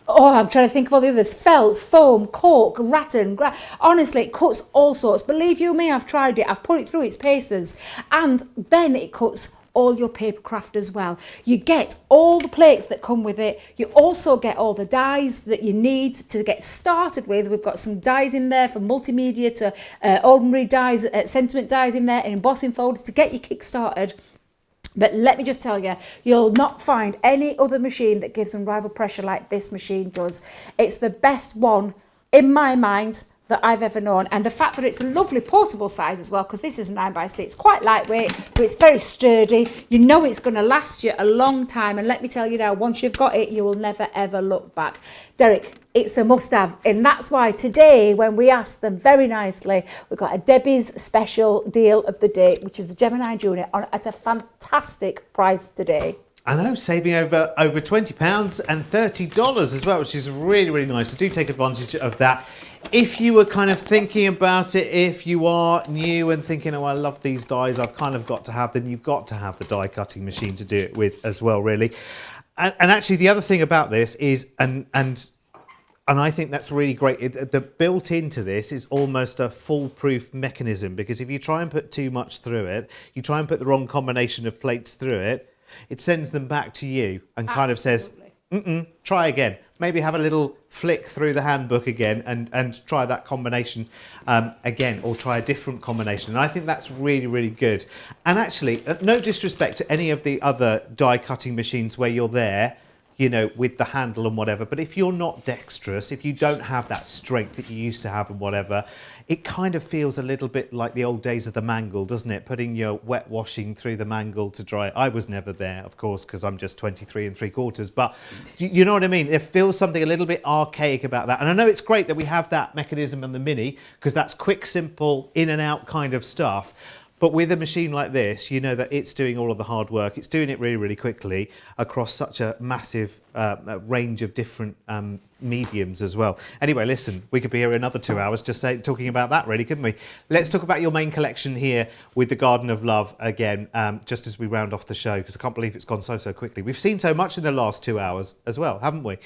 I'm trying to think of all the others. Felt, foam, cork, rattan. Honestly, it cuts all sorts. Believe you me, I've tried it. I've put it through its paces. And then it cuts all your paper craft as well. You get all the plates that come with it. You also get all the dies that you need to get started with. We've got some dies in there from multimedia to ordinary dies, sentiment dies in there, and embossing folders to get you kick started. But let me just tell you, you'll not find any other machine that gives unrivaled pressure like this machine does. It's the best one, in my mind, that I've ever known. And the fact that it's a lovely portable size as well, because this is a 9x6, quite lightweight, but it's very sturdy. You know it's going to last you a long time. And let me tell you now, once you've got it, you will never, ever look back. Derek, it's a must-have. And that's why today, when we asked them very nicely, we've got a Debbie's special deal of the day, which is the Gemini Junior, at a fantastic price today. I know, saving over £20 and $30 as well, which is really, really nice. So do take advantage of that. If you were kind of thinking about it, if you are new and thinking, oh, I love these dies, I've kind of got to have them, you've got to have the die cutting machine to do it with as well, really. And actually, the other thing about this is, and I think that's really great, the built into this is almost a foolproof mechanism, because if you try and put too much through it, you try and put the wrong combination of plates through it, it sends them back to you and kind of says, try again. Maybe have a little flick through the handbook again and try that combination again, or try a different combination. And I think that's really, really good. And actually, no disrespect to any of the other die cutting machines where you're there, you know, with the handle and whatever. But if you're not dexterous, if you don't have that strength that you used to have and whatever, it kind of feels a little bit like the old days of the mangle, doesn't it? Putting your wet washing through the mangle to dry. I was never there, of course, because I'm just 23 3/4. But you know what I mean? It feels something a little bit archaic about that. And I know it's great that we have that mechanism on the Mini, because that's quick, simple, in and out kind of stuff. But with a machine like this, you know that it's doing all of the hard work. It's doing it really, really quickly across such a massive range of different mediums as well. Anyway, listen, we could be here another 2 hours just talking about that, really, couldn't we? Let's talk about your main collection here with the Garden of Love again, just as we round off the show, because I can't believe it's gone so quickly. We've seen so much in the last 2 hours as well, haven't we?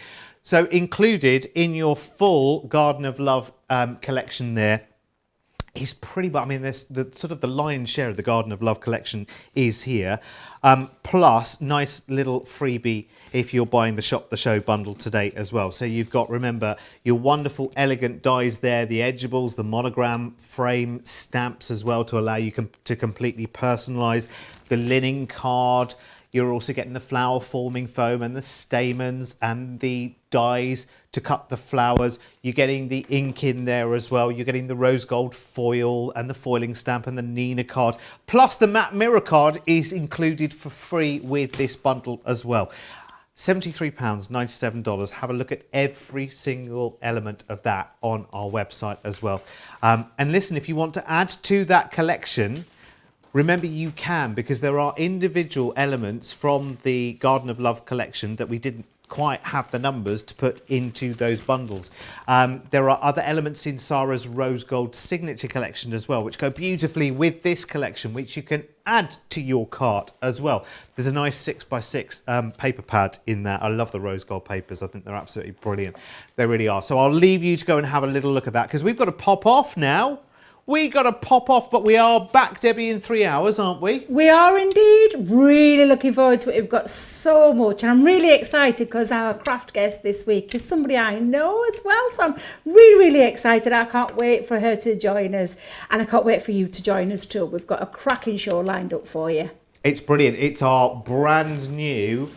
So included in your full Garden of Love collection there, he's pretty much, I mean, there's the sort of the lion's share of the Garden of Love collection is here. Plus, nice little freebie if you're buying the Shop the Show bundle today as well. So you've got, remember, your wonderful, elegant dies there, the Edgeables, the monogram frame stamps as well to allow you to completely personalise the linen card. You're also getting the flower forming foam and the stamens and the dies to cut the flowers. You're getting the ink in there as well. You're getting the rose gold foil and the foiling stamp and the Nina card. Plus the matte mirror card is included for free with this bundle as well. £73, $97. Have a look at every single element of that on our website as well. And listen, if you want to add to that collection, remember you can, because there are individual elements from the Garden of Love collection that we didn't quite have the numbers to put into those bundles. There are other elements in Sarah's Rose Gold signature collection as well, which go beautifully with this collection, which you can add to your cart as well. There's a nice 6x6 paper pad in there. I love the Rose Gold papers. I think they're absolutely brilliant. They really are. So I'll leave you to go and have a little look at that, because we've got to pop off now. We got to pop off, but we are back, Debbie, in 3 hours, aren't we? We are indeed. Really looking forward to it. We've got so much, and I'm really excited because our craft guest this week is somebody I know as well. So I'm really, really excited. I can't wait for her to join us, and I can't wait for you to join us too. We've got a cracking show lined up for you. It's brilliant. It's our brand new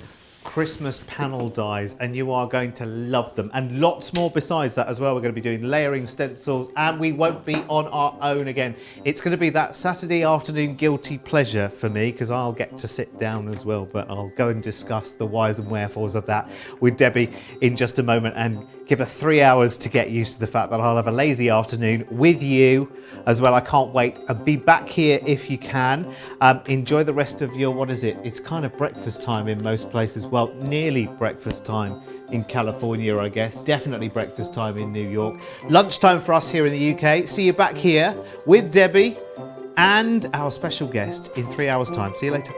Christmas panel dies, and you are going to love them, and lots more besides that as well. We're going to be doing layering stencils, and we won't be on our own again. It's going to be that Saturday afternoon guilty pleasure for me, because I'll get to sit down as well, but I'll go and discuss the whys and wherefores of that with Debbie in just a moment, and give her 3 hours to get used to the fact that I'll have a lazy afternoon with you as well. I can't wait. And be back here if you can. Enjoy the rest of your, what is it? It's kind of breakfast time in most places. Well, nearly breakfast time in California, I guess. Definitely breakfast time in New York. Lunchtime for us here in the UK. See you back here with Debbie and our special guest in 3 hours' time. See you later.